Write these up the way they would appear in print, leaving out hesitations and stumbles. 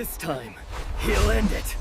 This time, he'll end it.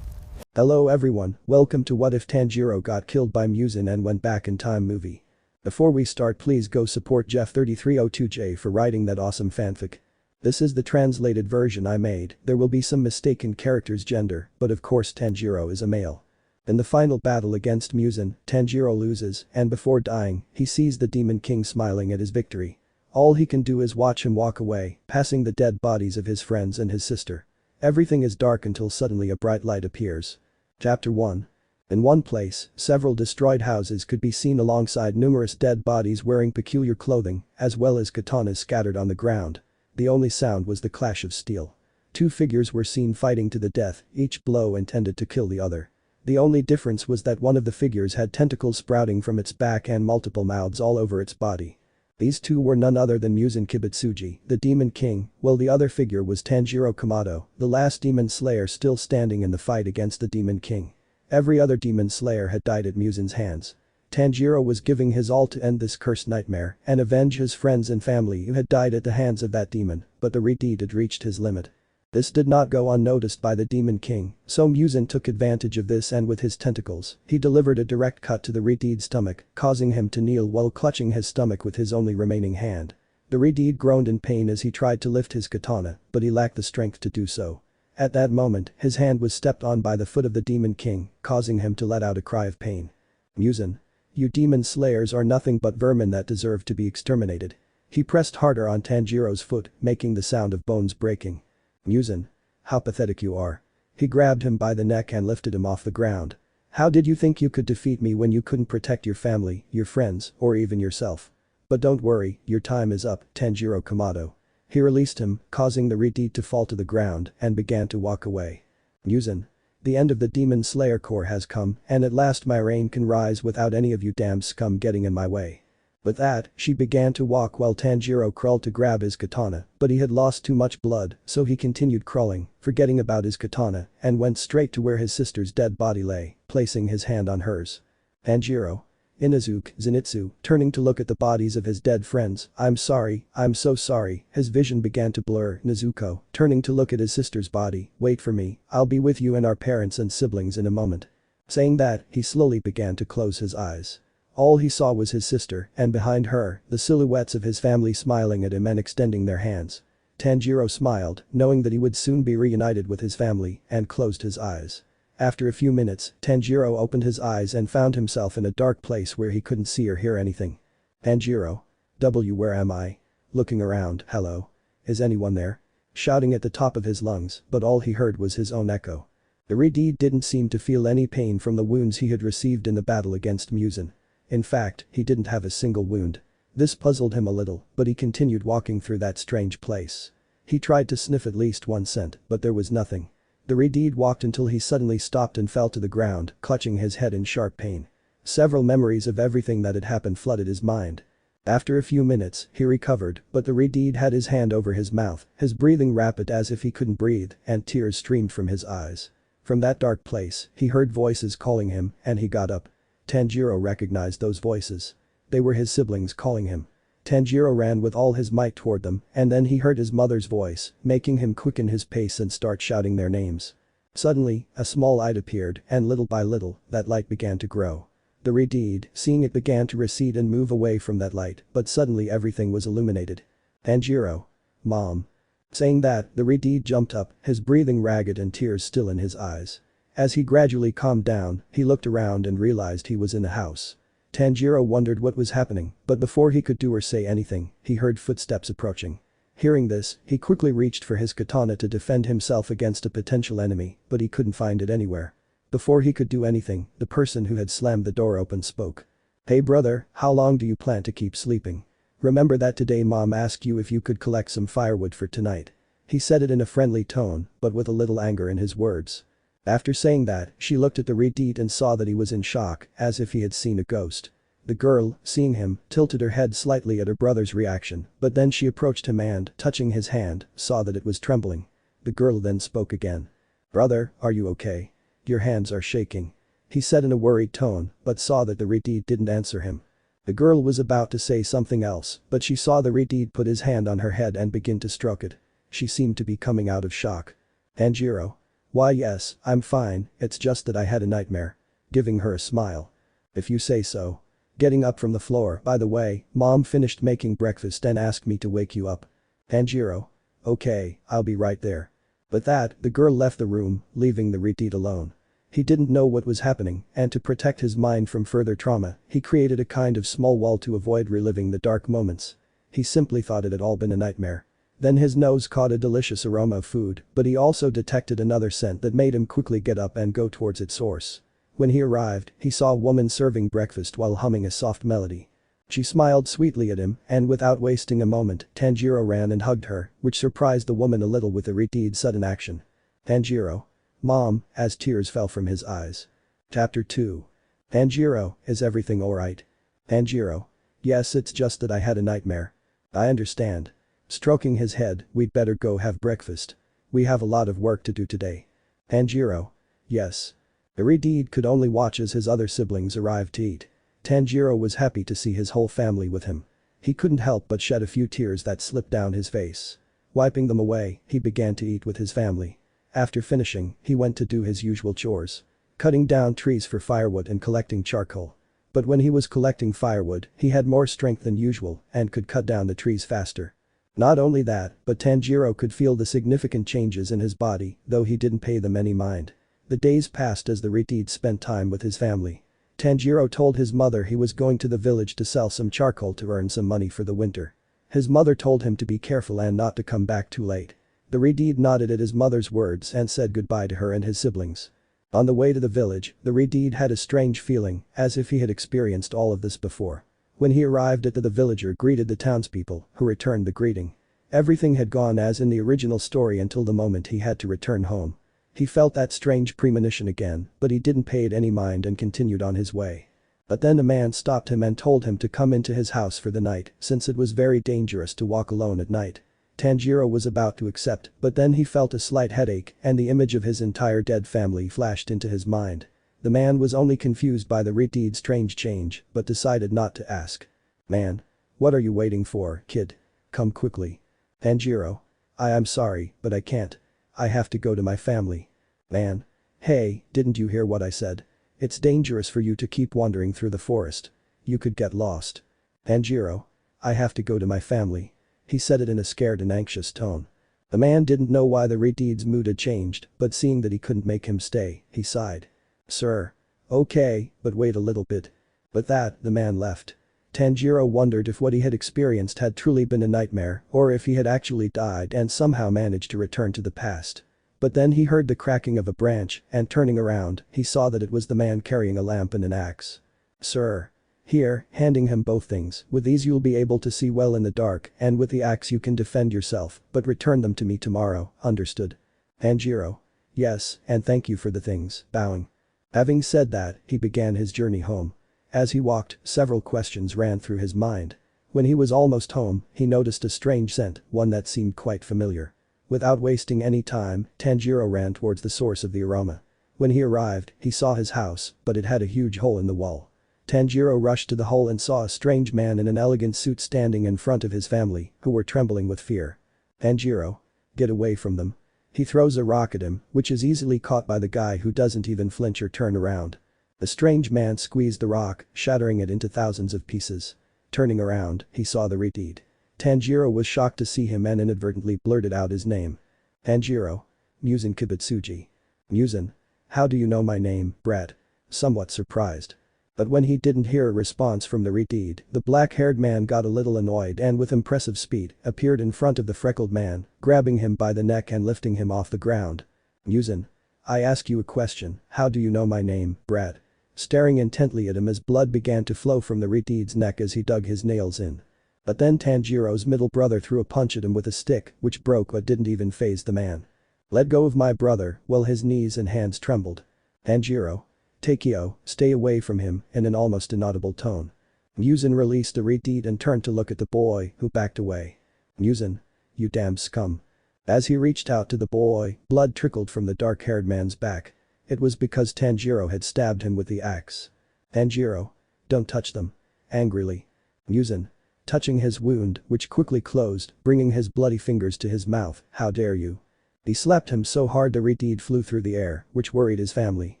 Hello everyone, welcome to What If Tanjiro Got Killed by Muzan and Went Back in Time movie. Before we start, please go support Jeff3302J for writing that awesome fanfic. This is the translated version I made. There will be some mistaken characters' gender, but of course Tanjiro is a male. In the final battle against Muzan, Tanjiro loses, and before dying, he sees the Demon King smiling at his victory. All he can do is watch him walk away, passing the dead bodies of his friends and his sister. Everything is dark until suddenly a bright light appears. Chapter 1. In one place, several destroyed houses could be seen alongside numerous dead bodies wearing peculiar clothing, as well as katanas scattered on the ground. The only sound was the clash of steel. Two figures were seen fighting to the death, each blow intended to kill the other. The only difference was that one of the figures had tentacles sprouting from its back and multiple mouths all over its body. These two were none other than Muzan Kibutsuji, the Demon King, while the other figure was Tanjiro Kamado, the last Demon Slayer still standing in the fight against the Demon King. Every other Demon Slayer had died at Muzan's hands. Tanjiro was giving his all to end this cursed nightmare and avenge his friends and family who had died at the hands of that demon, but the deed had reached his limit. This did not go unnoticed by the Demon King, so Muzan took advantage of this and with his tentacles, he delivered a direct cut to the deed's stomach, causing him to kneel while clutching his stomach with his only remaining hand. The deed groaned in pain as he tried to lift his katana, but he lacked the strength to do so. At that moment, his hand was stepped on by the foot of the Demon King, causing him to let out a cry of pain. Muzan. You demon slayers are nothing but vermin that deserve to be exterminated. He pressed harder on Tanjiro's foot, making the sound of bones breaking. Muzan. How pathetic you are. He grabbed him by the neck and lifted him off the ground. How did you think you could defeat me when you couldn't protect your family, your friends, or even yourself? But don't worry, your time is up, Tanjiro Kamado. He released him, causing the deed to fall to the ground and began to walk away. Muzan. The end of the Demon Slayer Corps has come, and at last my reign can rise without any of you damned scum getting in my way. With that, she began to walk while Tanjiro crawled to grab his katana, but he had lost too much blood, so he continued crawling, forgetting about his katana, and went straight to where his sister's dead body lay, placing his hand on hers. Tanjiro. Inazuke, Zenitsu, turning to look at the bodies of his dead friends. I'm sorry, I'm so sorry. His vision began to blur. Nezuko, turning to look at his sister's body. Wait for me, I'll be with you and our parents and siblings in a moment. Saying that, he slowly began to close his eyes. All he saw was his sister, and behind her, the silhouettes of his family smiling at him and extending their hands. Tanjiro smiled, knowing that he would soon be reunited with his family, and closed his eyes. After a few minutes, Tanjiro opened his eyes and found himself in a dark place where he couldn't see or hear anything. Tanjiro. Where am I? Looking around, hello? Is anyone there? Shouting at the top of his lungs, but all he heard was his own echo. The deed didn't seem to feel any pain from the wounds he had received in the battle against Muzan. In fact, he didn't have a single wound. This puzzled him a little, but he continued walking through that strange place. He tried to sniff at least one scent, but there was nothing. The deed walked until he suddenly stopped and fell to the ground, clutching his head in sharp pain. Several memories of everything that had happened flooded his mind. After a few minutes, he recovered, but the deed had his hand over his mouth, his breathing rapid as if he couldn't breathe, and tears streamed from his eyes. From that dark place, he heard voices calling him, and he got up. Tanjiro recognized those voices. They were his siblings calling him. Tanjiro ran with all his might toward them, and then he heard his mother's voice, making him quicken his pace and start shouting their names. Suddenly, a small light appeared, and little by little, that light began to grow. The deed, seeing it, began to recede and move away from that light, but suddenly everything was illuminated. Tanjiro. Mom. Saying that, the deed jumped up, his breathing ragged and tears still in his eyes. As he gradually calmed down, he looked around and realized he was in a house. Tanjiro wondered what was happening, but before he could do or say anything, he heard footsteps approaching. Hearing this, he quickly reached for his katana to defend himself against a potential enemy, but he couldn't find it anywhere. Before he could do anything, the person who had slammed the door open spoke. Hey brother, how long do you plan to keep sleeping? Remember that today mom asked you if you could collect some firewood for tonight. He said it in a friendly tone, but with a little anger in his words. After saying that, she looked at the deed and saw that he was in shock, as if he had seen a ghost. The girl, seeing him, tilted her head slightly at her brother's reaction, but then she approached him and, touching his hand, saw that it was trembling. The girl then spoke again. Brother, are you okay? Your hands are shaking. He said in a worried tone, but saw that the deed didn't answer him. The girl was about to say something else, but she saw the Redeed put his hand on her head and begin to stroke it. She seemed to be coming out of shock. Tanjiro. Why yes, I'm fine, it's just that I had a nightmare. Giving her a smile. If you say so. Getting up from the floor, by the way, mom finished making breakfast and asked me to wake you up. Tanjiro. Okay, I'll be right there. With that, the girl left the room, leaving the Redeed alone. He didn't know what was happening, and to protect his mind from further trauma, he created a kind of small wall to avoid reliving the dark moments. He simply thought it had all been a nightmare. Then his nose caught a delicious aroma of food, but he also detected another scent that made him quickly get up and go towards its source. When he arrived, he saw a woman serving breakfast while humming a soft melody. She smiled sweetly at him, and without wasting a moment, Tanjiro ran and hugged her, which surprised the woman a little with the Redeed's sudden action. Tanjiro. Mom, as tears fell from his eyes. Chapter 2. Tanjiro, is everything alright? Tanjiro. Yes, it's just that I had a nightmare. I understand. Stroking his head, we'd better go have breakfast. We have a lot of work to do today. Tanjiro. Yes. Redeed could only watch as his other siblings arrived to eat. Tanjiro was happy to see his whole family with him. He couldn't help but shed a few tears that slipped down his face. Wiping them away, he began to eat with his family. After finishing, he went to do his usual chores. Cutting down trees for firewood and collecting charcoal. But when he was collecting firewood, he had more strength than usual and could cut down the trees faster. Not only that, but Tanjiro could feel the significant changes in his body, though he didn't pay them any mind. The days passed as the Redeed spent time with his family. Tanjiro told his mother he was going to the village to sell some charcoal to earn some money for the winter. His mother told him to be careful and not to come back too late. The Redeed nodded at his mother's words and said goodbye to her and his siblings. On the way to the village, the Redeed had a strange feeling, as if he had experienced all of this before. When he arrived the villager greeted the townspeople, who returned the greeting. Everything had gone as in the original story until the moment he had to return home. He felt that strange premonition again, but he didn't pay it any mind and continued on his way. But then a man stopped him and told him to come into his house for the night, since it was very dangerous to walk alone at night. Tanjiro was about to accept, but then he felt a slight headache and the image of his entire dead family flashed into his mind. The man was only confused by the Redeed's strange change, but decided not to ask. Man. What are you waiting for, kid? Come quickly. Tanjiro. I'm sorry, but I can't. I have to go to my family. Man. Hey, didn't you hear what I said? It's dangerous for you to keep wandering through the forest. You could get lost. Tanjiro. I have to go to my family. He said it in a scared and anxious tone. The man didn't know why the Redeed's mood had changed, but seeing that he couldn't make him stay, he sighed. Sir. Okay, but wait a little bit. With that, the man left. Tanjiro wondered if what he had experienced had truly been a nightmare or if he had actually died and somehow managed to return to the past. But then he heard the cracking of a branch and turning around, he saw that it was the man carrying a lamp and an axe. Sir. Here, handing him both things, with these you'll be able to see well in the dark and with the axe you can defend yourself, but return them to me tomorrow, understood? Tanjiro. Yes, and thank you for the things, bowing. Having said that, he began his journey home. As he walked, several questions ran through his mind. When he was almost home, he noticed a strange scent, one that seemed quite familiar. Without wasting any time, Tanjiro ran towards the source of the aroma. When he arrived, he saw his house, but it had a huge hole in the wall. Tanjiro rushed to the hole and saw a strange man in an elegant suit standing in front of his family, who were trembling with fear. Tanjiro. Get away from them. He throws a rock at him, which is easily caught by the guy who doesn't even flinch or turn around. The strange man squeezed the rock, shattering it into thousands of pieces. Turning around, he saw the Redeed. Tanjiro was shocked to see him and inadvertently blurted out his name. Tanjiro. Muzan Kibutsuji. Muzan. How do you know my name, brat? Somewhat surprised. But when he didn't hear a response from the Redeed, the black-haired man got a little annoyed and with impressive speed, appeared in front of the freckled man, grabbing him by the neck and lifting him off the ground. Muzan. I ask you a question, how do you know my name, brat? Staring intently at him as blood began to flow from the Redeed's neck as he dug his nails in. But then Tanjiro's middle brother threw a punch at him with a stick, which broke but didn't even faze the man. Let go of my brother, while his knees and hands trembled. Tanjiro. Takeo, stay away from him, in an almost inaudible tone. Muzan released the Redeed and turned to look at the boy, who backed away. Muzan. You damn scum. As he reached out to the boy, blood trickled from the dark-haired man's back. It was because Tanjiro had stabbed him with the axe. Tanjiro. Don't touch them. angrily. Muzan. Touching his wound, which quickly closed, bringing his bloody fingers to his mouth, how dare you. He slapped him so hard the reed flew through the air, which worried his family.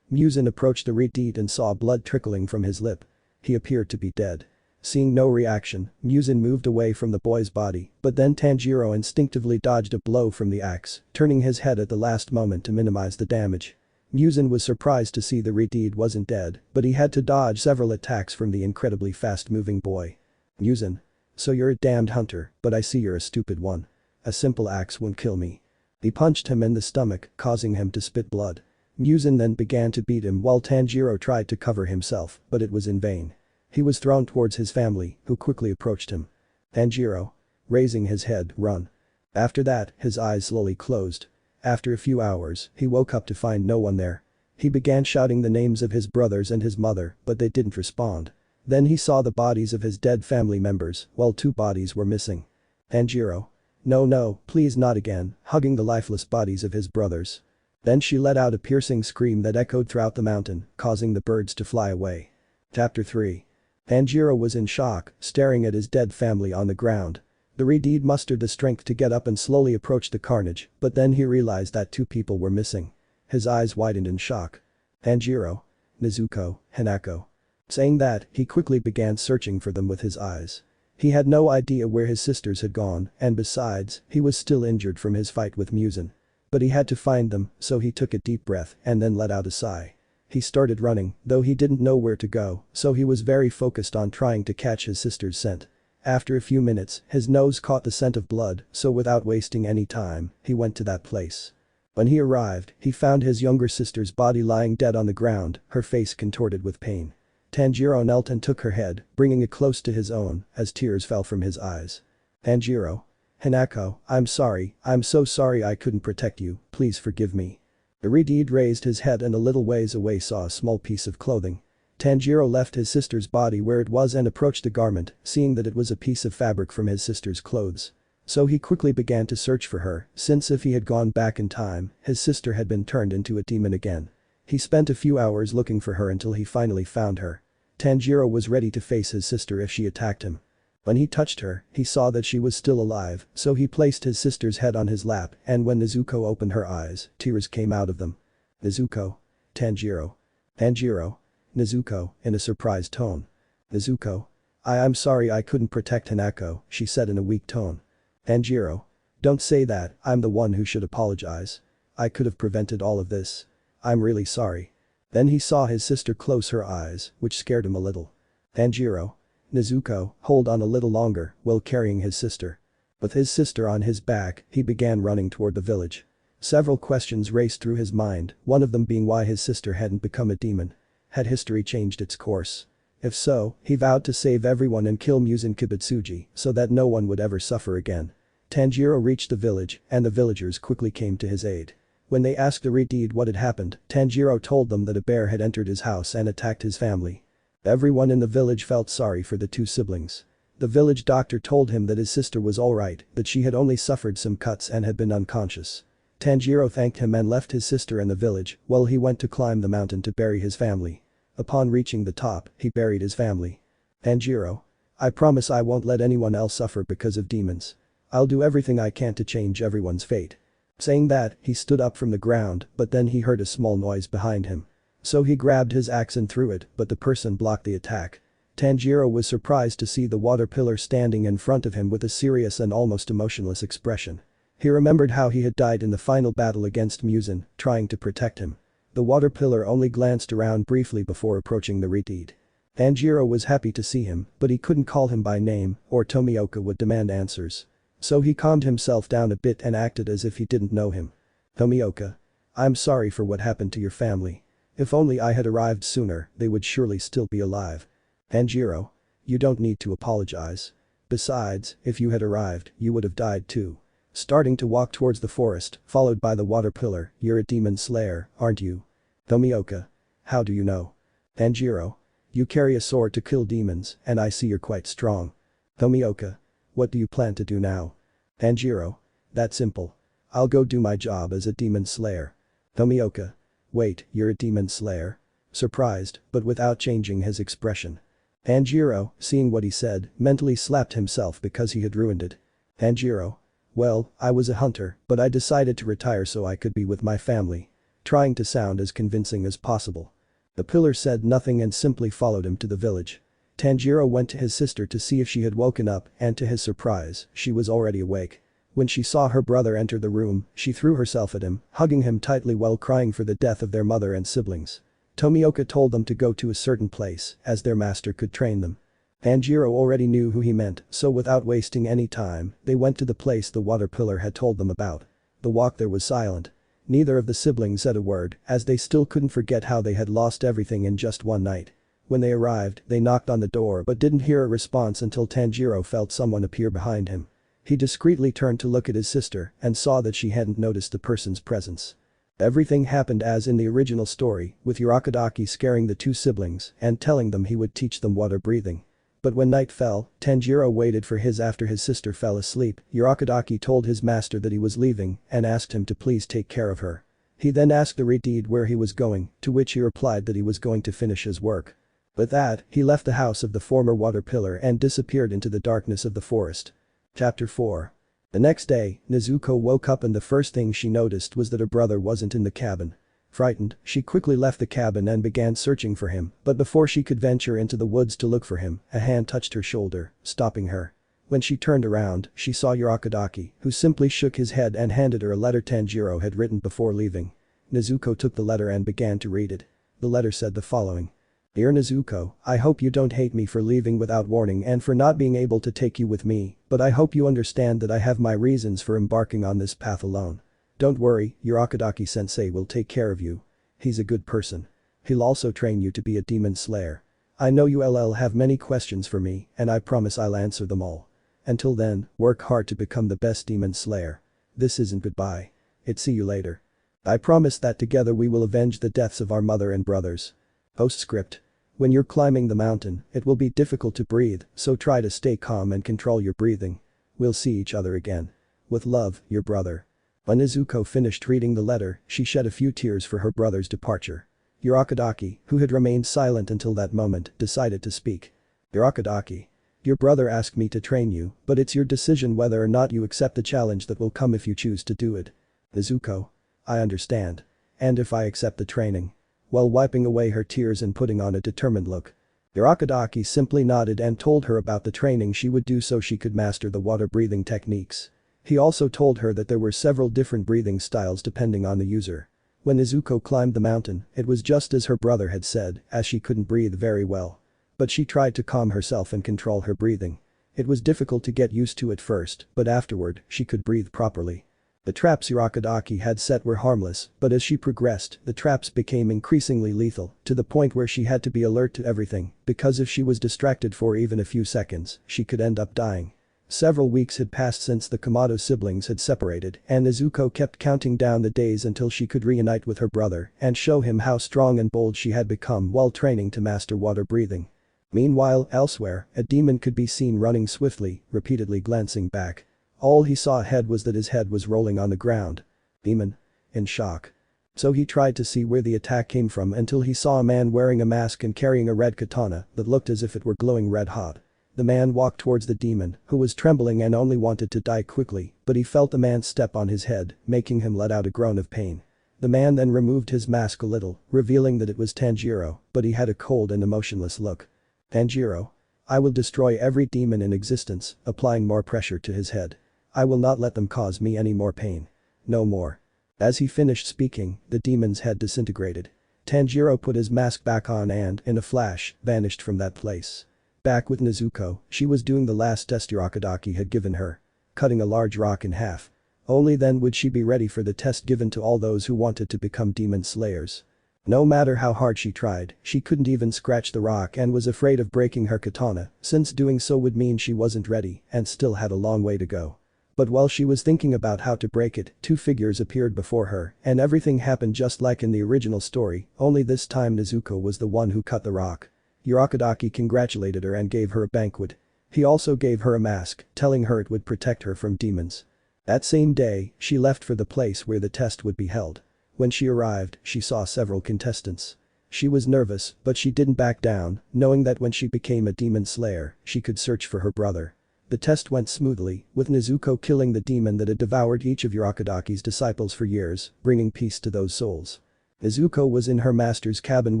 Muzan approached the reed and saw blood trickling from his lip. He appeared to be dead. Seeing no reaction, Muzan moved away from the boy's body, but then Tanjiro instinctively dodged a blow from the axe, turning his head at the last moment to minimize the damage. Muzan was surprised to see the reed wasn't dead, but he had to dodge several attacks from the incredibly fast-moving boy. Muzan. So you're a damned hunter, but I see you're a stupid one. A simple axe won't kill me. He punched him in the stomach, causing him to spit blood. Muzan then began to beat him while Tanjiro tried to cover himself, but it was in vain. He was thrown towards his family, who quickly approached him. Tanjiro. Raising his head, run. After that, his eyes slowly closed. After a few hours, he woke up to find no one there. He began shouting the names of his brothers and his mother, but they didn't respond. Then he saw the bodies of his dead family members, while 2 bodies were missing. Tanjiro. No, please not again, hugging the lifeless bodies of his brothers. Then she let out a piercing scream that echoed throughout the mountain, causing the birds to fly away. Chapter 3. Tanjiro was in shock, staring at his dead family on the ground. The reed mustered the strength to get up and slowly approach the carnage, but then he realized that 2 people were missing. His eyes widened in shock. Tanjiro. Nezuko, Hanako. Saying that, he quickly began searching for them with his eyes. He had no idea where his sisters had gone, and besides, he was still injured from his fight with Muzan. But he had to find them, so he took a deep breath and then let out a sigh. He started running, though he didn't know where to go, so he was very focused on trying to catch his sister's scent. After a few minutes, his nose caught the scent of blood, so without wasting any time, he went to that place. When he arrived, he found his younger sister's body lying dead on the ground, her face contorted with pain. Tanjiro knelt and took her head, bringing it close to his own, as tears fell from his eyes. Tanjiro. Hanako, I'm so sorry I couldn't protect you, please forgive me. The reed raised his head and a little ways away saw a small piece of clothing. Tanjiro left his sister's body where it was and approached the garment, seeing that it was a piece of fabric from his sister's clothes. So he quickly began to search for her, since if he had gone back in time, his sister had been turned into a demon again. He spent a few hours looking for her until he finally found her. Tanjiro was ready to face his sister if she attacked him. When he touched her, he saw that she was still alive, so he placed his sister's head on his lap, and when Nezuko opened her eyes, tears came out of them. Nezuko. Tanjiro. Tanjiro. Nezuko, in a surprised tone. Nezuko. I'm sorry I couldn't protect Hanako, she said in a weak tone. Tanjiro. Don't say that, I'm the one who should apologize. I could have prevented all of this. I'm really sorry. Then he saw his sister close her eyes, which scared him a little. Tanjiro. Nezuko, hold on a little longer, while carrying his sister. With his sister on his back, he began running toward the village. Several questions raced through his mind, one of them being why his sister hadn't become a demon. Had history changed its course? If so, he vowed to save everyone and kill Muzan Kibutsuji so that no one would ever suffer again. Tanjiro reached the village, and the villagers quickly came to his aid. When they asked the reed what had happened, Tanjiro told them that a bear had entered his house and attacked his family. Everyone in the village felt sorry for the 2 siblings. The village doctor told him that his sister was alright, that she had only suffered some cuts and had been unconscious. Tanjiro thanked him and left his sister in the village, while he went to climb the mountain to bury his family. Upon reaching the top, he buried his family. Tanjiro. I promise I won't let anyone else suffer because of demons. I'll do everything I can to change everyone's fate. Saying that, he stood up from the ground, but then he heard a small noise behind him. So he grabbed his axe and threw it, but the person blocked the attack. Tanjiro was surprised to see the water pillar standing in front of him with a serious and almost emotionless expression. He remembered how he had died in the final battle against Muzan, trying to protect him. The water pillar only glanced around briefly before approaching the reed. Tanjiro was happy to see him, but he couldn't call him by name, or Tomioka would demand answers. So he calmed himself down a bit and acted as if he didn't know him. Tomioka. I'm sorry for what happened to your family. If only I had arrived sooner, they would surely still be alive. Tanjiro. You don't need to apologize. Besides, if you had arrived, you would have died too. Starting to walk towards the forest, followed by the water pillar, you're a demon slayer, aren't you? Tomioka. How do you know? Tanjiro. You carry a sword to kill demons, and I see you're quite strong. Tomioka. What do you plan to do now? Tanjiro. That's simple. I'll go do my job as a demon slayer. Tomioka. Wait, you're a demon slayer? Surprised, but without changing his expression. Tanjiro, seeing what he said, mentally slapped himself because he had ruined it. Tanjiro. Well, I was a hunter, but I decided to retire so I could be with my family. Trying to sound as convincing as possible. The pillar said nothing and simply followed him to the village. Tanjiro went to his sister to see if she had woken up, and to his surprise, she was already awake. When she saw her brother enter the room, she threw herself at him, hugging him tightly while crying for the death of their mother and siblings. Tomioka told them to go to a certain place, as their master could train them. Tanjiro already knew who he meant, so without wasting any time, they went to the place the water pillar had told them about. The walk there was silent. Neither of the siblings said a word, as they still couldn't forget how they had lost everything in just one night. When they arrived, they knocked on the door but didn't hear a response until Tanjiro felt someone appear behind him. He discreetly turned to look at his sister and saw that she hadn't noticed the person's presence. Everything happened as in the original story, with Urokodaki scaring the two siblings and telling them he would teach them water breathing. But when night fell, Tanjiro waited for his after his sister fell asleep. Urokodaki told his master that he was leaving and asked him to please take care of her. He then asked the Redeed where he was going, to which he replied that he was going to finish his work. With that, he left the house of the former water pillar and disappeared into the darkness of the forest. Chapter 4. The next day, Nezuko woke up and the first thing she noticed was that her brother wasn't in the cabin. Frightened, she quickly left the cabin and began searching for him, but before she could venture into the woods to look for him, a hand touched her shoulder, stopping her. When she turned around, she saw Urokodaki, who simply shook his head and handed her a letter Tanjiro had written before leaving. Nezuko took the letter and began to read it. The letter said the following. Dear Nezuko, I hope you don't hate me for leaving without warning and for not being able to take you with me, but I hope you understand that I have my reasons for embarking on this path alone. Don't worry, Urokodaki-sensei will take care of you. He's a good person. He'll also train you to be a demon slayer. I know you'll have many questions for me, and I promise I'll answer them all. Until then, work hard to become the best demon slayer. This isn't goodbye. It's see you later. I promise that together we will avenge the deaths of our mother and brothers. Postscript. When you're climbing the mountain, it will be difficult to breathe, so try to stay calm and control your breathing. We'll see each other again. With love, your brother. When Nezuko finished reading the letter, she shed a few tears for her brother's departure. Urokodaki, who had remained silent until that moment, decided to speak. Urokodaki. Your brother asked me to train you, but it's your decision whether or not you accept the challenge that will come if you choose to do it. Nezuko. I understand. And if I accept the training? While wiping away her tears and putting on a determined look. Urokodaki simply nodded and told her about the training she would do so she could master the water breathing techniques. He also told her that there were several different breathing styles depending on the user. When Nezuko climbed the mountain, it was just as her brother had said, as she couldn't breathe very well. But she tried to calm herself and control her breathing. It was difficult to get used to at first, but afterward, she could breathe properly. The traps Urokodaki had set were harmless, but as she progressed, the traps became increasingly lethal, to the point where she had to be alert to everything, because if she was distracted for even a few seconds, she could end up dying. Several weeks had passed since the Kamado siblings had separated, and Nezuko kept counting down the days until she could reunite with her brother and show him how strong and bold she had become while training to master water breathing. Meanwhile, elsewhere, a demon could be seen running swiftly, repeatedly glancing back. All he saw ahead was that his head was rolling on the ground. Demon. In shock. So he tried to see where the attack came from until he saw a man wearing a mask and carrying a red katana that looked as if it were glowing red hot. The man walked towards the demon, who was trembling and only wanted to die quickly, but he felt the man's step on his head, making him let out a groan of pain. The man then removed his mask a little, revealing that it was Tanjiro, but he had a cold and emotionless look. Tanjiro. I will destroy every demon in existence, applying more pressure to his head. I will not let them cause me any more pain. No more. As he finished speaking, the demon's head disintegrated. Tanjiro put his mask back on and, in a flash, vanished from that place. Back with Nezuko, she was doing the last test Urokodaki had given her. Cutting a large rock in half. Only then would she be ready for the test given to all those who wanted to become demon slayers. No matter how hard she tried, she couldn't even scratch the rock and was afraid of breaking her katana, since doing so would mean she wasn't ready and still had a long way to go. But while she was thinking about how to break it, two figures appeared before her, and everything happened just like in the original story, only this time Nezuko was the one who cut the rock. Urokodaki congratulated her and gave her a banquet. He also gave her a mask, telling her it would protect her from demons. That same day, she left for the place where the test would be held. When she arrived, she saw several contestants. She was nervous, but she didn't back down, knowing that when she became a demon slayer, she could search for her brother. The test went smoothly, with Nezuko killing the demon that had devoured each of Urokodaki's disciples for years, bringing peace to those souls. Nezuko was in her master's cabin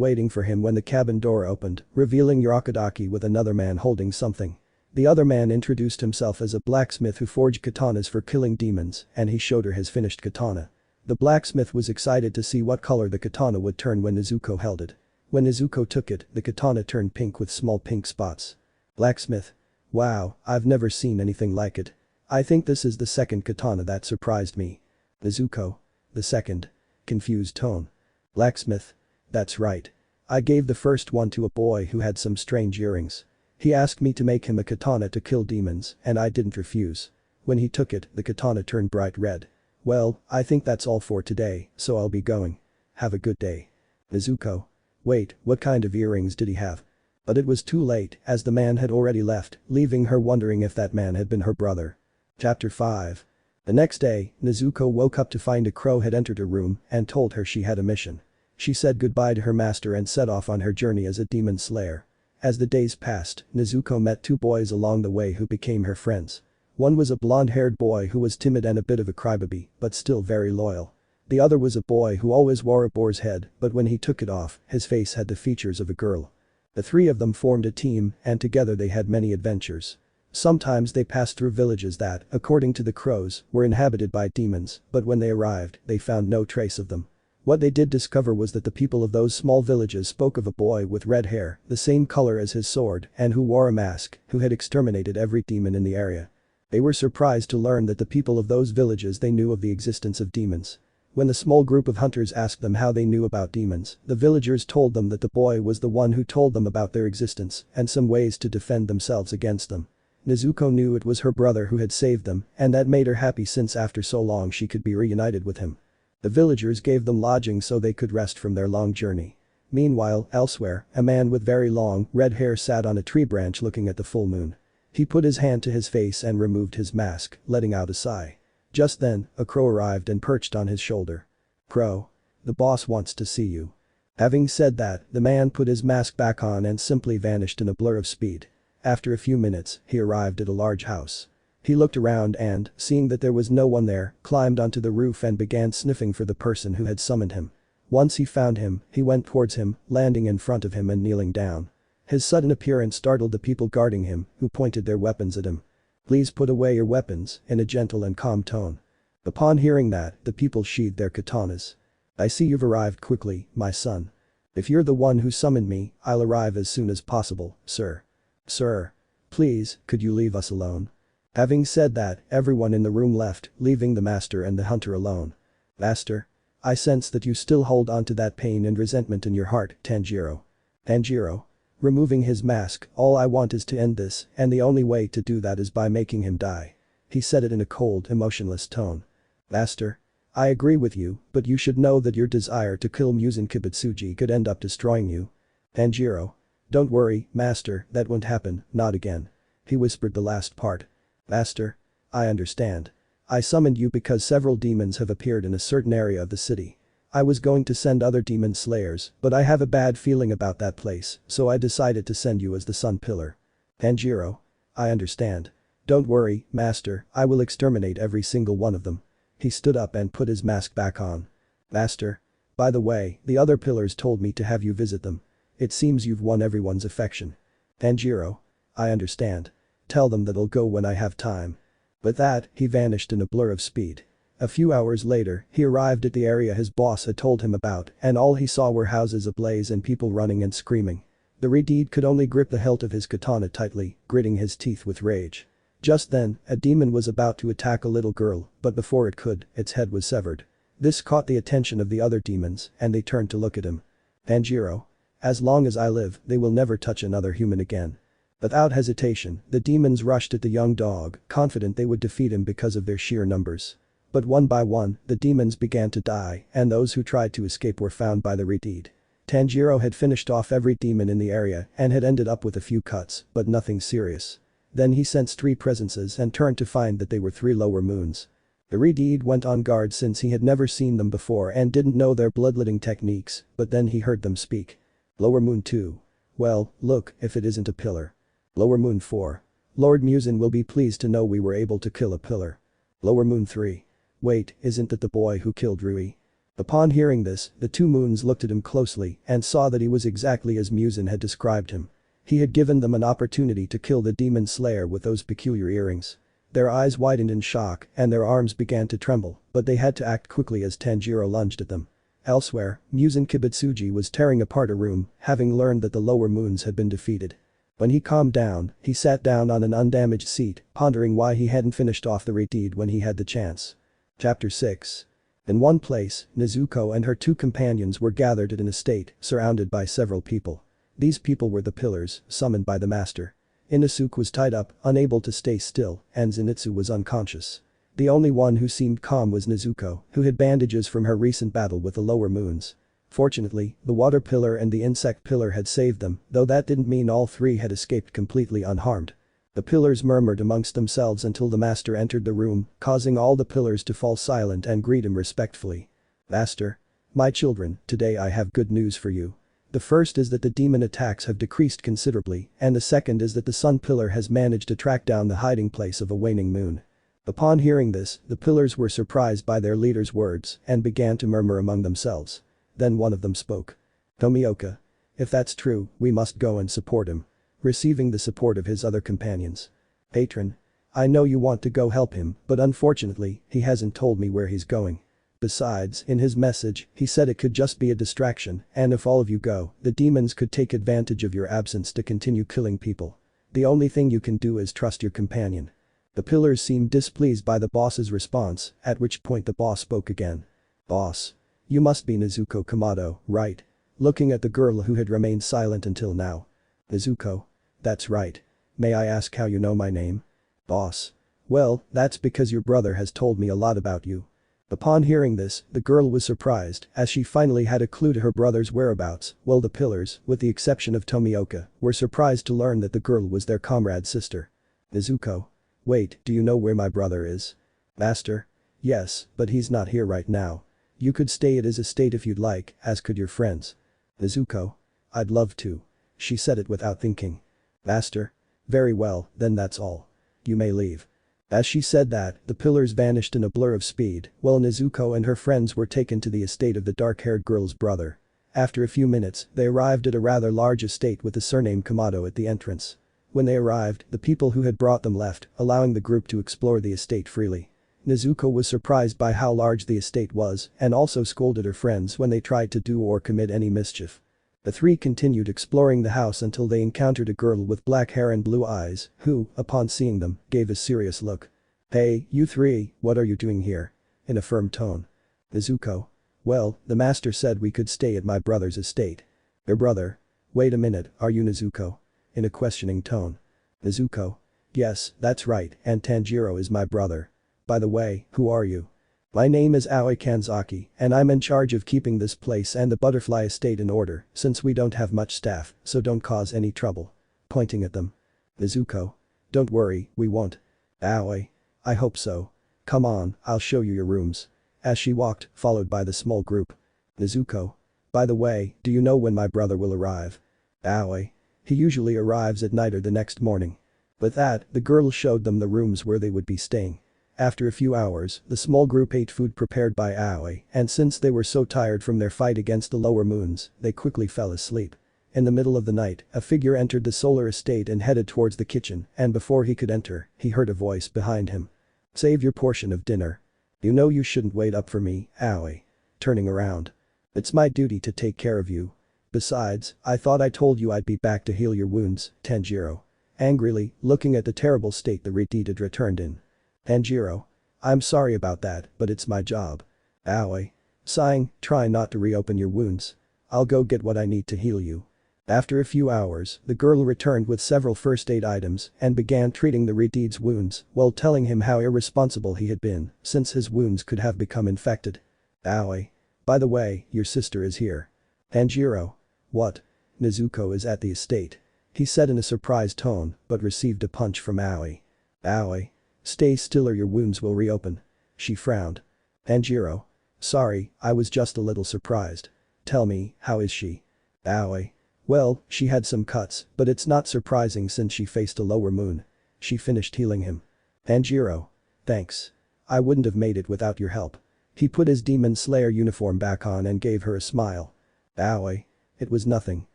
waiting for him when the cabin door opened, revealing Urokodaki with another man holding something. The other man introduced himself as a blacksmith who forged katanas for killing demons, and he showed her his finished katana. The blacksmith was excited to see what color the katana would turn when Nezuko held it. When Nezuko took it, the katana turned pink with small pink spots. Blacksmith. Wow, I've never seen anything like it. I think this is the second katana that surprised me. Nezuko. The second. Confused tone. Blacksmith. That's right. I gave the first one to a boy who had some strange earrings. He asked me to make him a katana to kill demons, and I didn't refuse. When he took it, the katana turned bright red. Well, I think that's all for today, so I'll be going. Have a good day. Nezuko. Wait, what kind of earrings did he have? But it was too late, as the man had already left, leaving her wondering if that man had been her brother. Chapter 5. The next day, Nezuko woke up to find a crow had entered her room and told her she had a mission. She said goodbye to her master and set off on her journey as a demon slayer. As the days passed, Nezuko met two boys along the way who became her friends. One was a blonde-haired boy who was timid and a bit of a crybaby, but still very loyal. The other was a boy who always wore a boar's head, but when he took it off, his face had the features of a girl. The three of them formed a team, and together they had many adventures. Sometimes they passed through villages that, according to the crows, were inhabited by demons, but when they arrived, they found no trace of them. What they did discover was that the people of those small villages spoke of a boy with red hair, the same color as his sword, and who wore a mask, who had exterminated every demon in the area. They were surprised to learn that the people of those villages they knew of the existence of demons. When the small group of hunters asked them how they knew about demons, the villagers told them that the boy was the one who told them about their existence and some ways to defend themselves against them. Nezuko knew it was her brother who had saved them, and that made her happy since after so long she could be reunited with him. The villagers gave them lodging so they could rest from their long journey. Meanwhile, elsewhere, a man with very long, red hair sat on a tree branch looking at the full moon. He put his hand to his face and removed his mask, letting out a sigh. Just then, a crow arrived and perched on his shoulder. Crow. The boss wants to see you. Having said that, the man put his mask back on and simply vanished in a blur of speed. After a few minutes, he arrived at a large house. He looked around and, seeing that there was no one there, climbed onto the roof and began sniffing for the person who had summoned him. Once he found him, he went towards him, landing in front of him and kneeling down. His sudden appearance startled the people guarding him, who pointed their weapons at him. Please put away your weapons, in a gentle and calm tone. Upon hearing that, the people sheathed their katanas. I see you've arrived quickly, my son. If you're the one who summoned me, I'll arrive as soon as possible, sir. Sir. Please, could you leave us alone? Having said that, everyone in the room left, leaving the master and the hunter alone. Master. I sense that you still hold on to that pain and resentment in your heart, Tanjiro. Tanjiro. Removing his mask, all I want is to end this, and the only way to do that is by making him die. He said it in a cold, emotionless tone. Master. I agree with you, but you should know that your desire to kill Muzan Kibutsuji could end up destroying you. Tanjiro. Don't worry, master, that won't happen, not again. He whispered the last part. Master. I understand. I summoned you because several demons have appeared in a certain area of the city. I was going to send other demon slayers, but I have a bad feeling about that place, so I decided to send you as the Sun Pillar. Tanjiro. I understand. Don't worry, master, I will exterminate every single one of them. He stood up and put his mask back on. Master. By the way, the other pillars told me to have you visit them. It seems you've won everyone's affection. Tanjiro. I understand. Tell them that I'll go when I have time. With that, he vanished in a blur of speed. A few hours later, he arrived at the area his boss had told him about, and all he saw were houses ablaze and people running and screaming. The Redeed could only grip the hilt of his katana tightly, gritting his teeth with rage. Just then, a demon was about to attack a little girl, but before it could, its head was severed. This caught the attention of the other demons, and they turned to look at him. Tanjiro. As long as I live, they will never touch another human again. Without hesitation, the demons rushed at the young dog, confident they would defeat him because of their sheer numbers. But one by one, the demons began to die, and those who tried to escape were found by the Redeed. Tanjiro had finished off every demon in the area and had ended up with a few cuts, but nothing serious. Then he sensed three presences and turned to find that they were three lower moons. The Redeed went on guard since he had never seen them before and didn't know their bloodletting techniques, but then he heard them speak. Lower Moon 2. Well, look, if it isn't a pillar. Lower Moon 4. Lord Muzan will be pleased to know we were able to kill a pillar. Lower Moon 3. Wait, isn't that the boy who killed Rui? Upon hearing this, the two moons looked at him closely and saw that he was exactly as Muzan had described him. He had given them an opportunity to kill the demon slayer with those peculiar earrings. Their eyes widened in shock and their arms began to tremble, but they had to act quickly as Tanjiro lunged at them. Elsewhere, Muzan Kibutsuji was tearing apart a room, having learned that the lower moons had been defeated. When he calmed down, he sat down on an undamaged seat, pondering why he hadn't finished off the raid when he had the chance. Chapter 6. In one place, Nezuko and her two companions were gathered at an estate, surrounded by several people. These people were the pillars, summoned by the master. Inosuke was tied up, unable to stay still, and Zenitsu was unconscious. The only one who seemed calm was Nezuko, who had bandages from her recent battle with the lower moons. Fortunately, the water pillar and the insect pillar had saved them, though that didn't mean all three had escaped completely unharmed. The pillars murmured amongst themselves until the master entered the room, causing all the pillars to fall silent and greet him respectfully. Master. My children, today I have good news for you. The first is that the demon attacks have decreased considerably, and the second is that the sun pillar has managed to track down the hiding place of a waning moon. Upon hearing this, the pillars were surprised by their leader's words and began to murmur among themselves. Then one of them spoke. Tomioka. If that's true, we must go and support him. Receiving the support of his other companions. Patron. I know you want to go help him, but unfortunately, he hasn't told me where he's going. Besides, in his message, he said it could just be a distraction, and if all of you go, the demons could take advantage of your absence to continue killing people. The only thing you can do is trust your companion. The pillars seemed displeased by the boss's response, at which point the boss spoke again. Boss. You must be Nezuko Kamado, right? Looking at the girl who had remained silent until now. Nezuko. That's right. May I ask how you know my name? Boss. Well, that's because your brother has told me a lot about you. Upon hearing this, the girl was surprised, as she finally had a clue to her brother's whereabouts, while the pillars, with the exception of Tomioka, were surprised to learn that the girl was their comrade's sister. Nezuko. Wait, do you know where my brother is? Master. Yes, but he's not here right now. You could stay at his estate if you'd like, as could your friends. Nezuko. I'd love to. She said it without thinking. Master. Very well, then that's all. You may leave. As she said that, the pillars vanished in a blur of speed, while Nezuko and her friends were taken to the estate of the dark-haired girl's brother. After a few minutes, they arrived at a rather large estate with the surname Kamado at the entrance. When they arrived, the people who had brought them left, allowing the group to explore the estate freely. Nezuko was surprised by how large the estate was and also scolded her friends when they tried to do or commit any mischief. The three continued exploring the house until they encountered a girl with black hair and blue eyes, who, upon seeing them, gave a serious look. Hey, you three, what are you doing here? In a firm tone. Nezuko. Well, the master said we could stay at my brother's estate. Your brother? Wait a minute, are you Nezuko? In a questioning tone. Nezuko. Yes, that's right, and Tanjiro is my brother. By the way, who are you? My name is Aoi Kanzaki, and I'm in charge of keeping this place and the butterfly estate in order, since we don't have much staff, so don't cause any trouble. Pointing at them. Nezuko. Don't worry, we won't. Aoi. I hope so. Come on, I'll show you your rooms. As she walked, followed by the small group. Nezuko. By the way, do you know when my brother will arrive? Aoi. He usually arrives at night or the next morning. With that, the girl showed them the rooms where they would be staying. After a few hours, the small group ate food prepared by Aoi, and since they were so tired from their fight against the lower moons, they quickly fell asleep. In the middle of the night, a figure entered the solar estate and headed towards the kitchen, and before he could enter, he heard a voice behind him. Save your portion of dinner. You know you shouldn't wait up for me, Aoi. Turning around. It's my duty to take care of you. Besides, I thought I told you I'd be back to heal your wounds, Tanjiro. Angrily, looking at the terrible state the Redeed had returned in. Tanjiro. I'm sorry about that, but it's my job. Aoi. Sighing, try not to reopen your wounds. I'll go get what I need to heal you. After a few hours, the girl returned with several first aid items and began treating the Redeed's wounds while telling him how irresponsible he had been, since his wounds could have become infected. Aoi. By the way, your sister is here. Tanjiro. What? Nezuko is at the estate. He said in a surprised tone, but received a punch from Aoi. Aoi. Stay still or your wounds will reopen. She frowned. Tanjiro. Sorry, I was just a little surprised. Tell me, how is she? Aoi. Well, she had some cuts, but it's not surprising since she faced a lower moon. She finished healing him. Tanjiro. Thanks. I wouldn't have made it without your help. He put his Demon Slayer uniform back on and gave her a smile. Aoi. It was nothing.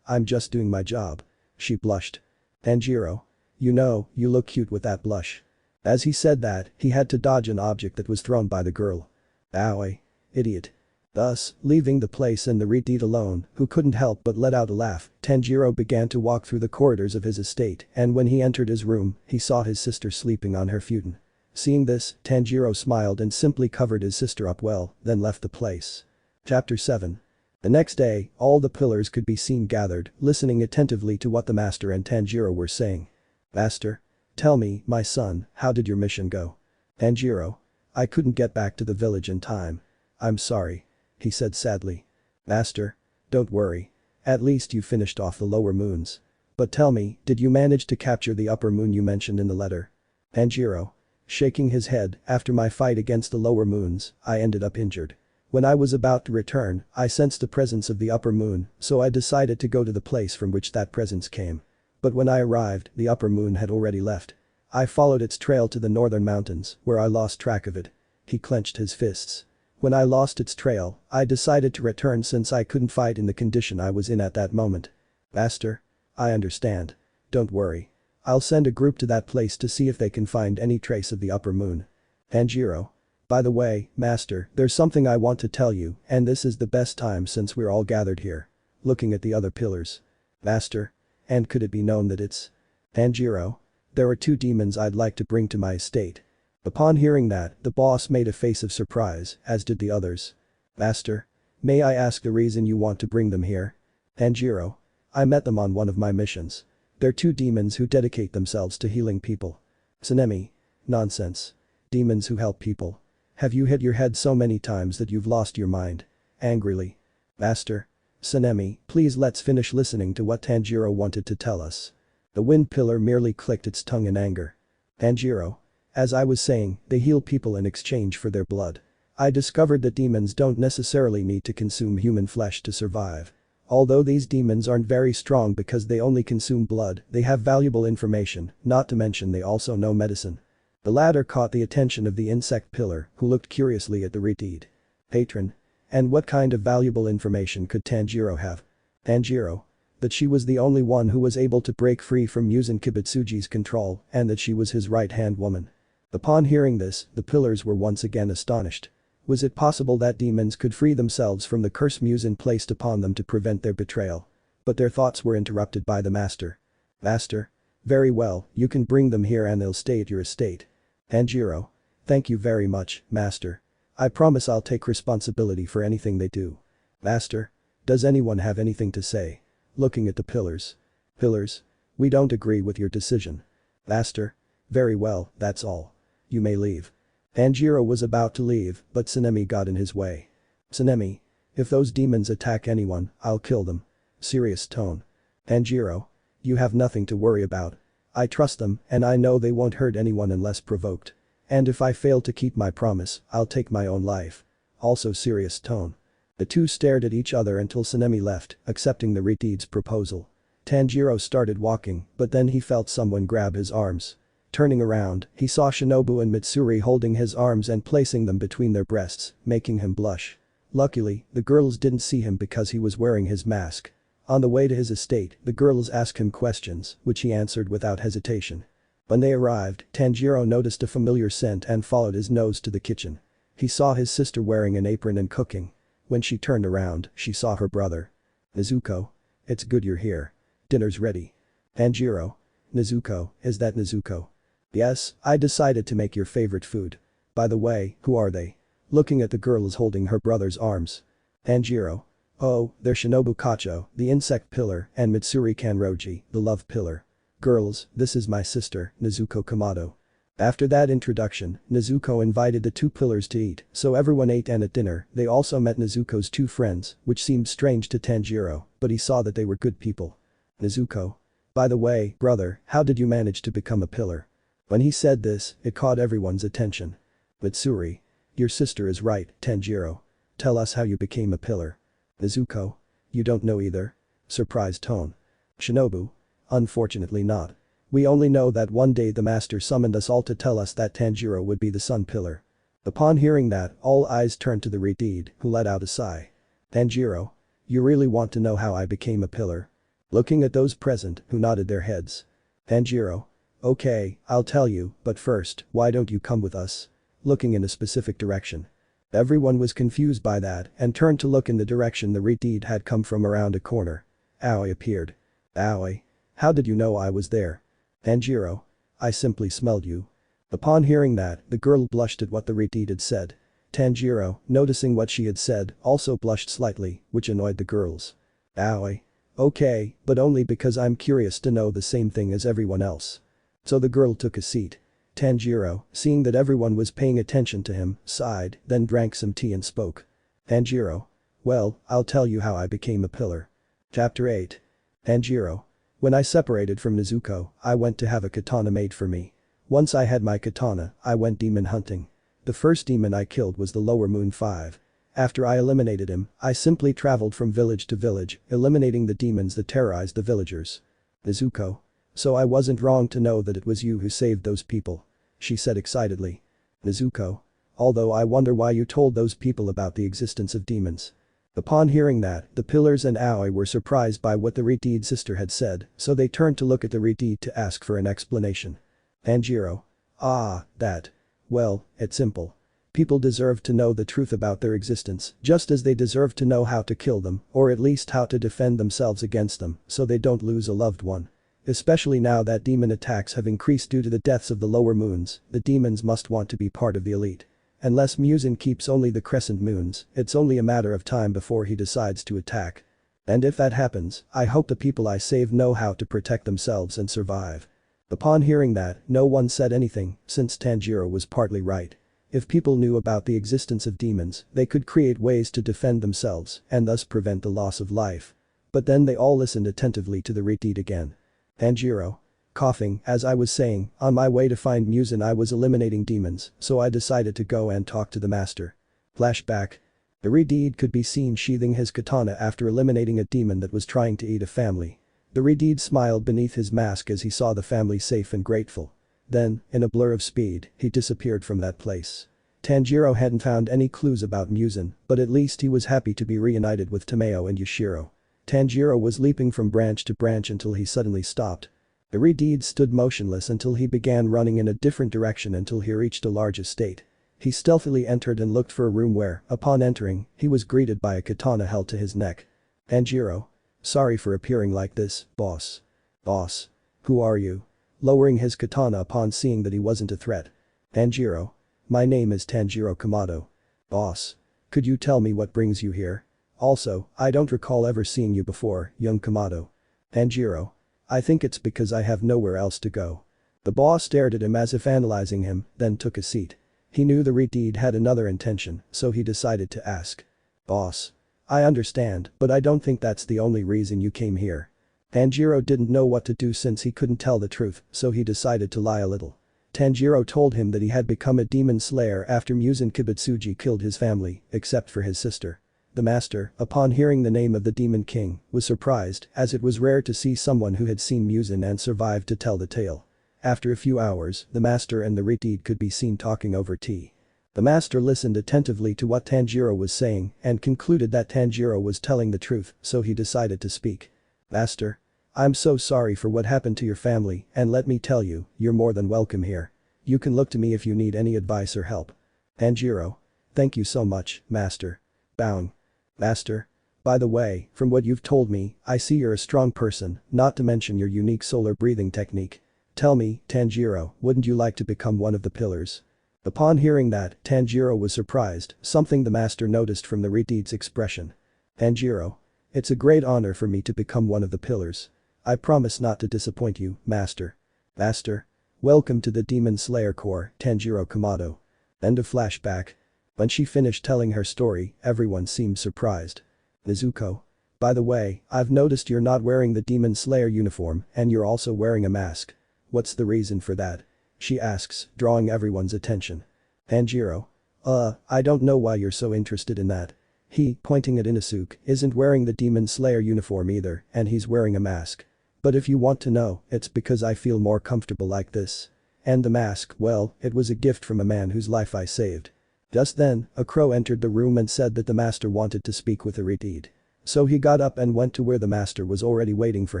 I'm just doing my job. She blushed. Tanjiro. You know, you look cute with that blush. As he said that, he had to dodge an object that was thrown by the girl. Aoi. Idiot. Thus, leaving the place and the Redeed alone, who couldn't help but let out a laugh, Tanjiro began to walk through the corridors of his estate, and when he entered his room, he saw his sister sleeping on her futon. Seeing this, Tanjiro smiled and simply covered his sister up well, then left the place. Chapter 7. The next day, all the pillars could be seen gathered, listening attentively to what the master and Tanjiro were saying. Master. Tell me, my son, how did your mission go? Tanjiro. I couldn't get back to the village in time. I'm sorry. He said sadly. Master. Don't worry. At least you finished off the lower moons. But tell me, did you manage to capture the upper moon you mentioned in the letter? Tanjiro. Shaking his head, after my fight against the lower moons, I ended up injured. When I was about to return, I sensed the presence of the upper moon, so I decided to go to the place from which that presence came. But when I arrived, the upper moon had already left. I followed its trail to the northern mountains, where I lost track of it. He clenched his fists. When I lost its trail, I decided to return since I couldn't fight in the condition I was in at that moment. Master. I understand. Don't worry. I'll send a group to that place to see if they can find any trace of the upper moon. Tanjiro. By the way, Master, there's something I want to tell you, and this is the best time since we're all gathered here. Looking at the other pillars. Master. And could it be known that it's… Tanjiro. There are 2 demons I'd like to bring to my estate. Upon hearing that, the boss made a face of surprise, as did the others. Master. May I ask the reason you want to bring them here? Tanjiro. I met them on one of my missions. They're 2 demons who dedicate themselves to healing people. Tsunemi. Nonsense. Demons who help people. Have you hit your head so many times that you've lost your mind? Angrily. Master. Tsunemi, please let's finish listening to what Tanjiro wanted to tell us. The wind pillar merely clicked its tongue in anger. Tanjiro. As I was saying, they heal people in exchange for their blood. I discovered that demons don't necessarily need to consume human flesh to survive. Although these demons aren't very strong because they only consume blood, they have valuable information, not to mention they also know medicine. The latter caught the attention of the insect pillar, who looked curiously at the Redeed. Patron. And what kind of valuable information could Tanjiro have? Tanjiro. That she was the only one who was able to break free from Muzan Kibutsuji's control, and that she was his right-hand woman. Upon hearing this, the pillars were once again astonished. Was it possible that demons could free themselves from the curse Muzan placed upon them to prevent their betrayal? But their thoughts were interrupted by the master. Master. Very well, you can bring them here and they'll stay at your estate. Tanjiro. Thank you very much, Master. I promise I'll take responsibility for anything they do. Master. Does anyone have anything to say? Looking at the pillars. Pillars. We don't agree with your decision. Master. Very well, that's all. You may leave. Tanjiro was about to leave, but Tsunemi got in his way. Tsunemi. If those demons attack anyone, I'll kill them. Serious tone. Tanjiro. You have nothing to worry about. I trust them and I know they won't hurt anyone unless provoked. And if I fail to keep my promise, I'll take my own life. Also serious tone. The 2 stared at each other until Tsunemi left, accepting the Redeed's proposal. Tanjiro started walking, but then he felt someone grab his arms. Turning around, he saw Shinobu and Mitsuri holding his arms and placing them between their breasts, making him blush. Luckily, the girls didn't see him because he was wearing his mask. On the way to his estate, the girls asked him questions, which he answered without hesitation. When they arrived, Tanjiro noticed a familiar scent and followed his nose to the kitchen. He saw his sister wearing an apron and cooking. When she turned around, she saw her brother. Nezuko. It's good you're here. Dinner's ready. Tanjiro. Nezuko, is that Nezuko? Yes, I decided to make your favorite food. By the way, who are they? Looking at the girls holding her brother's arms. Tanjiro. Oh, they're Shinobu Kacho, the insect pillar, and Mitsuri Kanroji, the love pillar. Girls, this is my sister, Nezuko Kamado. After that introduction, Nezuko invited the 2 pillars to eat, so everyone ate and at dinner, they also met Nezuko's 2 friends, which seemed strange to Tanjiro, but he saw that they were good people. Nezuko. By the way, brother, how did you manage to become a pillar? When he said this, it caught everyone's attention. Mitsuri. Your sister is right, Tanjiro. Tell us how you became a pillar. Nezuko. You don't know either? surprised tone. Shinobu. Unfortunately not. We only know that one day the master summoned us all to tell us that Tanjiro would be the sun pillar. Upon hearing that, all eyes turned to the Redeed, who let out a sigh. Tanjiro. You really want to know how I became a pillar? Looking at those present, who nodded their heads. Tanjiro. Okay, I'll tell you, but first, why don't you come with us? Looking in a specific direction. Everyone was confused by that and turned to look in the direction the Redeed had come from around a corner. Aoi appeared. Aoi. How did you know I was there? Tanjiro. I simply smelled you. Upon hearing that, the girl blushed at what the Redeed had said. Tanjiro, noticing what she had said, also blushed slightly, which annoyed the girls. Aoi. Okay, but only because I'm curious to know the same thing as everyone else. So the girl took a seat. Tanjiro, seeing that everyone was paying attention to him, sighed, then drank some tea and spoke. Tanjiro. Well, I'll tell you how I became a pillar. Chapter 8. Tanjiro. When I separated from Nezuko, I went to have a katana made for me. Once I had my katana, I went demon hunting. The first demon I killed was the Lower Moon 5. After I eliminated him, I simply traveled from village to village, eliminating the demons that terrorized the villagers. Nezuko. So I wasn't wrong to know that it was you who saved those people. She said excitedly. Nezuko. Although I wonder why you told those people about the existence of demons. Upon hearing that, the pillars and Aoi were surprised by what the Redeed sister had said, so they turned to look at the Redeed to ask for an explanation. Tanjiro. Ah, that. Well, it's simple. People deserve to know the truth about their existence, just as they deserve to know how to kill them, or at least how to defend themselves against them, so they don't lose a loved one. Especially now that demon attacks have increased due to the deaths of the lower moons, the demons must want to be part of the elite. Unless Muzan keeps only the crescent moons, it's only a matter of time before he decides to attack. And if that happens, I hope the people I save know how to protect themselves and survive. Upon hearing that, no one said anything, since Tanjiro was partly right. If people knew about the existence of demons, they could create ways to defend themselves and thus prevent the loss of life. But then they all listened attentively to the Redeed again. Tanjiro. Coughing, as I was saying, on my way to find Muzan I was eliminating demons, so I decided to go and talk to the master. Flashback. The Redeed could be seen sheathing his katana after eliminating a demon that was trying to eat a family. The Redeed smiled beneath his mask as he saw the family safe and grateful. Then, in a blur of speed, he disappeared from that place. Tanjiro hadn't found any clues about Muzan, but at least he was happy to be reunited with Tomeo and Yashiro. Tanjiro was leaping from branch to branch until he suddenly stopped. The Redeed stood motionless until he began running in a different direction until he reached a large estate. He stealthily entered and looked for a room where, upon entering, he was greeted by a katana held to his neck. Tanjiro. Sorry for appearing like this, boss. Boss. Who are you? Lowering his katana upon seeing that he wasn't a threat. Tanjiro. My name is Tanjiro Kamado. Boss. Could you tell me what brings you here? Also, I don't recall ever seeing you before, young Kamado. Tanjiro. I think it's because I have nowhere else to go. The boss stared at him as if analyzing him, then took a seat. He knew the Redeed had another intention, so he decided to ask. Boss. I understand, but I don't think that's the only reason you came here. Tanjiro didn't know what to do since he couldn't tell the truth, so he decided to lie a little. Tanjiro told him that he had become a demon slayer after Muzan Kibutsuji killed his family, except for his sister. The master, upon hearing the name of the Demon King, was surprised as it was rare to see someone who had seen Muzan and survived to tell the tale. After a few hours, the master and the Redeed could be seen talking over tea. The master listened attentively to what Tanjiro was saying and concluded that Tanjiro was telling the truth, so he decided to speak. Master. I'm so sorry for what happened to your family, and let me tell you, you're more than welcome here. You can look to me if you need any advice or help. Tanjiro. Thank you so much, master. Bowing. Master. By the way, from what you've told me, I see you're a strong person, not to mention your unique solar breathing technique. Tell me, Tanjiro, wouldn't you like to become one of the pillars? Upon hearing that, Tanjiro was surprised, something the master noticed from the Redeed's expression. Tanjiro. It's a great honor for me to become one of the pillars. I promise not to disappoint you, master. Master. Welcome to the Demon Slayer Corps, Tanjiro Kamado. End of flashback. When she finished telling her story, everyone seemed surprised. Nezuko. By the way, I've noticed you're not wearing the Demon Slayer uniform and you're also wearing a mask. What's the reason for that? She asks, drawing everyone's attention. Tanjiro. I don't know why you're so interested in that. He, pointing at Inosuke, isn't wearing the Demon Slayer uniform either, and he's wearing a mask. But if you want to know, it's because I feel more comfortable like this. And the mask, well, it was a gift from a man whose life I saved. Just then, a crow entered the room and said that the master wanted to speak with Aridid. So he got up and went to where the master was already waiting for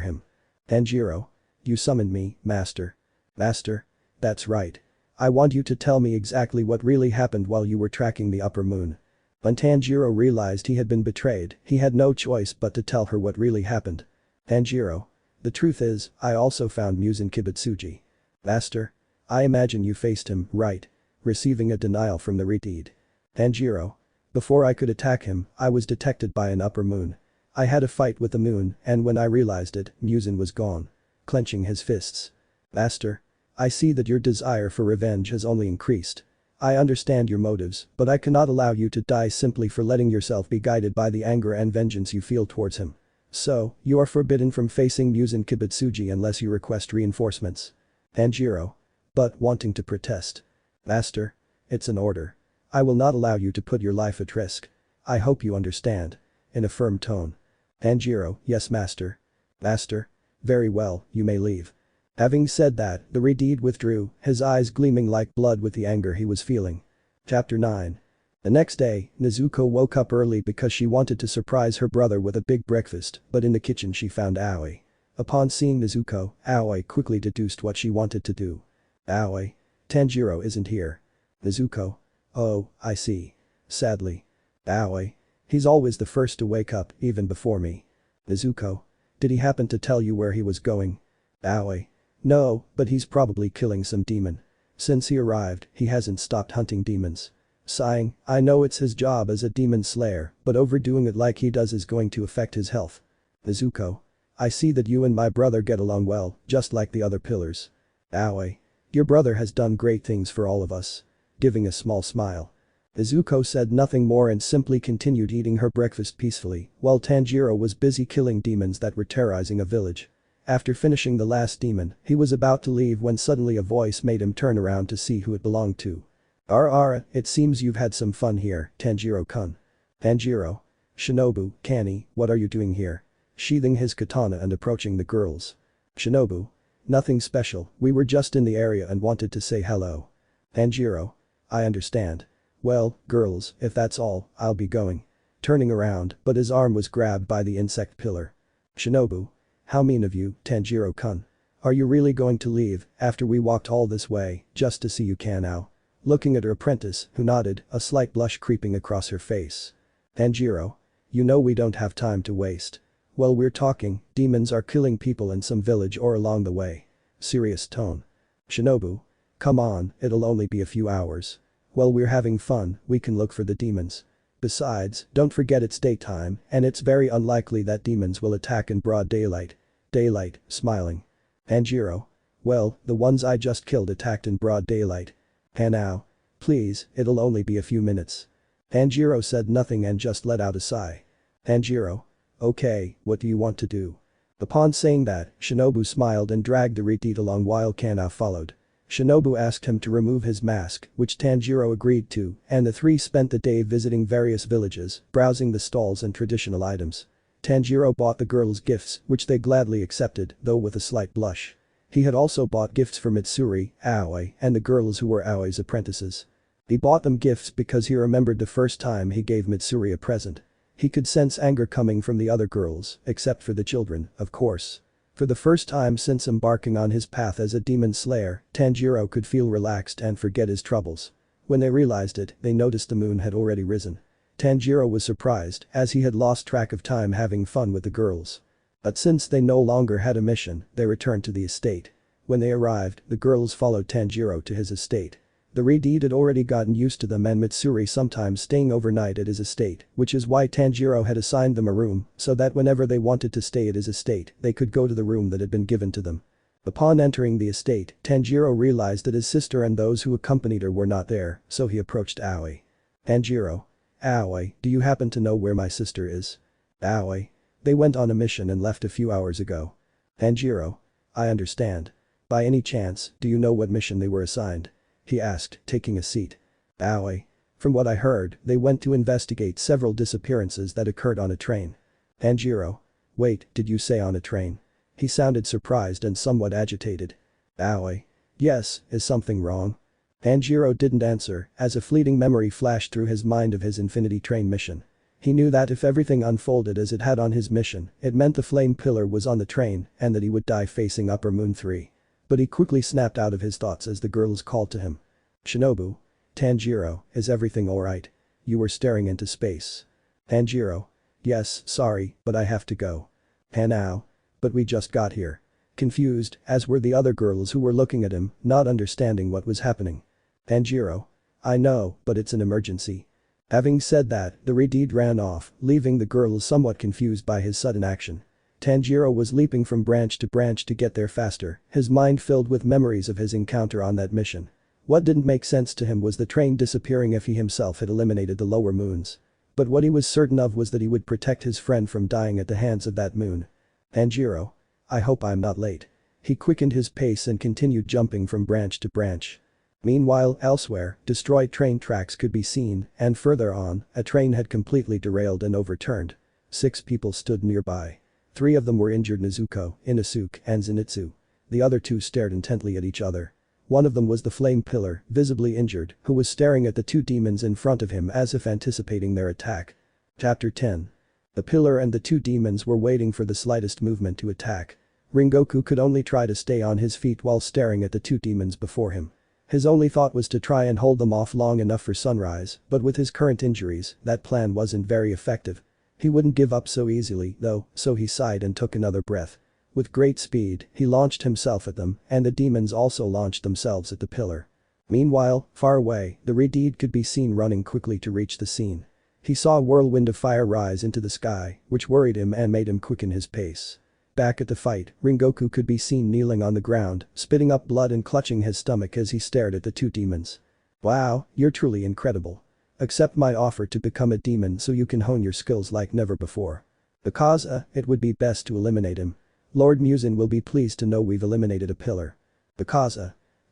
him. Tanjiro. You summoned me, master. Master? That's right. I want you to tell me exactly what really happened while you were tracking the upper moon. When Tanjiro realized he had been betrayed, he had no choice but to tell her what really happened. Tanjiro. The truth is, I also found Muzan Kibutsuji. Master? I imagine you faced him, right? Receiving a denial from the Aridid. Tanjiro. Before I could attack him, I was detected by an upper moon. I had a fight with the moon, and when I realized it, Muzan was gone. Clenching his fists. Master? I see that your desire for revenge has only increased. I understand your motives, but I cannot allow you to die simply for letting yourself be guided by the anger and vengeance you feel towards him. So, you are forbidden from facing Muzan Kibutsuji unless you request reinforcements. Tanjiro. But, wanting to protest. Master. It's an order. I will not allow you to put your life at risk. I hope you understand. In a firm tone. Tanjiro. Yes, master. Master. Very well, you may leave. Having said that, the Aridid withdrew, his eyes gleaming like blood with the anger he was feeling. Chapter 9. The next day, Nezuko woke up early because she wanted to surprise her brother with a big breakfast, but in the kitchen she found Aoi. Upon seeing Nezuko, Aoi quickly deduced what she wanted to do. Aoi. Tanjiro isn't here. Nezuko. Oh, I see. Sadly. Aoi. He's always the first to wake up, even before me. Nezuko. Did he happen to tell you where he was going? Aoi. No, but he's probably killing some demon. Since he arrived, he hasn't stopped hunting demons. Sighing, I know it's his job as a demon slayer, but overdoing it like he does is going to affect his health. Nezuko. I see that you and my brother get along well, just like the other pillars. Aoi. Your brother has done great things for all of us. Giving a small smile. Nezuko said nothing more and simply continued eating her breakfast peacefully, while Tanjiro was busy killing demons that were terrorizing a village. After finishing the last demon, he was about to leave when suddenly a voice made him turn around to see who it belonged to. It seems you've had some fun here, Tanjiro-kun. Tanjiro. Shinobu, Kani, what are you doing here? Sheathing his katana and approaching the girls. Shinobu. Nothing special, we were just in the area and wanted to say hello. Tanjiro. I understand. Well, girls, if that's all, I'll be going. Turning around, but his arm was grabbed by the insect pillar. Shinobu. How mean of you, Tanjiro-kun. Are you really going to leave, after we walked all this way, just to see you Kanao? Looking at her apprentice, who nodded, a slight blush creeping across her face. Tanjiro. You know we don't have time to waste. While we're talking, demons are killing people in some village or along the way. Serious tone. Shinobu. Come on, it'll only be a few hours. While we're having fun, we can look for the demons. Besides, don't forget it's daytime, and it's very unlikely that demons will attack in broad daylight. Daylight, smiling. Tanjiro. Well, the ones I just killed attacked in broad daylight. Hanao. Please, it'll only be a few minutes. Tanjiro said nothing and just let out a sigh. Tanjiro. Okay, what do you want to do? Upon saying that, Shinobu smiled and dragged the Aridid along while Kanao followed. Shinobu asked him to remove his mask, which Tanjiro agreed to, and the three spent the day visiting various villages, browsing the stalls and traditional items. Tanjiro bought the girls gifts, which they gladly accepted, though with a slight blush. He had also bought gifts for Mitsuri, Aoi, and the girls who were Aoi's apprentices. He bought them gifts because he remembered the first time he gave Mitsuri a present. He could sense anger coming from the other girls, except for the children, of course. For the first time since embarking on his path as a demon slayer, Tanjiro could feel relaxed and forget his troubles. When they realized it, they noticed the moon had already risen. Tanjiro was surprised, as he had lost track of time having fun with the girls. But since they no longer had a mission, they returned to the estate. When they arrived, the girls followed Tanjiro to his estate. The Aridid had already gotten used to them and Mitsuri sometimes staying overnight at his estate, which is why Tanjiro had assigned them a room, so that whenever they wanted to stay at his estate, they could go to the room that had been given to them. Upon entering the estate, Tanjiro realized that his sister and those who accompanied her were not there, so he approached Aoi. Tanjiro. Aoi, do you happen to know where my sister is? Aoi. They went on a mission and left a few hours ago. Tanjiro. I understand. By any chance, do you know what mission they were assigned? He asked, taking a seat. Aoi. From what I heard, they went to investigate several disappearances that occurred on a train. Tanjiro. Wait, did you say on a train? He sounded surprised and somewhat agitated. Aoi. Yes, is something wrong? Tanjiro didn't answer, as a fleeting memory flashed through his mind of his Infinity Train mission. He knew that if everything unfolded as it had on his mission, it meant the flame pillar was on the train and that he would die facing Upper Moon 3. But he quickly snapped out of his thoughts as the girls called to him. Shinobu. Tanjiro, is everything alright? You were staring into space. Tanjiro. Yes, sorry, but I have to go. Hanao. But we just got here. Confused, as were the other girls who were looking at him, not understanding what was happening. Tanjiro. I know, but it's an emergency. Having said that, the Redeed ran off, leaving the girls somewhat confused by his sudden action. Tanjiro was leaping from branch to branch to get there faster, his mind filled with memories of his encounter on that mission. What didn't make sense to him was the train disappearing if he himself had eliminated the lower moons. But what he was certain of was that he would protect his friend from dying at the hands of that moon. Tanjiro. I hope I'm not late. He quickened his pace and continued jumping from branch to branch. Meanwhile, elsewhere, destroyed train tracks could be seen, and further on, a train had completely derailed and overturned. 6 people stood nearby. 3 of them were injured: Nezuko, Inosuke, and Zenitsu. The other 2 stared intently at each other. One of them was the flame pillar, visibly injured, who was staring at the 2 demons in front of him as if anticipating their attack. Chapter 10. The pillar and the 2 demons were waiting for the slightest movement to attack. Rengoku could only try to stay on his feet while staring at the 2 demons before him. His only thought was to try and hold them off long enough for sunrise, but with his current injuries, that plan wasn't very effective. He wouldn't give up so easily, though, so he sighed and took another breath. With great speed, he launched himself at them, and the demons also launched themselves at the pillar. Meanwhile, far away, the Redeed could be seen running quickly to reach the scene. He saw a whirlwind of fire rise into the sky, which worried him and made him quicken his pace. Back at the fight, Rengoku could be seen kneeling on the ground, spitting up blood and clutching his stomach as he stared at the 2 demons. Wow, you're truly incredible. Accept my offer to become a demon so you can hone your skills like never before. Because, it would be best to eliminate him. Lord Muzan will be pleased to know we've eliminated a pillar. Because,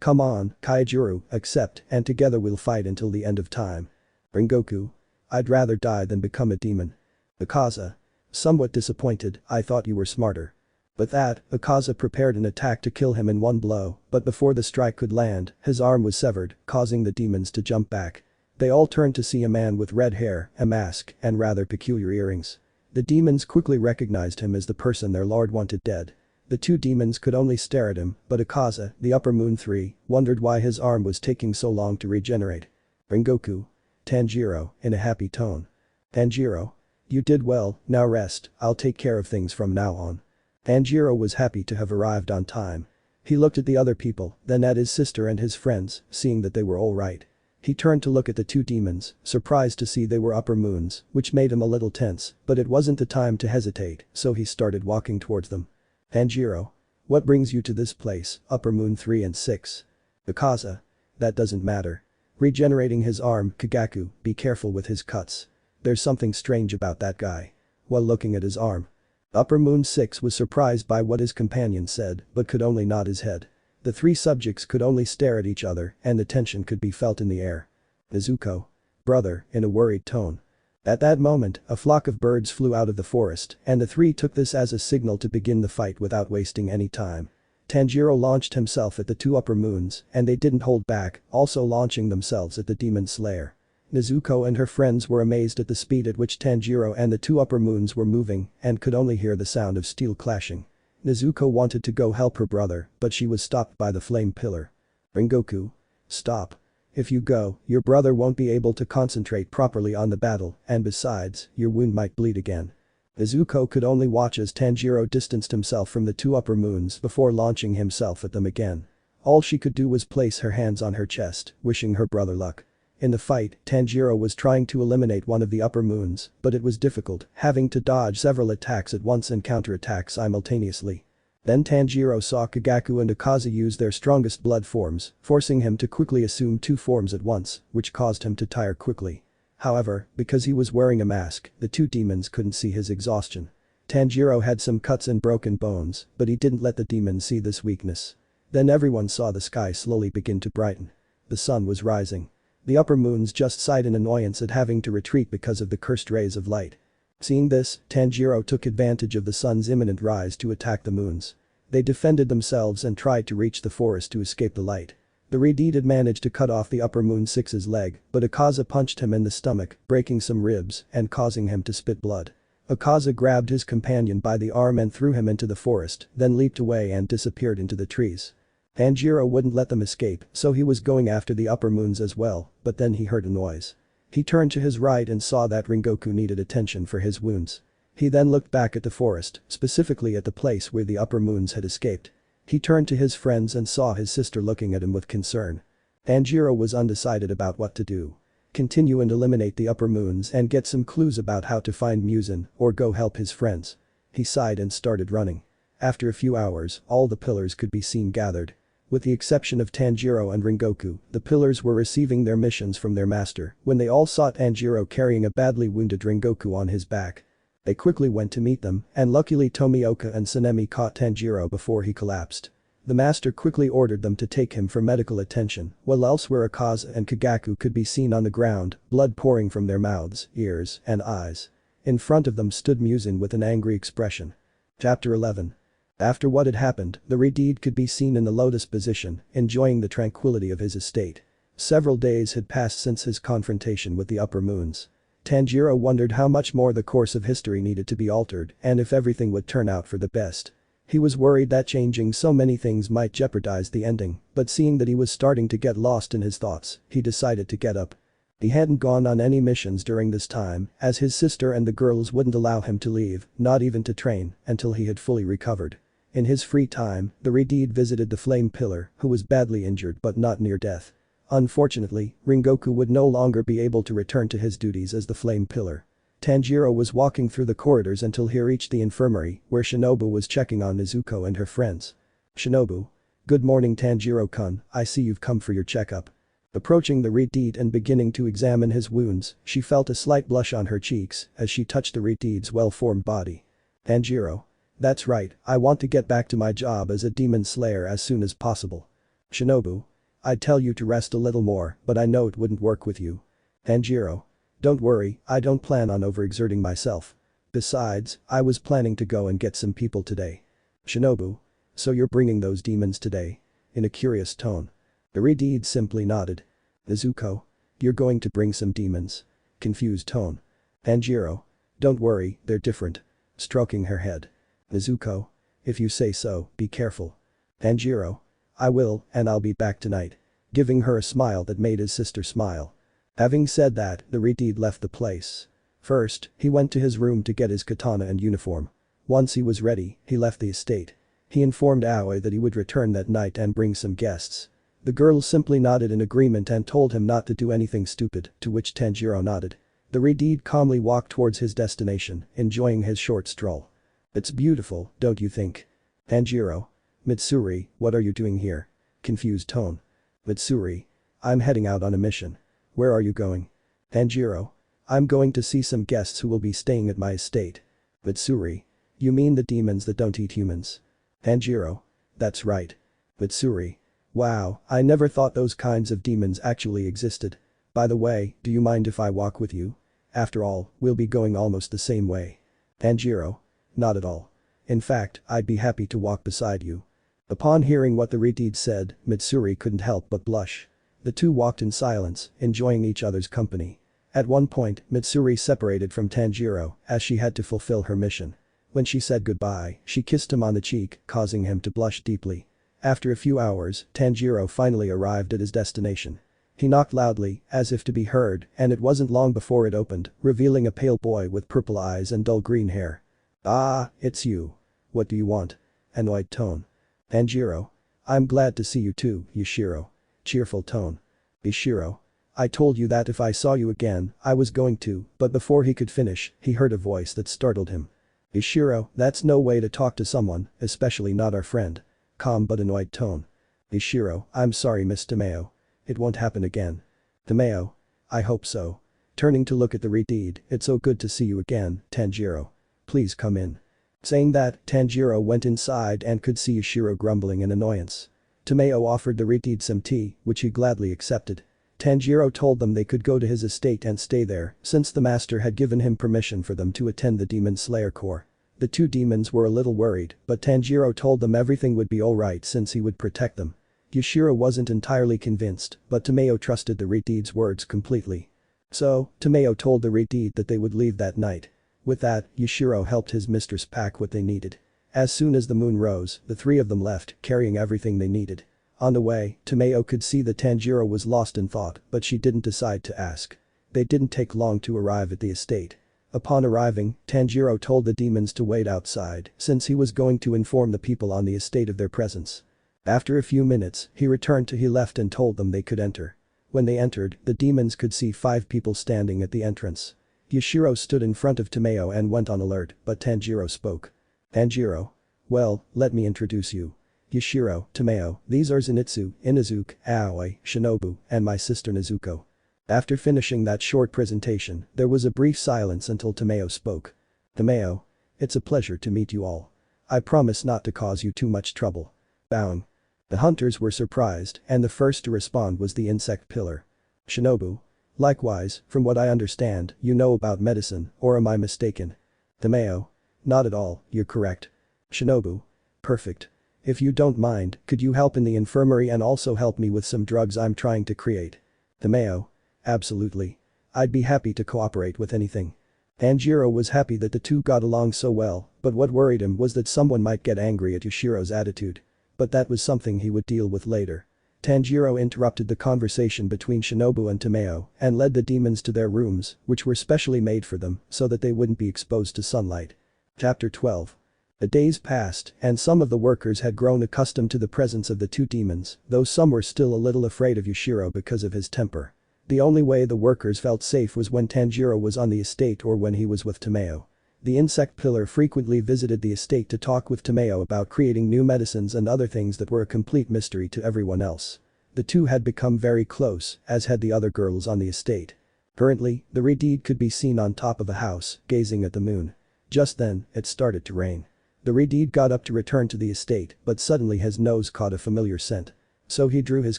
come on, Kaijuru, accept, and together we'll fight until the end of time. Rengoku. I'd rather die than become a demon. Akaza. Somewhat disappointed, I thought you were smarter. With that, Akaza prepared an attack to kill him in one blow, but before the strike could land, his arm was severed, causing the demons to jump back. They all turned to see a man with red hair, a mask, and rather peculiar earrings. The demons quickly recognized him as the person their lord wanted dead. The 2 demons could only stare at him, but Akaza, the Upper Moon 3, wondered why his arm was taking so long to regenerate. Rengoku. Tanjiro, in a happy tone. Tanjiro. You did well, now rest, I'll take care of things from now on. Tanjiro was happy to have arrived on time. He looked at the other people, then at his sister and his friends, seeing that they were all right. He turned to look at the 2 demons, surprised to see they were upper moons, which made him a little tense, but it wasn't the time to hesitate, so he started walking towards them. Tanjiro. What brings you to this place, Upper Moon 3 and 6? Akaza. That doesn't matter. Regenerating his arm, Kagaku, be careful with his cuts. There's something strange about that guy. While looking at his arm. Upper Moon 6 was surprised by what his companion said, but could only nod his head. The 3 subjects could only stare at each other, and the tension could be felt in the air. Nezuko. Brother, in a worried tone. At that moment, a flock of birds flew out of the forest, and the 3 took this as a signal to begin the fight without wasting any time. Tanjiro launched himself at the 2 upper moons, and they didn't hold back, also launching themselves at the demon slayer. Nezuko and her friends were amazed at the speed at which Tanjiro and the 2 upper moons were moving and could only hear the sound of steel clashing. Nezuko wanted to go help her brother, but she was stopped by the flame pillar. Rengoku. Stop. If you go, your brother won't be able to concentrate properly on the battle, and besides, your wound might bleed again. Nezuko could only watch as Tanjiro distanced himself from the 2 upper moons before launching himself at them again. All she could do was place her hands on her chest, wishing her brother luck. In the fight, Tanjiro was trying to eliminate one of the upper moons, but it was difficult, having to dodge several attacks at once and counterattack simultaneously. Then Tanjiro saw Kagaku and Akaza use their strongest blood forms, forcing him to quickly assume 2 forms at once, which caused him to tire quickly. However, because he was wearing a mask, the 2 demons couldn't see his exhaustion. Tanjiro had some cuts and broken bones, but he didn't let the demons see this weakness. Then everyone saw the sky slowly begin to brighten. The sun was rising. The upper moons just sighed in annoyance at having to retreat because of the cursed rays of light. Seeing this, Tanjiro took advantage of the sun's imminent rise to attack the moons. They defended themselves and tried to reach the forest to escape the light. The Redeed had managed to cut off the upper moon 6's leg, but Akaza punched him in the stomach, breaking some ribs and causing him to spit blood. Akaza grabbed his companion by the arm and threw him into the forest, then leaped away and disappeared into the trees. Tanjiro wouldn't let them escape, so he was going after the upper moons as well, but then he heard a noise. He turned to his right and saw that Rengoku needed attention for his wounds. He then looked back at the forest, specifically at the place where the upper moons had escaped. He turned to his friends and saw his sister looking at him with concern. Tanjiro was undecided about what to do. Continue and eliminate the upper moons and get some clues about how to find Muzan, or go help his friends. He sighed and started running. After a few hours, all the pillars could be seen gathered. With the exception of Tanjiro and Rengoku, the pillars were receiving their missions from their master when they all saw Tanjiro carrying a badly wounded Rengoku on his back. They quickly went to meet them, and luckily Tomioka and Sanemi caught Tanjiro before he collapsed. The master quickly ordered them to take him for medical attention, while elsewhere Akaza and Kagaku could be seen on the ground, blood pouring from their mouths, ears, and eyes. In front of them stood Muzan with an angry expression. Chapter 11. After what had happened, the Redeed could be seen in the lotus position, enjoying the tranquility of his estate. Several days had passed since his confrontation with the upper moons. Tanjiro wondered how much more the course of history needed to be altered and if everything would turn out for the best. He was worried that changing so many things might jeopardize the ending, but seeing that he was starting to get lost in his thoughts, he decided to get up. He hadn't gone on any missions during this time, as his sister and the girls wouldn't allow him to leave, not even to train, until he had fully recovered. In his free time, the Redeed visited the Flame Pillar, who was badly injured but not near death. Unfortunately, Rengoku would no longer be able to return to his duties as the Flame Pillar. Tanjiro was walking through the corridors until he reached the infirmary, where Shinobu was checking on Nezuko and her friends. Shinobu. Good morning Tanjiro-kun, I see you've come for your checkup. Approaching the Redeed and beginning to examine his wounds, she felt a slight blush on her cheeks as she touched the Redeed's well-formed body. Tanjiro. That's right, I want to get back to my job as a demon slayer as soon as possible. Shinobu. I'd tell you to rest a little more, but I know it wouldn't work with you. Tanjiro. Don't worry, I don't plan on overexerting myself. Besides, I was planning to go and get some people today. Shinobu. So you're bringing those demons today? In a curious tone. The Redeed simply nodded. Nezuko. You're going to bring some demons? Confused tone. Tanjiro. Don't worry, they're different. Stroking her head. Nezuko. If you say so, be careful. Tanjiro. I will, and I'll be back tonight. Giving her a smile that made his sister smile. Having said that, the Redeed left the place. First, he went to his room to get his katana and uniform. Once he was ready, he left the estate. He informed Aoi that he would return that night and bring some guests. The girl simply nodded in agreement and told him not to do anything stupid, to which Tanjiro nodded. The Redeed calmly walked towards his destination, enjoying his short stroll. It's beautiful, don't you think? Tanjiro. Mitsuri, what are you doing here? Confused tone. Mitsuri. I'm heading out on a mission. Where are you going? Tanjiro. I'm going to see some guests who will be staying at my estate. Mitsuri. You mean the demons that don't eat humans? Tanjiro. That's right. Mitsuri. Wow, I never thought those kinds of demons actually existed. By the way, do you mind if I walk with you? After all, we'll be going almost the same way. Tanjiro. Not at all. In fact, I'd be happy to walk beside you. Upon hearing what the Redeed said, Mitsuri couldn't help but blush. The two walked in silence, enjoying each other's company. At one point, Mitsuri separated from Tanjiro as she had to fulfill her mission. When she said goodbye, she kissed him on the cheek, causing him to blush deeply. After a few hours, Tanjiro finally arrived at his destination. He knocked loudly, as if to be heard, and it wasn't long before it opened, revealing a pale boy with purple eyes and dull green hair. Ah, it's you. What do you want? Annoyed tone. Tanjiro. I'm glad to see you too, Yashiro. Cheerful tone. Yashiro. I told you that if I saw you again, I was going to, but before he could finish, he heard a voice that startled him. Yashiro, that's no way to talk to someone, especially not our friend. Calm but annoyed tone. Yashiro, I'm sorry Miss Tomeo. It won't happen again. Tomeo. I hope so. Turning to look at the Redeed, it's so good to see you again, Tanjiro. Please come in. Saying that, Tanjiro went inside and could see Yashiro grumbling in annoyance. Tomeo offered the Redeed some tea, which he gladly accepted. Tanjiro told them they could go to his estate and stay there since the master had given him permission for them to attend the Demon Slayer Corps. The two demons were a little worried, but Tanjiro told them everything would be alright since he would protect them. Yushiro wasn't entirely convinced, but Tomeo trusted the Redeed's words completely. So, Tomeo told the Redeed that they would leave that night. With that, Yushiro helped his mistress pack what they needed. As soon as the moon rose, the three of them left, carrying everything they needed. On the way, Tomeo could see that Tanjiro was lost in thought, but she didn't decide to ask. They didn't take long to arrive at the estate. Upon arriving, Tanjiro told the demons to wait outside since he was going to inform the people on the estate of their presence. After a few minutes, he left and told them they could enter. When they entered, the demons could see 5 people standing at the entrance. Yushiro stood in front of Tomeo and went on alert, but Tanjiro spoke. Tanjiro. Well, let me introduce you. Yushiro, Tomeo, these are Zenitsu, Inazuke, Aoi, Shinobu, and my sister Nezuko. After finishing that short presentation, there was a brief silence until Tomeo spoke. Tomeo. It's a pleasure to meet you all. I promise not to cause you too much trouble. Bowing. The hunters were surprised, and the first to respond was the insect pillar. Shinobu. Likewise, from what I understand, you know about medicine, or am I mistaken? Tomeo. Not at all, you're correct. Shinobu. Perfect. If you don't mind, could you help in the infirmary and also help me with some drugs I'm trying to create? Tomeo. Absolutely. I'd be happy to cooperate with anything. Tanjiro was happy that the two got along so well, but what worried him was that someone might get angry at Yushiro's attitude. But that was something he would deal with later. Tanjiro interrupted the conversation between Shinobu and Tomeo and led the demons to their rooms, which were specially made for them so that they wouldn't be exposed to sunlight. Chapter 12. The days passed, and some of the workers had grown accustomed to the presence of the two demons, though some were still a little afraid of Yushiro because of his temper. The only way the workers felt safe was when Tanjiro was on the estate or when he was with Tomeo. The insect pillar frequently visited the estate to talk with Tomeo about creating new medicines and other things that were a complete mystery to everyone else. The two had become very close, as had the other girls on the estate. Currently, the Redeed could be seen on top of a house, gazing at the moon. Just then, it started to rain. The Redeed got up to return to the estate, but suddenly his nose caught a familiar scent. So he drew his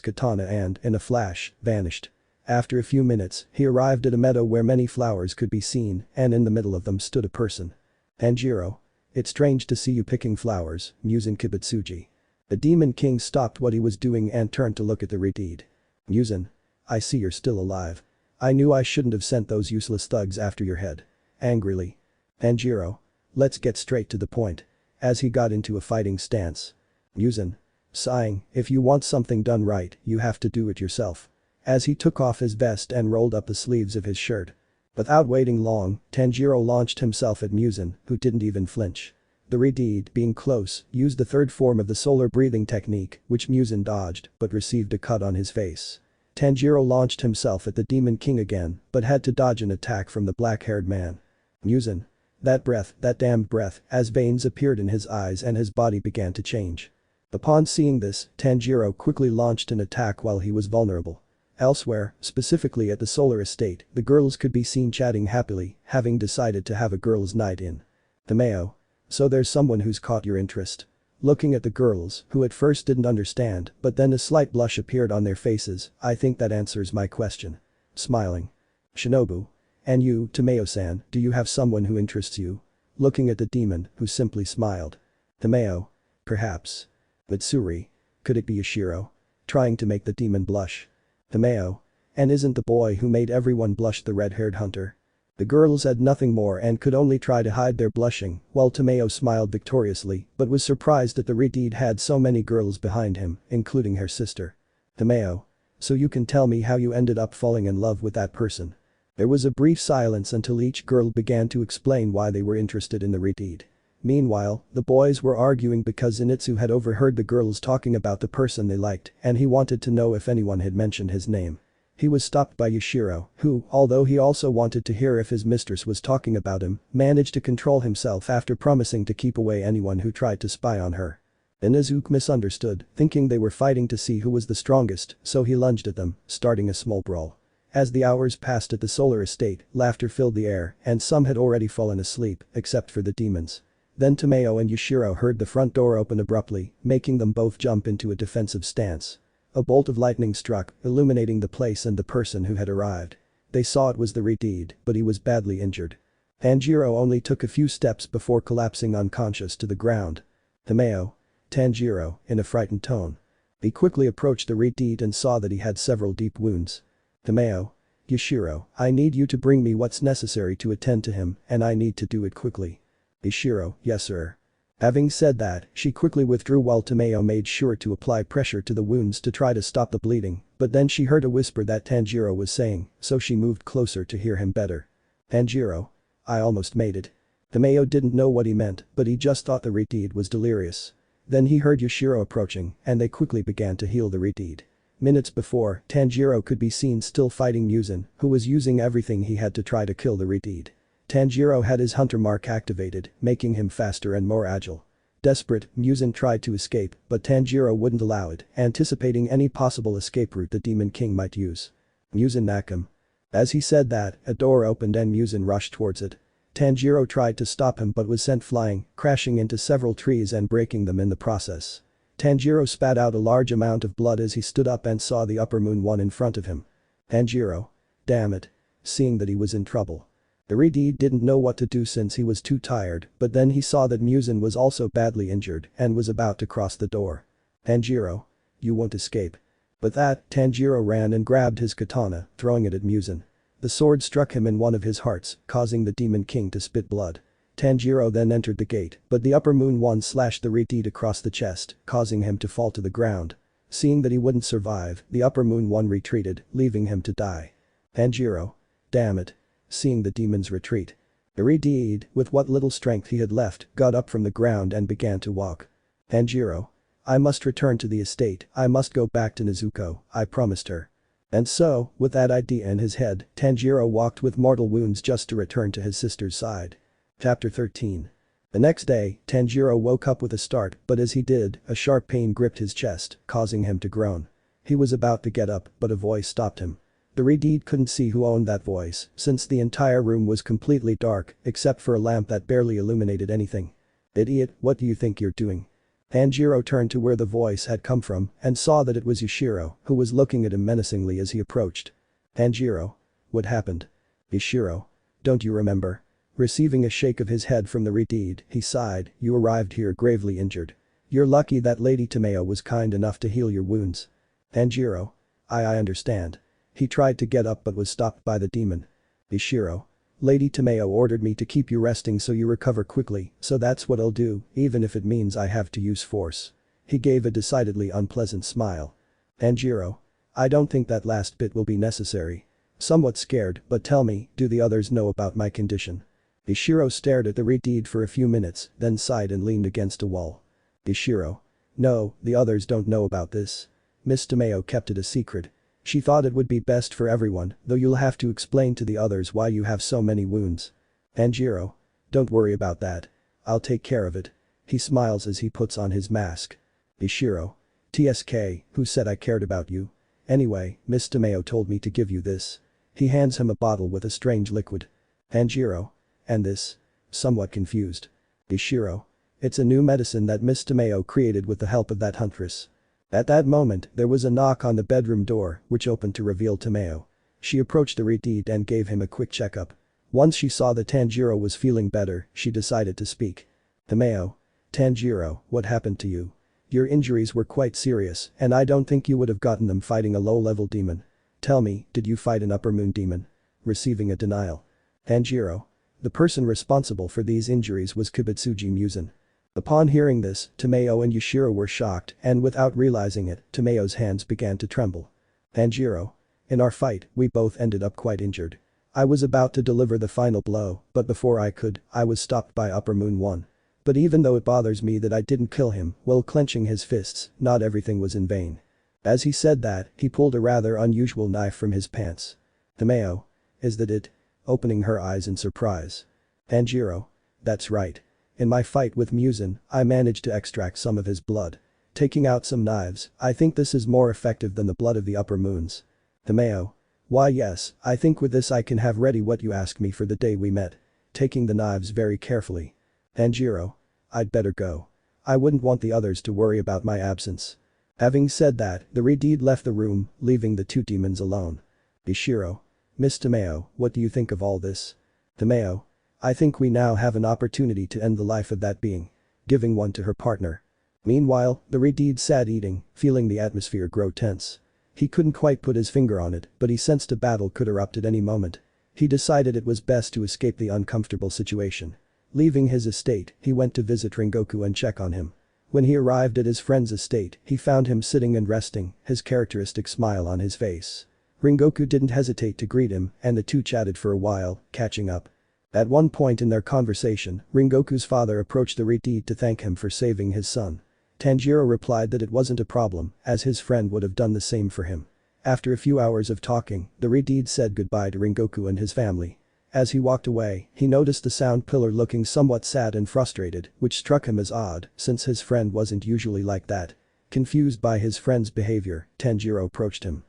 katana and, in a flash, vanished. After a few minutes, he arrived at a meadow where many flowers could be seen, and in the middle of them stood a person. Tanjiro. It's strange to see you picking flowers, Muzan Kibutsuji. The Demon King stopped what he was doing and turned to look at the Redeed. Muzan. I see you're still alive. I knew I shouldn't have sent those useless thugs after your head. Angrily. Tanjiro. Let's get straight to the point. As he got into a fighting stance. Muzan. Sighing, if you want something done right, you have to do it yourself. As he took off his vest and rolled up the sleeves of his shirt. Without waiting long, Tanjiro launched himself at Muzan, who didn't even flinch. The Redeed, being close, used the third form of the solar breathing technique, which Muzan dodged, but received a cut on his face. Tanjiro launched himself at the Demon King again, but had to dodge an attack from the black-haired man. Muzan. That breath, that damned breath, as veins appeared in his eyes and his body began to change. Upon seeing this, Tanjiro quickly launched an attack while he was vulnerable. Elsewhere, specifically at the solar estate, the girls could be seen chatting happily, having decided to have a girls' night in. Tomeo. So there's someone who's caught your interest. Looking at the girls, who at first didn't understand, but then a slight blush appeared on their faces, I think that answers my question. Smiling. Shinobu. And you, Tomeo-san, do you have someone who interests you? Looking at the demon, who simply smiled. Tomeo. Perhaps. Mitsuri. Could it be Yushiro? Trying to make the demon blush. Tomeo. And isn't the boy who made everyone blush the red-haired hunter? The girls had nothing more and could only try to hide their blushing, while Tomeo smiled victoriously, but was surprised that the Redeed had so many girls behind him, including her sister. Tomeo. So you can tell me how you ended up falling in love with that person. There was a brief silence until each girl began to explain why they were interested in the Redeed. Meanwhile, the boys were arguing because Zenitsu had overheard the girls talking about the person they liked and he wanted to know if anyone had mentioned his name. He was stopped by Yushiro, who, although he also wanted to hear if his mistress was talking about him, managed to control himself after promising to keep away anyone who tried to spy on her. Inazuke misunderstood, thinking they were fighting to see who was the strongest, so he lunged at them, starting a small brawl. As the hours passed at the solar estate, laughter filled the air and some had already fallen asleep, except for the demons. Then Tomeo and Yushiro heard the front door open abruptly, making them both jump into a defensive stance. A bolt of lightning struck, illuminating the place and the person who had arrived. They saw it was the Redeed, but he was badly injured. Tanjiro only took a few steps before collapsing unconscious to the ground. Tomeo. Tanjiro, in a frightened tone. He quickly approached the Redeed and saw that he had several deep wounds. Tomeo. Yashiro, I need you to bring me what's necessary to attend to him, and I need to do it quickly. Yashiro, yes sir. Having said that, she quickly withdrew while Tomeo made sure to apply pressure to the wounds to try to stop the bleeding, but then she heard a whisper that Tanjiro was saying, so she moved closer to hear him better. Tanjiro. I almost made it. Tomeo didn't know what he meant, but he just thought the Redeed was delirious. Then he heard Yashiro approaching, and they quickly began to heal the Redeed. Minutes before, Tanjiro could be seen still fighting Muzan, who was using everything he had to try to kill the Redeed. Tanjiro had his hunter mark activated, making him faster and more agile. Desperate, Muzan tried to escape, but Tanjiro wouldn't allow it, anticipating any possible escape route the Demon King might use. Muzan Nakam. As he said that, a door opened and Muzan rushed towards it. Tanjiro tried to stop him but was sent flying, crashing into several trees and breaking them in the process. Tanjiro spat out a large amount of blood as he stood up and saw the Upper Moon One in front of him. Tanjiro. Damn it. Seeing that he was in trouble. The Redeed didn't know what to do since he was too tired, but then he saw that Muzan was also badly injured and was about to cross the door. Tanjiro. You won't escape. With that, Tanjiro ran and grabbed his katana, throwing it at Muzan. The sword struck him in one of his hearts, causing the Demon King to spit blood. Tanjiro then entered the gate, but the Upper Moon One slashed the Redeed across the chest, causing him to fall to the ground. Seeing that he wouldn't survive, the Upper Moon One retreated, leaving him to die. Tanjiro. Damn it. Seeing the demon's retreat. The Redeed, with what little strength he had left, got up from the ground and began to walk. Tanjiro. I must return to the estate, I must go back to Nezuko, I promised her. And so, with that idea in his head, Tanjiro walked with mortal wounds just to return to his sister's side. Chapter 13. The next day, Tanjiro woke up with a start, but as he did, a sharp pain gripped his chest, causing him to groan. He was about to get up, but a voice stopped him. The Redeed couldn't see who owned that voice, since the entire room was completely dark, except for a lamp that barely illuminated anything. Idiot, what do you think you're doing? Tanjiro turned to where the voice had come from and saw that it was Yashiro, who was looking at him menacingly as he approached. Tanjiro. What happened? Yashiro. Don't you remember? Receiving a shake of his head from the Redeed, he sighed, you arrived here gravely injured. You're lucky that Lady Tomeo was kind enough to heal your wounds. Tanjiro. I understand. He tried to get up but was stopped by the demon. Yashiro. Lady Tomeo ordered me to keep you resting so you recover quickly, so that's what I'll do, even if it means I have to use force. He gave a decidedly unpleasant smile. Tanjiro. I don't think that last bit will be necessary. Somewhat scared, but tell me, do the others know about my condition? Yashiro stared at the Redeed for a few minutes, then sighed and leaned against a wall. Yashiro. No, the others don't know about this. Miss Tomeo kept it a secret. She thought it would be best for everyone, though you'll have to explain to the others why you have so many wounds. Tanjiro. Don't worry about that. I'll take care of it. He smiles as he puts on his mask. Yashiro. TSK, who said I cared about you? Anyway, Miss Tomeo told me to give you this. He hands him a bottle with a strange liquid. Tanjiro. And this? Somewhat confused. Yashiro. It's a new medicine that Miss Tomeo created with the help of that huntress. At that moment, there was a knock on the bedroom door, which opened to reveal Tomeo. She approached the Redeed and gave him a quick checkup. Once she saw that Tanjiro was feeling better, she decided to speak. Tomeo. Tanjiro, what happened to you? Your injuries were quite serious, and I don't think you would have gotten them fighting a low-level demon. Tell me, did you fight an Upper Moon demon? Receiving a denial. Tanjiro. The person responsible for these injuries was Kibutsuji Muzan. Upon hearing this, Tomeo and Yashiro were shocked, and without realizing it, Tomeo's hands began to tremble. Tanjiro. In our fight, we both ended up quite injured. I was about to deliver the final blow, but before I could, I was stopped by Upper Moon One. But even though it bothers me that I didn't kill him, while clenching his fists, not everything was in vain. As he said that, he pulled a rather unusual knife from his pants. Tomeo. Is that it? Opening her eyes in surprise. Tanjiro. That's right. In my fight with Muzan, I managed to extract some of his blood. Taking out some knives, I think this is more effective than the blood of the Upper Moons. Tomeo. Why yes, I think with this I can have ready what you asked me for the day we met. Taking the knives very carefully. Tanjiro. I'd better go. I wouldn't want the others to worry about my absence. Having said that, the Redeed left the room, leaving the two demons alone. Ishiro. Miss Tomeo, what do you think of all this? Tomeo. I think we now have an opportunity to end the life of that being. Giving one to her partner. Meanwhile, the Redeed sat eating, feeling the atmosphere grow tense. He couldn't quite put his finger on it, but he sensed a battle could erupt at any moment. He decided it was best to escape the uncomfortable situation. Leaving his estate, he went to visit Rengoku and check on him. When he arrived at his friend's estate, he found him sitting and resting, his characteristic smile on his face. Rengoku didn't hesitate to greet him, and the two chatted for a while, catching up. At one point in their conversation, Rengoku's father approached the Redeed to thank him for saving his son. Tanjiro replied that it wasn't a problem, as his friend would have done the same for him. After a few hours of talking, the Redeed said goodbye to Rengoku and his family. As he walked away, he noticed the sound pillar looking somewhat sad and frustrated, which struck him as odd, since his friend wasn't usually like that. Confused by his friend's behavior, Tanjiro approached him.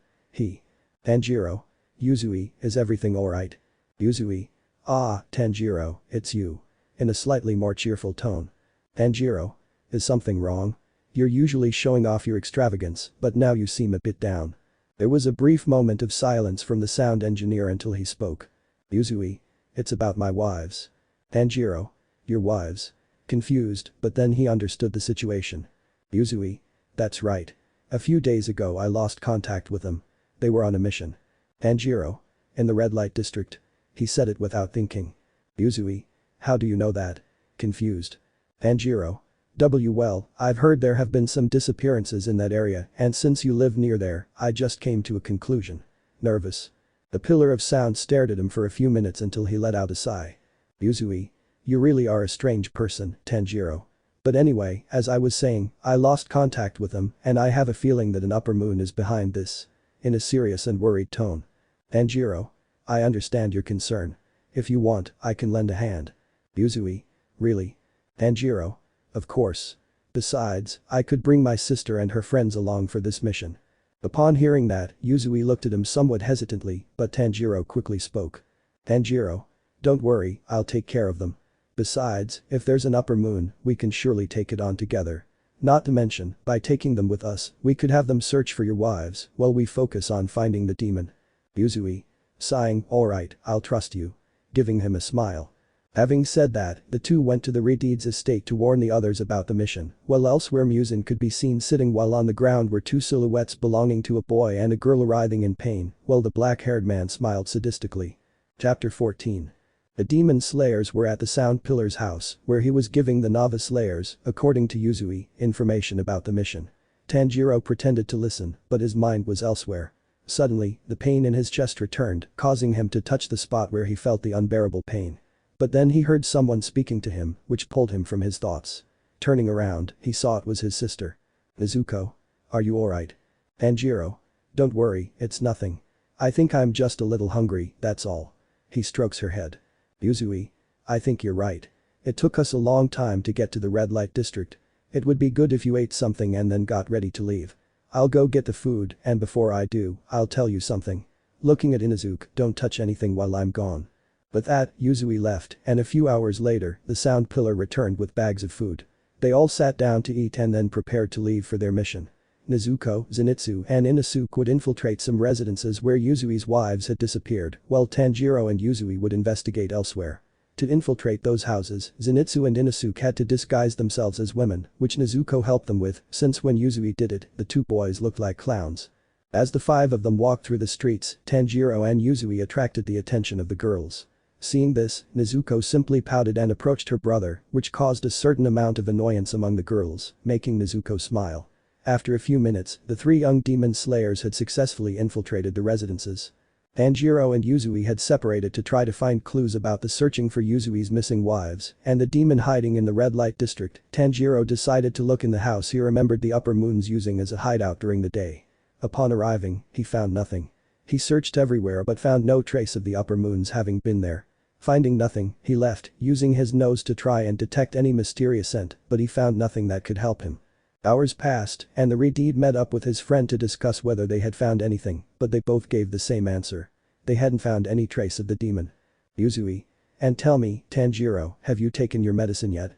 Tanjiro. Yuzui, is everything alright? Yuzui. Ah, Tanjiro, it's you. In a slightly more cheerful tone. Tanjiro. Is something wrong? You're usually showing off your extravagance, but now you seem a bit down. There was a brief moment of silence from the sound engineer until he spoke. Yuzui. It's about my wives. Tanjiro. Your wives? Confused, but then he understood the situation. Yuzui. That's right. A few days ago I lost contact with them. They were on a mission. Tanjiro. In the red light district. He said it without thinking. Yuzui. How do you know that? Confused. Tanjiro. Well, I've heard there have been some disappearances in that area, and since you live near there, I just came to a conclusion. Nervous. The pillar of sound stared at him for a few minutes until he let out a sigh. Yuzui. You really are a strange person, Tanjiro. But anyway, as I was saying, I lost contact with them, and I have a feeling that an upper moon is behind this. In a serious and worried tone. Tanjiro. I understand your concern. If you want, I can lend a hand. Yuzui. Really? Tanjiro. Of course. Besides, I could bring my sister and her friends along for this mission. Upon hearing that, Yuzui looked at him somewhat hesitantly, but Tanjiro quickly spoke. Tanjiro. Don't worry, I'll take care of them. Besides, if there's an upper moon, we can surely take it on together. Not to mention, by taking them with us, we could have them search for your wives, while we focus on finding the demon. Yuzui. Sighing, alright, I'll trust you. Giving him a smile. Having said that, the two went to the Redeed's estate to warn the others about the mission, while elsewhere Muzan could be seen sitting while on the ground were two silhouettes belonging to a boy and a girl writhing in pain, while the black-haired man smiled sadistically. Chapter 14. The demon slayers were at the sound pillar's house, where he was giving the novice slayers, according to Yuzui, information about the mission. Tanjiro pretended to listen, but his mind was elsewhere. Suddenly, the pain in his chest returned, causing him to touch the spot where he felt the unbearable pain. But then he heard someone speaking to him, which pulled him from his thoughts. Turning around, he saw it was his sister. Nezuko. Are you alright? Tanjiro. Don't worry, it's nothing. I think I'm just a little hungry, that's all. He strokes her head. Yuzui. I think you're right. It took us a long time to get to the red light district. It would be good if you ate something and then got ready to leave. I'll go get the food, and before I do, I'll tell you something. Looking at Inuzuka, don't touch anything while I'm gone. With that, Yuzui left, and a few hours later, the sound pillar returned with bags of food. They all sat down to eat and then prepared to leave for their mission. Nezuko, Zenitsu and Inosuke would infiltrate some residences where Yuzui's wives had disappeared, while Tanjiro and Yuzui would investigate elsewhere. To infiltrate those houses, Zenitsu and Inosuke had to disguise themselves as women, which Nezuko helped them with, since when Yuzui did it, the two boys looked like clowns. As the five of them walked through the streets, Tanjiro and Yuzui attracted the attention of the girls. Seeing this, Nezuko simply pouted and approached her brother, which caused a certain amount of annoyance among the girls, making Nezuko smile. After a few minutes, the three young demon slayers had successfully infiltrated the residences. Tanjiro and Yuzui had separated to try to find clues about the searching for Yuzui's missing wives and the demon hiding in the red light district. Tanjiro decided to look in the house he remembered the upper moons using as a hideout during the day. Upon arriving, he found nothing. He searched everywhere but found no trace of the upper moons having been there. Finding nothing, he left, using his nose to try and detect any mysterious scent, but he found nothing that could help him. Hours passed, and the Redeed met up with his friend to discuss whether they had found anything, but they both gave the same answer. They hadn't found any trace of the demon. Yuzui. And tell me, Tanjiro, have you taken your medicine yet?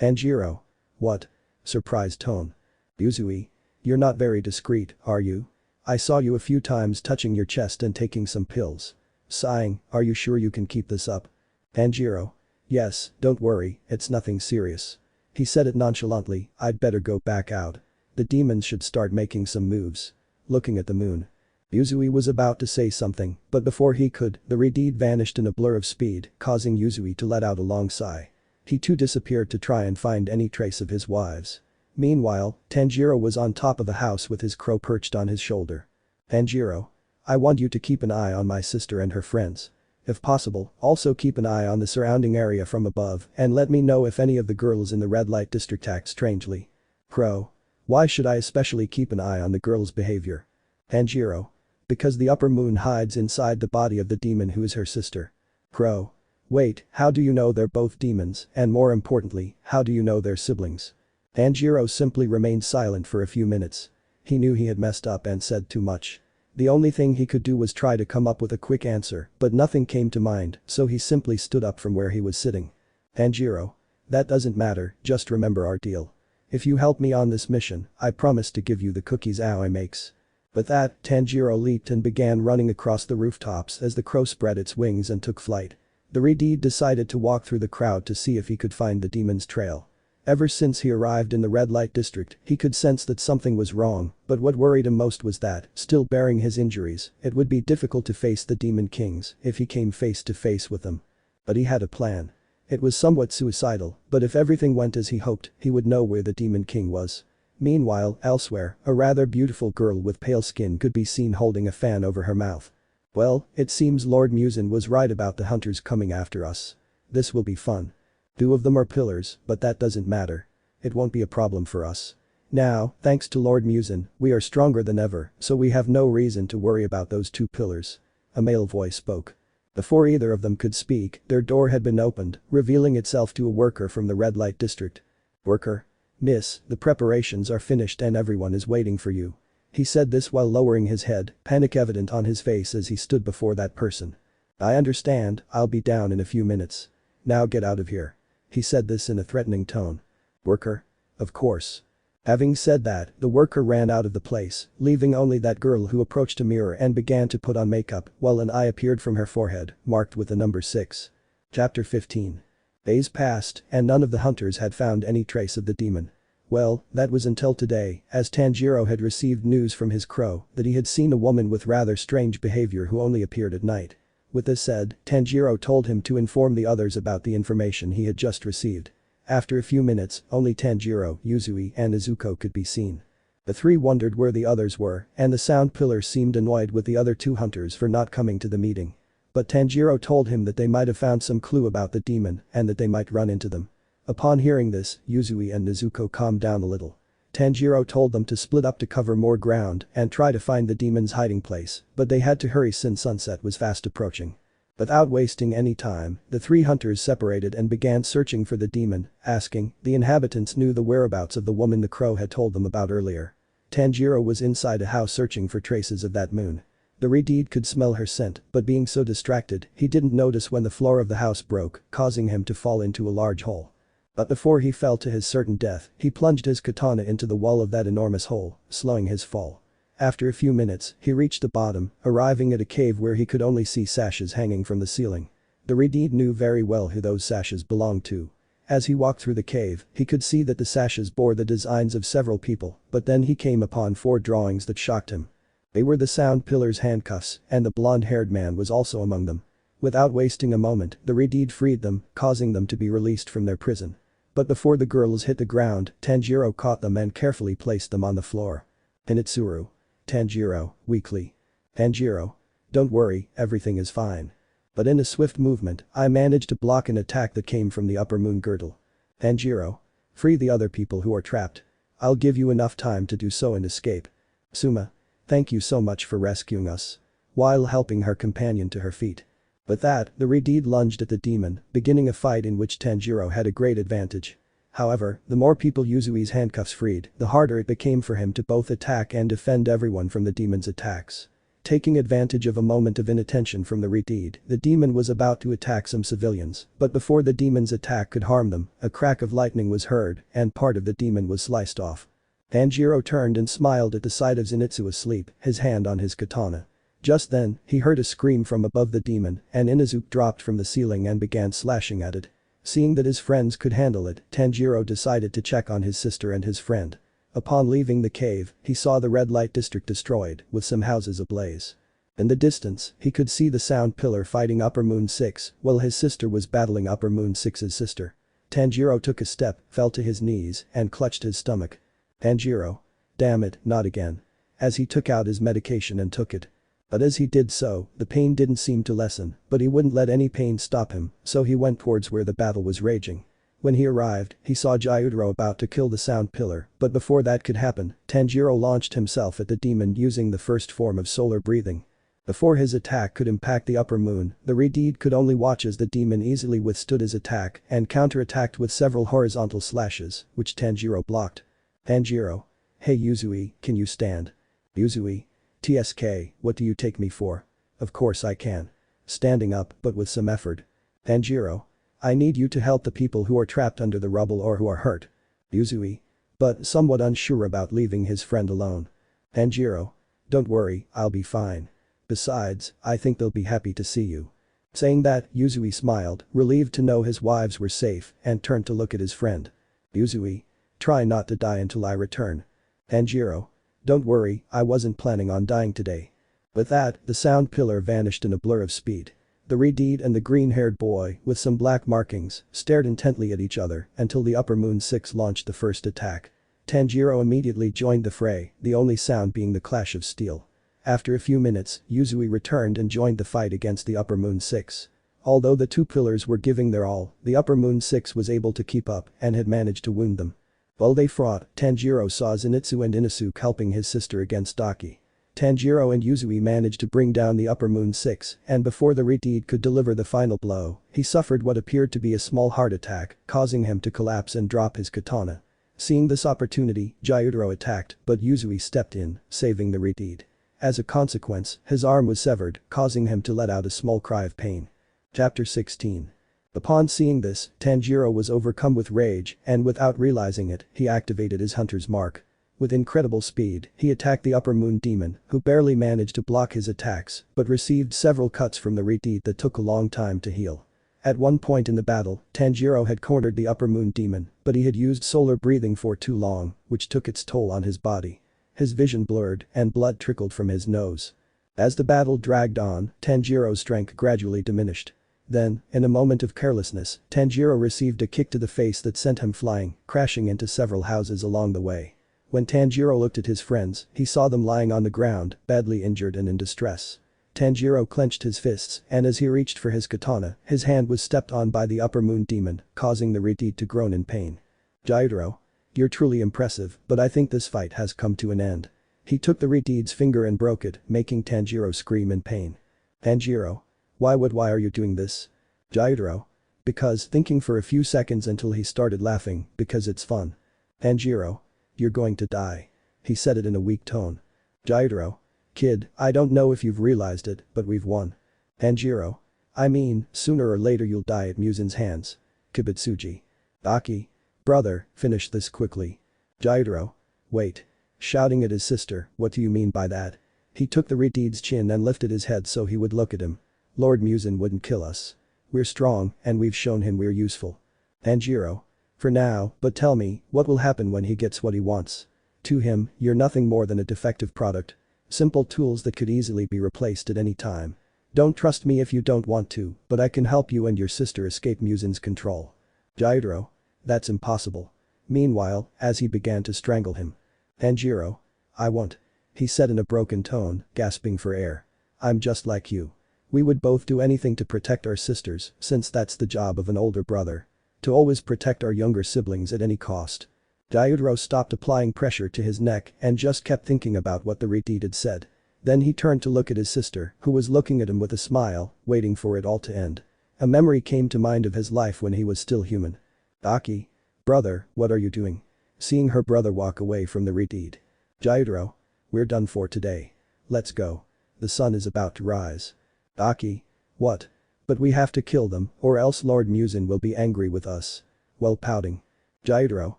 Tanjiro. What? Surprised tone. Yuzui. You're not very discreet, are you? I saw you a few times touching your chest and taking some pills. Sighing, are you sure you can keep this up? Tanjiro. Yes, don't worry, it's nothing serious. He said it nonchalantly, I'd better go back out. The demons should start making some moves. Looking at the moon. Yuzui was about to say something, but before he could, the Redeed vanished in a blur of speed, causing Yuzui to let out a long sigh. He too disappeared to try and find any trace of his wives. Meanwhile, Tanjiro was on top of a house with his crow perched on his shoulder. Tanjiro. I want you to keep an eye on my sister and her friends. If possible, also keep an eye on the surrounding area from above and let me know if any of the girls in the red light district act strangely. Crow. Why should I especially keep an eye on the girls' behavior? Tanjiro. Because the upper moon hides inside the body of the demon who is her sister. Crow. Wait, how do you know they're both demons, and more importantly, how do you know they're siblings? Tanjiro simply remained silent for a few minutes. He knew he had messed up and said too much. The only thing he could do was try to come up with a quick answer, but nothing came to mind, so he simply stood up from where he was sitting. Tanjiro. That doesn't matter, just remember our deal. If you help me on this mission, I promise to give you the cookies Aoi makes. With that, Tanjiro leaped and began running across the rooftops as the crow spread its wings and took flight. The Redeed decided to walk through the crowd to see if he could find the demon's trail. Ever since he arrived in the red light district, he could sense that something was wrong, but what worried him most was that, still bearing his injuries, it would be difficult to face the demon kings if he came face to face with them. But he had a plan. It was somewhat suicidal, but if everything went as he hoped, he would know where the demon king was. Meanwhile, elsewhere, a rather beautiful girl with pale skin could be seen holding a fan over her mouth. Well, it seems Lord Muzan was right about the hunters coming after us. This will be fun. 2 of them are pillars, but that doesn't matter. It won't be a problem for us. Now, thanks to Lord Muzan, we are stronger than ever, so we have no reason to worry about those 2 pillars. A male voice spoke. Before either of them could speak, their door had been opened, revealing itself to a worker from the red light district. Worker. Miss, the preparations are finished and everyone is waiting for you. He said this while lowering his head, panic evident on his face as he stood before that person. I understand, I'll be down in a few minutes. Now get out of here. He said this in a threatening tone. Worker? Of course. Having said that, the worker ran out of the place, leaving only that girl who approached a mirror and began to put on makeup while an eye appeared from her forehead, marked with the number 6. Chapter 15. Days passed, and none of the hunters had found any trace of the demon. Well, that was until today, as Tanjiro had received news from his crow that he had seen a woman with rather strange behavior who only appeared at night. With this said, Tanjiro told him to inform the others about the information he had just received. After a few minutes, only Tanjiro, Yuzui and Izuko could be seen. The 3 wondered where the others were, and the sound pillar seemed annoyed with the other 2 hunters for not coming to the meeting. But Tanjiro told him that they might have found some clue about the demon and that they might run into them. Upon hearing this, Yuzui and Izuko calmed down a little. Tanjiro told them to split up to cover more ground and try to find the demon's hiding place, but they had to hurry since sunset was fast approaching. Without wasting any time, the 3 hunters separated and began searching for the demon, asking, the inhabitants knew the whereabouts of the woman the crow had told them about earlier. Tanjiro was inside a house searching for traces of that moon. The Redeed could smell her scent, but being so distracted, he didn't notice when the floor of the house broke, causing him to fall into a large hole. But before he fell to his certain death, he plunged his katana into the wall of that enormous hole, slowing his fall. After a few minutes, he reached the bottom, arriving at a cave where he could only see sashes hanging from the ceiling. The Redeed knew very well who those sashes belonged to. As he walked through the cave, he could see that the sashes bore the designs of several people, but then he came upon 4 drawings that shocked him. They were the sound pillar's handcuffs, and the blonde-haired man was also among them. Without wasting a moment, the Redeed freed them, causing them to be released from their prison. But before the girls hit the ground, Tanjiro caught them and carefully placed them on the floor. Hinitsuru. Tanjiro, weakly. Tanjiro. Don't worry, everything is fine. But in a swift movement, I managed to block an attack that came from the upper moon girdle. Tanjiro. Free the other people who are trapped. I'll give you enough time to do so and escape. Suma. Thank you so much for rescuing us. While helping her companion to her feet. With that, the Redeed lunged at the demon, beginning a fight in which Tanjiro had a great advantage. However, the more people Yuzui's handcuffs freed, the harder it became for him to both attack and defend everyone from the demon's attacks. Taking advantage of a moment of inattention from the Redeed, the demon was about to attack some civilians, but before the demon's attack could harm them, a crack of lightning was heard, and part of the demon was sliced off. Tanjiro turned and smiled at the sight of Zenitsu asleep, his hand on his katana. Just then, he heard a scream from above the demon, and Inuzuka dropped from the ceiling and began slashing at it. Seeing that his friends could handle it, Tanjiro decided to check on his sister and his friend. Upon leaving the cave, he saw the red light district destroyed, with some houses ablaze. In the distance, he could see the sound pillar fighting Upper Moon 6, while his sister was battling Upper Moon 6's sister. Tanjiro took a step, fell to his knees, and clutched his stomach. Tanjiro. Damn it, not again. As he took out his medication and took it. But as he did so, the pain didn't seem to lessen, but he wouldn't let any pain stop him, so he went towards where the battle was raging. When he arrived, he saw Gyutaro about to kill the sound pillar, but before that could happen, Tanjiro launched himself at the demon using the first form of solar breathing. Before his attack could impact the upper moon, the Redeed could only watch as the demon easily withstood his attack and counterattacked with several horizontal slashes, which Tanjiro blocked. Tanjiro. Hey Yuzui, can you stand? Yuzui. TSK, what do you take me for? Of course I can. Standing up, but with some effort. Tanjiro. I need you to help the people who are trapped under the rubble or who are hurt. Yuzui. But somewhat unsure about leaving his friend alone. Tanjiro. Don't worry, I'll be fine. Besides, I think they'll be happy to see you. Saying that, Yuzui smiled, relieved to know his wives were safe, and turned to look at his friend. Yuzui. Try not to die until I return. Tanjiro. Don't worry, I wasn't planning on dying today. With that, the sound pillar vanished in a blur of speed. The Redeed and the green-haired boy, with some black markings, stared intently at each other until the Upper Moon 6 launched the first attack. Tanjiro immediately joined the fray, the only sound being the clash of steel. After a few minutes, Yuzui returned and joined the fight against the Upper Moon 6. Although the two pillars were giving their all, the Upper Moon 6 was able to keep up and had managed to wound them. While they fought, Tanjiro saw Zenitsu and Inuzuka helping his sister against Daki. Tanjiro and Yuzui managed to bring down the Upper Moon 6, and before the Redeed could deliver the final blow, he suffered what appeared to be a small heart attack, causing him to collapse and drop his katana. Seeing this opportunity, Gyutaro attacked, but Yuzui stepped in, saving the Redeed. As a consequence, his arm was severed, causing him to let out a small cry of pain. Chapter 16. Upon seeing this, Tanjiro was overcome with rage, and without realizing it, he activated his hunter's mark. With incredible speed, he attacked the Upper Moon demon, who barely managed to block his attacks, but received several cuts from the Redeed that took a long time to heal. At one point in the battle, Tanjiro had cornered the Upper Moon demon, but he had used solar breathing for too long, which took its toll on his body. His vision blurred, and blood trickled from his nose. As the battle dragged on, Tanjiro's strength gradually diminished. Then, in a moment of carelessness, Tanjiro received a kick to the face that sent him flying, crashing into several houses along the way. When Tanjiro looked at his friends, he saw them lying on the ground, badly injured and in distress. Tanjiro clenched his fists, and as he reached for his katana, his hand was stepped on by the Upper Moon demon, causing the Redeed to groan in pain. Gyutaro. You're truly impressive, but I think this fight has come to an end. He took the Redeed's finger and broke it, making Tanjiro scream in pain. Tanjiro. Why are you doing this? Gyutaro. Because, thinking for a few seconds until he started laughing, because it's fun. Tanjiro. You're going to die. He said it in a weak tone. Gyutaro. Kid, I don't know if you've realized it, but we've won. Tanjiro. I mean, sooner or later you'll die at Muzan's hands. Kibutsuji. Daki. Brother, finish this quickly. Gyutaro. Wait. Shouting at his sister, what do you mean by that? He took the Redeed's chin and lifted his head so he would look at him. Lord Muzan wouldn't kill us. We're strong, and we've shown him we're useful. Tanjiro. For now, but tell me, what will happen when he gets what he wants? To him, you're nothing more than a defective product. Simple tools that could easily be replaced at any time. Don't trust me if you don't want to, but I can help you and your sister escape Muzan's control. Gyutaro. That's impossible. Meanwhile, as he began to strangle him. Tanjiro. I won't. He said in a broken tone, gasping for air. I'm just like you. We would both do anything to protect our sisters, since that's the job of an older brother. To always protect our younger siblings at any cost. Gyutaro stopped applying pressure to his neck and just kept thinking about what the Redeed had said. Then he turned to look at his sister, who was looking at him with a smile, waiting for it all to end. A memory came to mind of his life when he was still human. Daki. Brother, what are you doing? Seeing her brother walk away from the Redeed. Gyutaro. We're done for today. Let's go. The sun is about to rise. Daki. What? But we have to kill them, or else Lord Muzan will be angry with us. Well pouting. Gyutaro.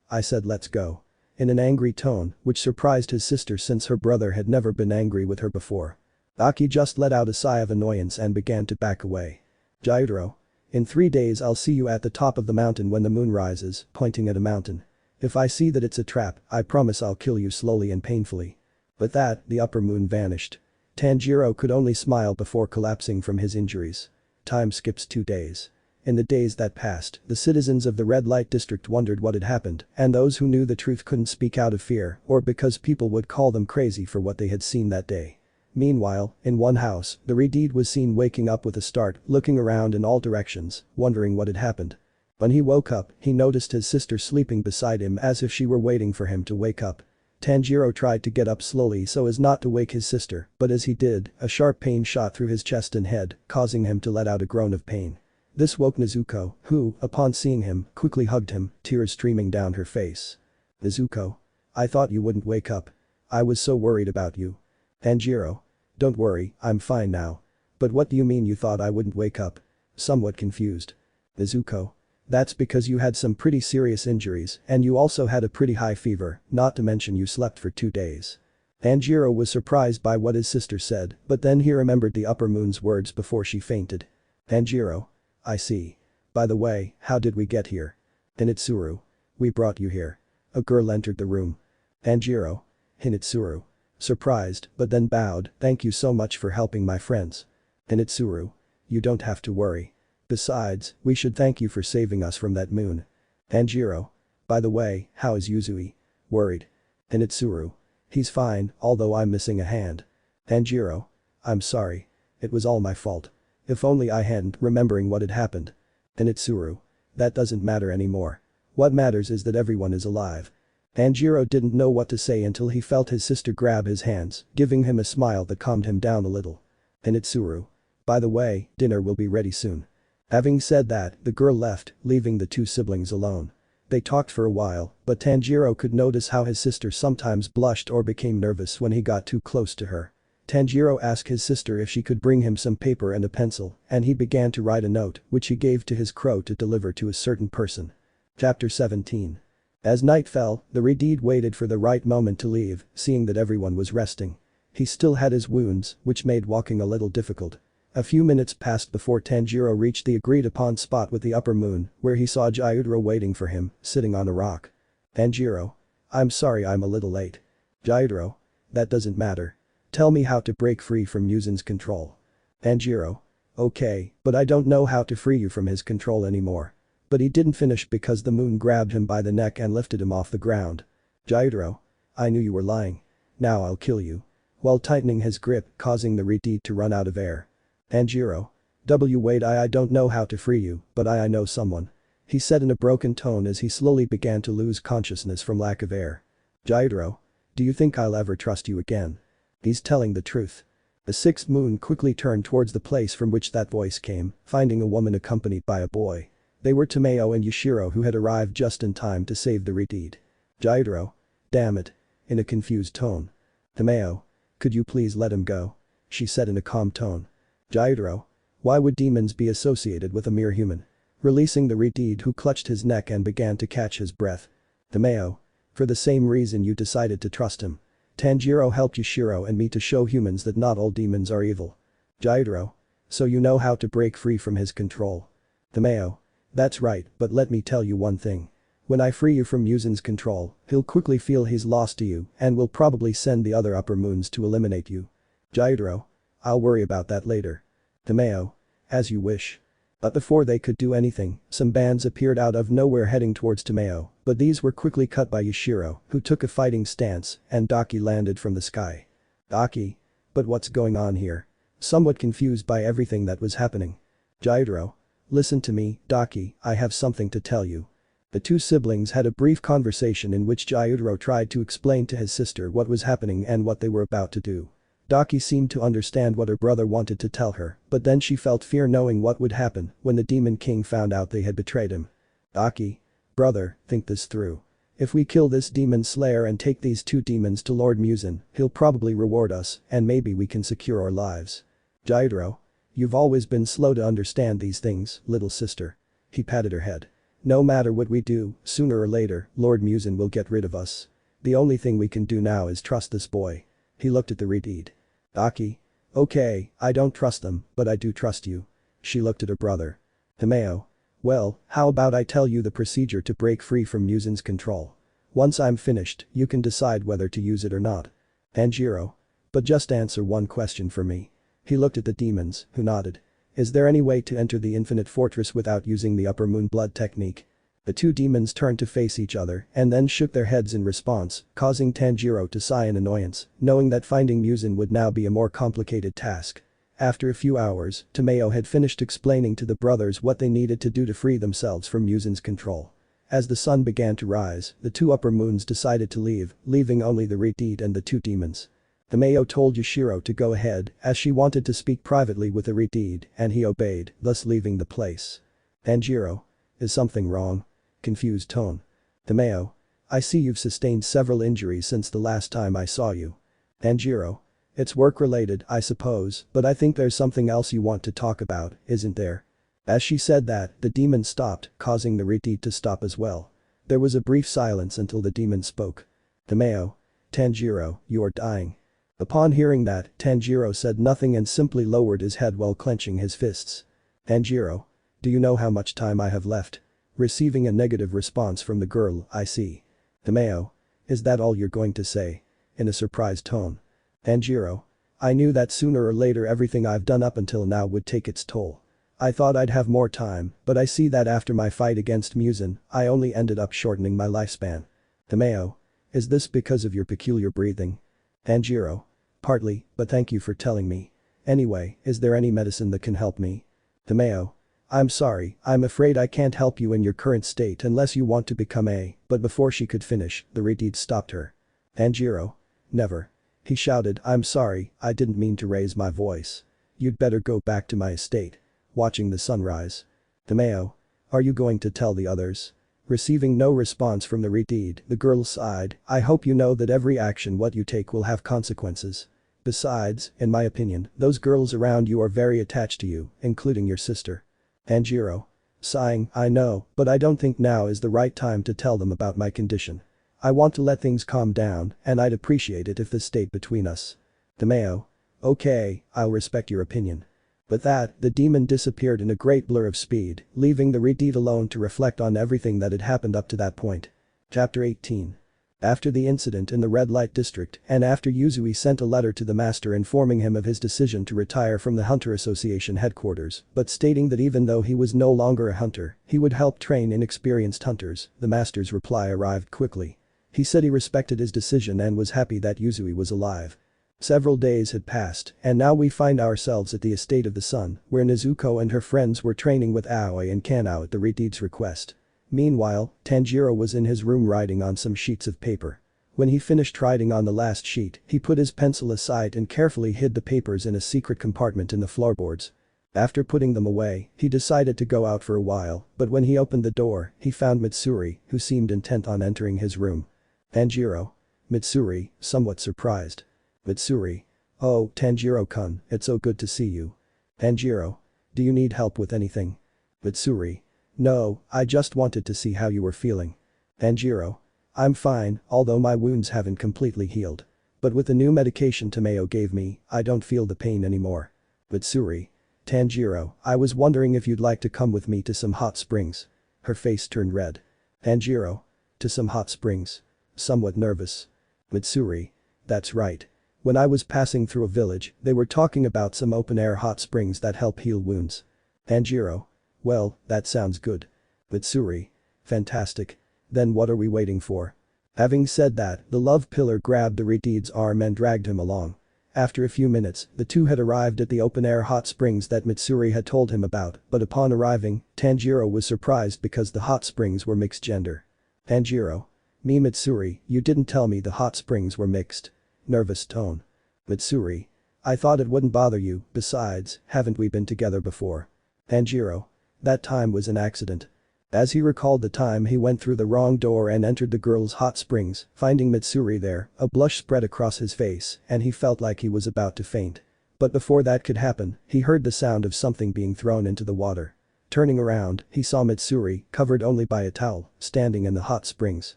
I said let's go. in an angry tone, which surprised his sister since her brother had never been angry with her before. Aki just let out a sigh of annoyance and began to back away. Gyutaro. In 3 days I'll see you at the top of the mountain when the moon rises, pointing at a mountain. If I see that it's a trap, I promise I'll kill you slowly and painfully. With that, the upper moon vanished. Tanjiro could only smile before collapsing from his injuries. Time skips 2 days. In the days that passed, the citizens of the red light district wondered what had happened, and those who knew the truth couldn't speak out of fear or because people would call them crazy for what they had seen that day. Meanwhile, in one house, the Redeed was seen waking up with a start, looking around in all directions, wondering what had happened. When he woke up, he noticed his sister sleeping beside him as if she were waiting for him to wake up. Tanjiro tried to get up slowly so as not to wake his sister, but as he did, a sharp pain shot through his chest and head, causing him to let out a groan of pain. This woke Nezuko, who, upon seeing him, quickly hugged him, tears streaming down her face. Nezuko. I thought you wouldn't wake up. I was so worried about you. Tanjiro. Don't worry, I'm fine now. But what do you mean you thought I wouldn't wake up? Somewhat confused. Nezuko. That's because you had some pretty serious injuries and you also had a pretty high fever, not to mention you slept for 2 days. Tanjiro was surprised by what his sister said, but then he remembered the upper moon's words before she fainted. Tanjiro. I see. By the way, how did we get here? Hinitsuru. We brought you here. A girl entered the room. Tanjiro. Hinitsuru. Surprised, but then bowed, thank you so much for helping my friends. Hinitsuru. You don't have to worry. Besides, we should thank you for saving us from that moon. Tanjiro. By the way, how is Yuzui? Worried. Hinitsuru. He's fine, although I'm missing a hand. Tanjiro. I'm sorry. It was all my fault. If only I hadn't remembering what had happened. Hinitsuru. That doesn't matter anymore. What matters is that everyone is alive. Tanjiro didn't know what to say until he felt his sister grab his hands, giving him a smile that calmed him down a little. Hinitsuru. By the way, dinner will be ready soon. Having said that, the girl left, leaving the 2 siblings alone. They talked for a while, but Tanjiro could notice how his sister sometimes blushed or became nervous when he got too close to her. Tanjiro asked his sister if she could bring him some paper and a pencil, and he began to write a note, which he gave to his crow to deliver to a certain person. Chapter 17. As night fell, the Redeed waited for the right moment to leave, seeing that everyone was resting. He still had his wounds, which made walking a little difficult. A few minutes passed before Tanjiro reached the agreed-upon spot with the upper moon, where he saw Gyutaro waiting for him, sitting on a rock. Tanjiro. I'm sorry I'm a little late. Gyutaro. That doesn't matter. Tell me how to break free from Muzan's control. Tanjiro. Okay, but I don't know how to free you from his control anymore. But he didn't finish because the moon grabbed him by the neck and lifted him off the ground. Gyutaro. I knew you were lying. Now I'll kill you. While tightening his grip, causing the Redeed to run out of air. Tanjiro. Wait, I don't know how to free you, but I know someone. He said in a broken tone as he slowly began to lose consciousness from lack of air. Gyutaro. Do you think I'll ever trust you again? He's telling the truth. The 6th moon quickly turned towards the place from which that voice came, finding a woman accompanied by a boy. They were Tomeo and Yushiro who had arrived just in time to save the Redeed. Gyutaro. Damn it. In a confused tone. Tomeo. Could you please let him go? She said in a calm tone. Gyutaro. Why would demons be associated with a mere human? Releasing the Redeed who clutched his neck and began to catch his breath. Tomeo. For the same reason you decided to trust him. Tanjiro helped Yushiro and me to show humans that not all demons are evil. Gyutaro. So you know how to break free from his control. Tomeo. That's right, but let me tell you one thing. When I free you from Muzan's control, he'll quickly feel he's lost to you and will probably send the other upper moons to eliminate you. Gyutaro. I'll worry about that later. Tomeo. As you wish. But before they could do anything, some bands appeared out of nowhere heading towards Tomeo, but these were quickly cut by Yushiro, who took a fighting stance, and Daki landed from the sky. Daki? But what's going on here? Somewhat confused by everything that was happening. Gyutaro. Listen to me, Daki, I have something to tell you. The 2 siblings had a brief conversation in which Gyutaro tried to explain to his sister what was happening and what they were about to do. Daki seemed to understand what her brother wanted to tell her, but then she felt fear knowing what would happen when the Demon King found out they had betrayed him. Daki. Brother, think this through. If we kill this demon slayer and take these 2 demons to Lord Muzan, he'll probably reward us and maybe we can secure our lives. Gyutaro. You've always been slow to understand these things, little sister. He patted her head. No matter what we do, sooner or later, Lord Muzan will get rid of us. The only thing we can do now is trust this boy. He looked at the redeed. Aki. Okay, I don't trust them, but I do trust you. She looked at her brother. Himeo. Well, how about I tell you the procedure to break free from Muzan's control? Once I'm finished, you can decide whether to use it or not. Tanjiro. But just answer one question for me. He looked at the demons, who nodded. Is there any way to enter the infinite fortress without using the upper moon blood technique? The two demons turned to face each other and then shook their heads in response, causing Tanjiro to sigh in annoyance, knowing that finding Muzan would now be a more complicated task. After a few hours, Tomeo had finished explaining to the brothers what they needed to do to free themselves from Muzan's control. As the sun began to rise, the two upper moons decided to leave, leaving only the redeed and the two demons. Tomeo told Yashiro to go ahead as she wanted to speak privately with the redeed and he obeyed, thus leaving the place. Tanjiro. Is something wrong? Confused tone. Tomeo. I see you've sustained several injuries since the last time I saw you. Tanjiro. It's work-related, I suppose, but I think there's something else you want to talk about, isn't there? As she said that, the demon stopped, causing the redeed to stop as well. There was a brief silence until the demon spoke. Tomeo. Tanjiro, you are dying. Upon hearing that, Tanjiro said nothing and simply lowered his head while clenching his fists. Tanjiro. Do you know how much time I have left? Receiving a negative response from the girl, I see. Tomeo. Is that all you're going to say? In a surprised tone. Tanjiro. I knew that sooner or later everything I've done up until now would take its toll. I thought I'd have more time, but I see that after my fight against Muzan, I only ended up shortening my lifespan. Tomeo. Is this because of your peculiar breathing? Tanjiro. Partly, but thank you for telling me. Anyway, is there any medicine that can help me? Tomeo. I'm sorry, I'm afraid I can't help you in your current state unless you want to become a, but before she could finish, the redeed stopped her. Tanjiro. Never. He shouted, I'm sorry, I didn't mean to raise my voice. You'd better go back to my estate. Watching the sunrise. Tomeo. Are you going to tell the others? Receiving no response from the redeed, the girl sighed, I hope you know that every action what you take will have consequences. Besides, in my opinion, those girls around you are very attached to you, including your sister. Tanjiro. Sighing, I know, but I don't think now is the right time to tell them about my condition. I want to let things calm down, and I'd appreciate it if this stayed between us. Tomeo. Okay, I'll respect your opinion. With that, the demon disappeared in a great blur of speed, leaving the redeed alone to reflect on everything that had happened up to that point. Chapter 18. After the incident in the red light district and after Yuzui sent a letter to the master informing him of his decision to retire from the Hunter Association headquarters, but stating that even though he was no longer a hunter, he would help train inexperienced hunters, the master's reply arrived quickly. He said he respected his decision and was happy that Yuzui was alive. Several days had passed, and now we find ourselves at the Estate of the Sun, where Nezuko and her friends were training with Aoi and Kanao at the redeed's request. Meanwhile, Tanjiro was in his room writing on some sheets of paper. When he finished writing on the last sheet, he put his pencil aside and carefully hid the papers in a secret compartment in the floorboards. After putting them away, he decided to go out for a while, but when he opened the door, he found Mitsuri, who seemed intent on entering his room. Tanjiro. Mitsuri, somewhat surprised. Mitsuri. Oh, Tanjiro-kun, it's so good to see you. Tanjiro. Do you need help with anything? Mitsuri. No, I just wanted to see how you were feeling. Tanjiro. I'm fine, although my wounds haven't completely healed. But with the new medication Tomeo gave me, I don't feel the pain anymore. Mitsuri. Tanjiro, I was wondering if you'd like to come with me to some hot springs. Her face turned red. Tanjiro. To some hot springs. Somewhat nervous. Mitsuri. That's right. When I was passing through a village, they were talking about some open-air hot springs that help heal wounds. Tanjiro. Well, that sounds good. Mitsuri. Fantastic. Then what are we waiting for? Having said that, the love pillar grabbed the redeed's arm and dragged him along. After a few minutes, the two had arrived at the open-air hot springs that Mitsuri had told him about, but upon arriving, Tanjiro was surprised because the hot springs were mixed gender. Tanjiro. Me Mitsuri, you didn't tell me the hot springs were mixed. Nervous tone. Mitsuri. I thought it wouldn't bother you, besides, haven't we been together before? Tanjiro. That time was an accident. As he recalled the time he went through the wrong door and entered the girl's hot springs, finding Mitsuri there, a blush spread across his face and he felt like he was about to faint. But before that could happen, he heard the sound of something being thrown into the water. Turning around, he saw Mitsuri, covered only by a towel, standing in the hot springs.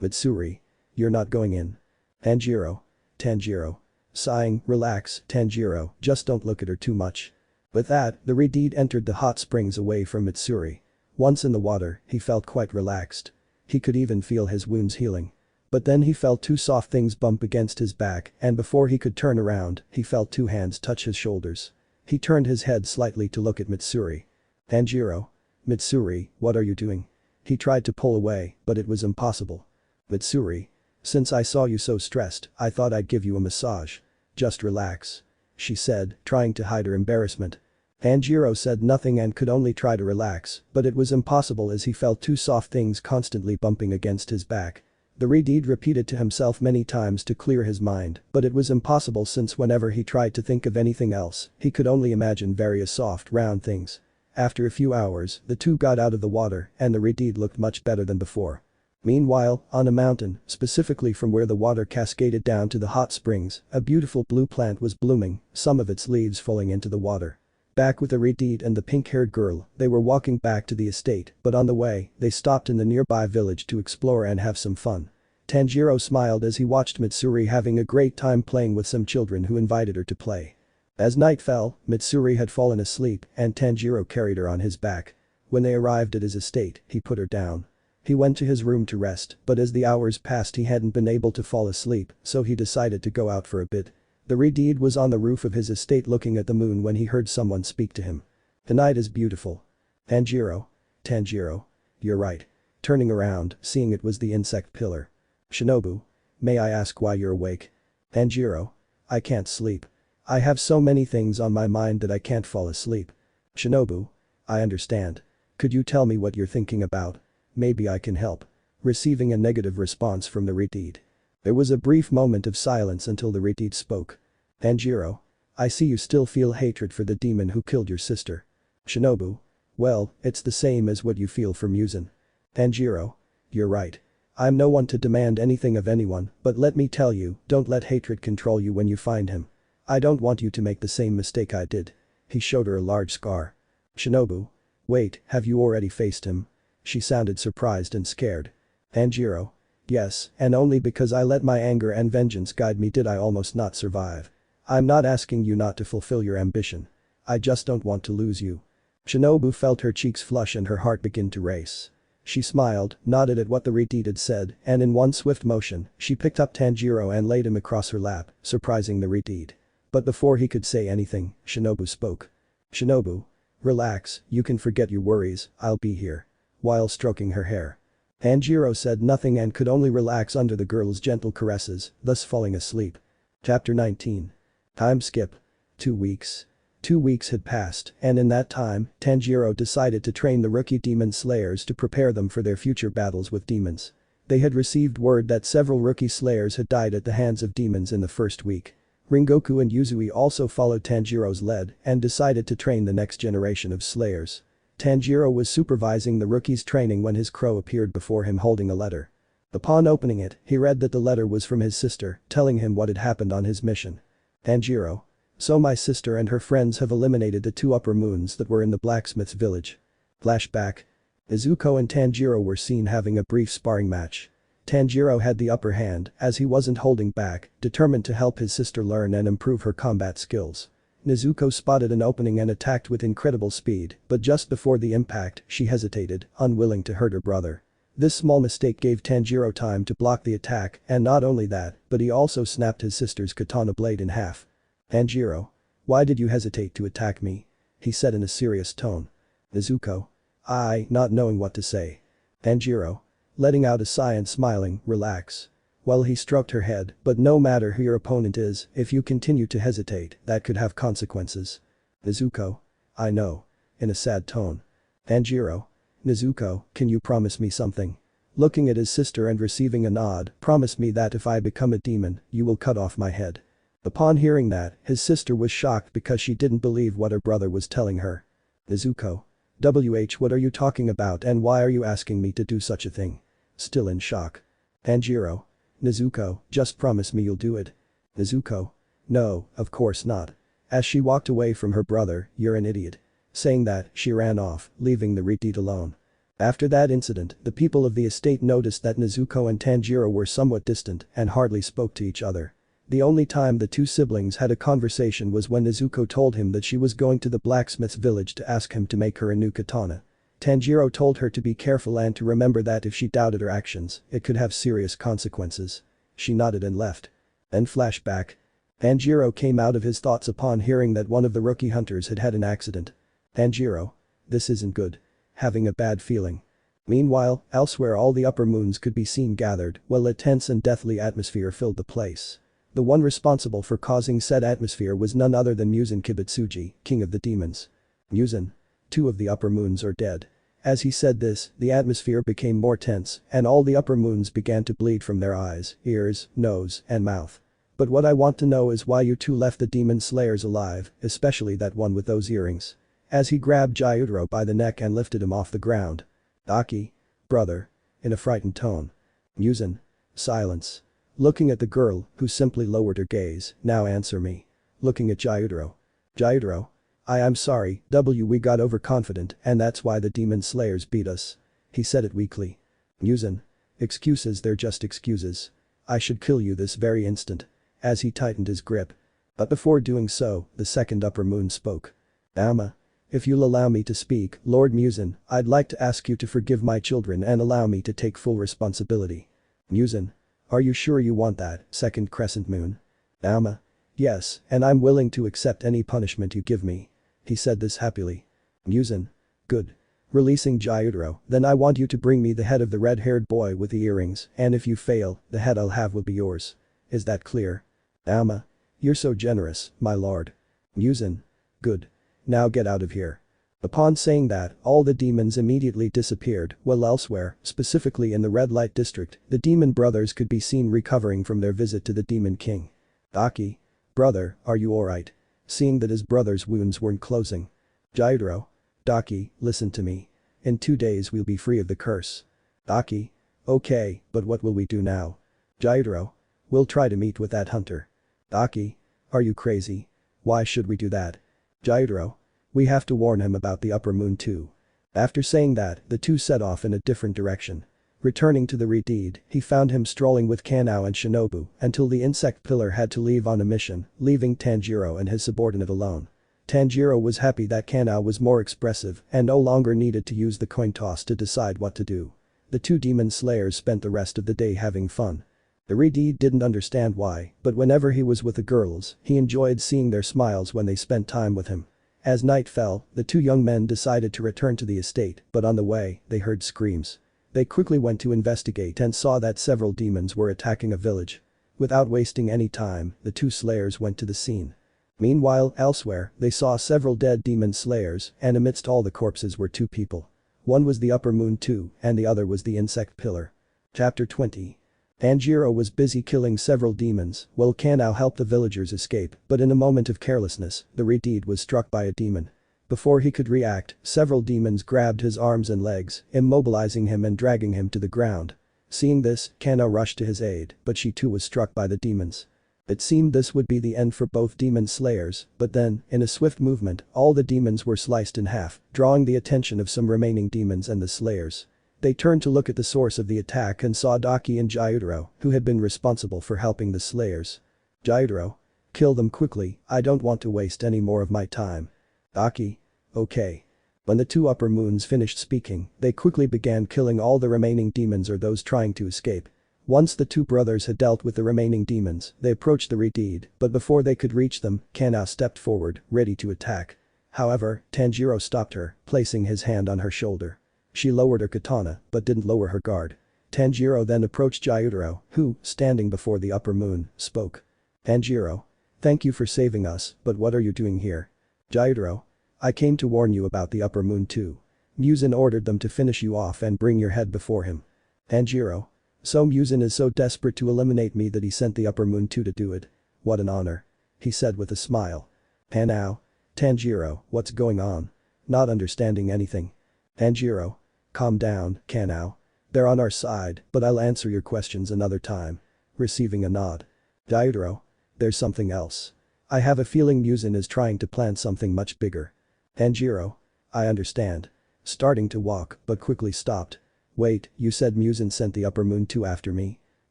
Mitsuri. You're not going in. Tanjiro. Tanjiro. Sighing, relax, Tanjiro, just don't look at her too much. With that, the Redeed entered the hot springs away from Mitsuri. Once in the water, he felt quite relaxed. He could even feel his wounds healing. But then he felt two soft things bump against his back and before he could turn around, he felt two hands touch his shoulders. He turned his head slightly to look at Mitsuri. Tanjiro. Mitsuri, what are you doing? He tried to pull away, but it was impossible. Mitsuri. Since I saw you so stressed, I thought I'd give you a massage. Just relax. She said, trying to hide her embarrassment. Tanjiro said nothing and could only try to relax, but it was impossible as he felt two soft things constantly bumping against his back. The Redeed repeated to himself many times to clear his mind, but it was impossible since whenever he tried to think of anything else, he could only imagine various soft, round things. After a few hours, the two got out of the water and the Redeed looked much better than before. Meanwhile, on a mountain, specifically from where the water cascaded down to the hot springs, a beautiful blue plant was blooming, some of its leaves falling into the water. Back with the Redeed and the pink-haired girl, they were walking back to the estate, but on the way, they stopped in the nearby village to explore and have some fun. Tanjiro smiled as he watched Mitsuri having a great time playing with some children who invited her to play. As night fell, Mitsuri had fallen asleep and Tanjiro carried her on his back. When they arrived at his estate, he put her down. He went to his room to rest, but as the hours passed he hadn't been able to fall asleep, so he decided to go out for a bit. The Redeed was on the roof of his estate looking at the moon when he heard someone speak to him. The night is beautiful. Tanjiro. Tanjiro. You're right. Turning around, seeing it was the insect pillar. Shinobu. May I ask why you're awake? Tanjiro. I can't sleep. I have so many things on my mind that I can't fall asleep. Shinobu. I understand. Could you tell me what you're thinking about? Maybe I can help. Receiving a negative response from the Redeed. There was a brief moment of silence until the Redeed spoke. Tanjiro. I see you still feel hatred for the demon who killed your sister. Shinobu. Well, it's the same as what you feel for Muzan. Tanjiro. You're right. I'm no one to demand anything of anyone, but let me tell you, don't let hatred control you when you find him. I don't want you to make the same mistake I did. He showed her a large scar. Shinobu. Wait, have you already faced him? She sounded surprised and scared. Tanjiro. Yes, and only because I let my anger and vengeance guide me did I almost not survive. I'm not asking you not to fulfill your ambition. I just don't want to lose you. Shinobu felt her cheeks flush and her heart begin to race. She smiled, nodded at what the Redeed had said, and in one swift motion, she picked up Tanjiro and laid him across her lap, surprising the Redeed. But before he could say anything, Shinobu spoke. Shinobu. Relax, you can forget your worries, I'll be here. While stroking her hair. Tanjiro said nothing and could only relax under the girl's gentle caresses, thus falling asleep. Chapter 19. Time skip. 2 weeks. 2 weeks had passed, and in that time, Tanjiro decided to train the rookie demon slayers to prepare them for their future battles with demons. They had received word that several rookie slayers had died at the hands of demons in the first week. Ringoku and Yuzui also followed Tanjiro's lead and decided to train the next generation of slayers. Tanjiro was supervising the rookie's training when his crow appeared before him holding a letter. Upon opening it, he read that the letter was from his sister, telling him what had happened on his mission. Tanjiro. So my sister and her friends have eliminated the 2 upper moons that were in the blacksmith's village. Flashback. Izuko and Tanjiro were seen having a brief sparring match. Tanjiro had the upper hand as he wasn't holding back, determined to help his sister learn and improve her combat skills. Nezuko spotted an opening and attacked with incredible speed, but just before the impact, she hesitated, unwilling to hurt her brother. This small mistake gave Tanjiro time to block the attack, and not only that, but he also snapped his sister's katana blade in half. Tanjiro. Why did you hesitate to attack me? He said in a serious tone. Nezuko. Not knowing what to say. Tanjiro. Letting out a sigh and smiling, relax. Well, he stroked her head, but no matter who your opponent is, if you continue to hesitate, that could have consequences. Nezuko. I know. In a sad tone. Tanjiro. Nezuko, can you promise me something? Looking at his sister and receiving a nod, promise me that if I become a demon, you will cut off my head. Upon hearing that, his sister was shocked because she didn't believe what her brother was telling her. Nezuko. What are you talking about and why are you asking me to do such a thing? Still in shock. Tanjiro. Nezuko, just promise me you'll do it. Nezuko. No, of course not. As she walked away from her brother, you're an idiot. Saying that, she ran off, leaving the Redeed alone. After that incident, the people of the estate noticed that Nezuko and Tanjiro were somewhat distant and hardly spoke to each other. The only time the two siblings had a conversation was when Nezuko told him that she was going to the blacksmith's village to ask him to make her a new katana. Tanjiro told her to be careful and to remember that if she doubted her actions, it could have serious consequences. She nodded and left. Then flashback. Tanjiro came out of his thoughts upon hearing that one of the rookie hunters had had an accident. Tanjiro. This isn't good. Having a bad feeling. Meanwhile, elsewhere all the upper moons could be seen gathered, while a tense and deathly atmosphere filled the place. The one responsible for causing said atmosphere was none other than Muzan Kibutsuji, king of the demons. Muzan. 2 of the upper moons are dead. As he said this, the atmosphere became more tense, and all the upper moons began to bleed from their eyes, ears, nose, and mouth. But what I want to know is why you two left the demon slayers alive, especially that one with those earrings. As he grabbed Gyutaro by the neck and lifted him off the ground. Aki. Brother. In a frightened tone. Muzan. Silence. Looking at the girl, who simply lowered her gaze, now answer me. Looking at Gyutaro. Gyutaro. I'm sorry, we got overconfident and that's why the demon slayers beat us. He said it weakly. Muzan. Excuses, they're just excuses. I should kill you this very instant. As he tightened his grip. But before doing so, the second upper moon spoke. Ama. If you'll allow me to speak, Lord Muzan, I'd like to ask you to forgive my children and allow me to take full responsibility. Muzan. Are you sure you want that, second crescent moon? Ama. Yes, and I'm willing to accept any punishment you give me. He said this happily. Muzan. Good. Releasing Gyutaro, then I want you to bring me the head of the red-haired boy with the earrings, and if you fail, the head I'll have will be yours. Is that clear? Ama. You're so generous, my lord. Muzan. Good. Now get out of here. Upon saying that, all the demons immediately disappeared, while elsewhere, specifically in the red light district, the demon brothers could be seen recovering from their visit to the demon king. Aki. Brother, are you alright? Seeing that his brother's wounds weren't closing. Gyutaro. Daki, listen to me. In 2 days we'll be free of the curse. Daki. Okay, but what will we do now? Gyutaro. We'll try to meet with that hunter. Daki. Are you crazy? Why should we do that? Gyutaro. We have to warn him about the upper moon too. After saying that, the two set off in a different direction. Returning to the Redeed, he found him strolling with Kanao and Shinobu until the insect pillar had to leave on a mission, leaving Tanjiro and his subordinate alone. Tanjiro was happy that Kanao was more expressive and no longer needed to use the coin toss to decide what to do. The two demon slayers spent the rest of the day having fun. The Redeed didn't understand why, but whenever he was with the girls, he enjoyed seeing their smiles when they spent time with him. As night fell, the two young men decided to return to the estate, but on the way, they heard screams. They quickly went to investigate and saw that several demons were attacking a village. Without wasting any time, the two slayers went to the scene. Meanwhile, elsewhere, they saw several dead demon slayers, and amidst all the corpses were 2 people. One was the upper moon 2, and the other was the insect pillar. Chapter 20. Tanjiro was busy killing several demons, while Kanao helped the villagers escape, but in a moment of carelessness, the Redeed was struck by a demon. Before he could react, several demons grabbed his arms and legs, immobilizing him and dragging him to the ground. Seeing this, Kanao rushed to his aid, but she too was struck by the demons. It seemed this would be the end for both demon slayers, but then, in a swift movement, all the demons were sliced in half, drawing the attention of some remaining demons and the slayers. They turned to look at the source of the attack and saw Daki and Gyutaro, who had been responsible for helping the slayers. Gyutaro. Kill them quickly, I don't want to waste any more of my time. Daki. Okay. When the 2 upper moons finished speaking, they quickly began killing all the remaining demons or those trying to escape. Once the 2 brothers had dealt with the remaining demons, they approached the Redeed, but before they could reach them, Kanao stepped forward, ready to attack. However, Tanjiro stopped her, placing his hand on her shoulder. She lowered her katana, but didn't lower her guard. Tanjiro then approached Gyutaro, who, standing before the upper moon, spoke. Tanjiro. Thank you for saving us, but what are you doing here? Gyutaro. I came to warn you about the upper moon too. Muzan ordered them to finish you off and bring your head before him. Tanjiro. So Muzan is so desperate to eliminate me that he sent the upper moon too to do it. What an honor. He said with a smile. Kanao. Tanjiro, what's going on? Not understanding anything. Tanjiro. Calm down, Kanao. They're on our side, but I'll answer your questions another time. Receiving a nod. Gyutaro. There's something else. I have a feeling Muzan is trying to plan something much bigger. Tanjiro. I understand. starting to walk but quickly stopped. Wait, you said Muzan sent the upper moon 2 after me?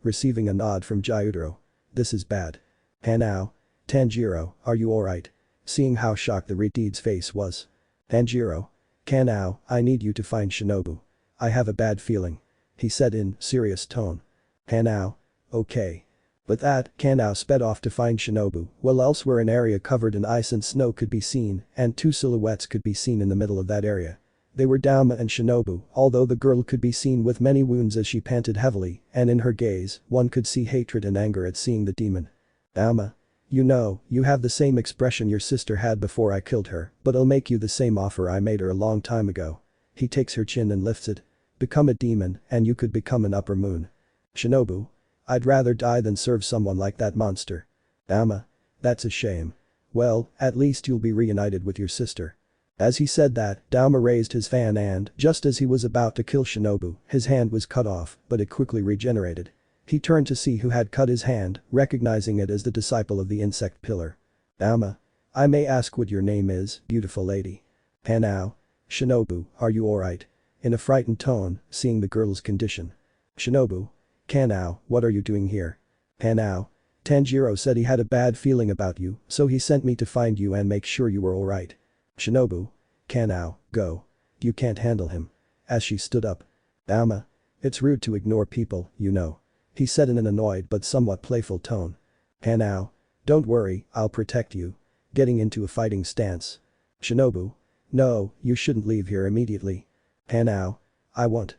Receiving a nod from Gyutaro. This is bad. Hanao. Tanjiro, are you alright? Seeing how shocked the Redeed's face was. Tanjiro. Kanao, I need you to find Shinobu. I have a bad feeling. He said in serious tone. Hanao. Okay. With that, Kanao sped off to find Shinobu, while elsewhere an area covered in ice and snow could be seen, and 2 silhouettes could be seen in the middle of that area. They were Dauma and Shinobu, although the girl could be seen with many wounds as she panted heavily, and in her gaze, one could see hatred and anger at seeing the demon. Dauma. You know, you have the same expression your sister had before I killed her, but I'll make you the same offer I made her a long time ago. He takes her chin and lifts it. Become a demon, and you could become an upper moon. Shinobu. I'd rather die than serve someone like that monster. Dauma. That's a shame. Well, at least you'll be reunited with your sister. As he said that, Dauma raised his fan and, just as he was about to kill Shinobu, his hand was cut off, but it quickly regenerated. He turned to see who had cut his hand, recognizing it as the disciple of the insect pillar. Dauma. I may ask what your name is, beautiful lady. Hanao. Shinobu, are you alright? In a frightened tone, seeing the girl's condition. Shinobu. Kanao, what are you doing here? Hanao. Tanjiro said he had a bad feeling about you, so he sent me to find you and make sure you were alright. Shinobu. Kanao, go. You can't handle him. As she stood up. Dauma. It's rude to ignore people, you know. He said in an annoyed but somewhat playful tone. Hanao. Don't worry, I'll protect you. Getting into a fighting stance. Shinobu. No, you shouldn't leave here immediately. Hanao. I won't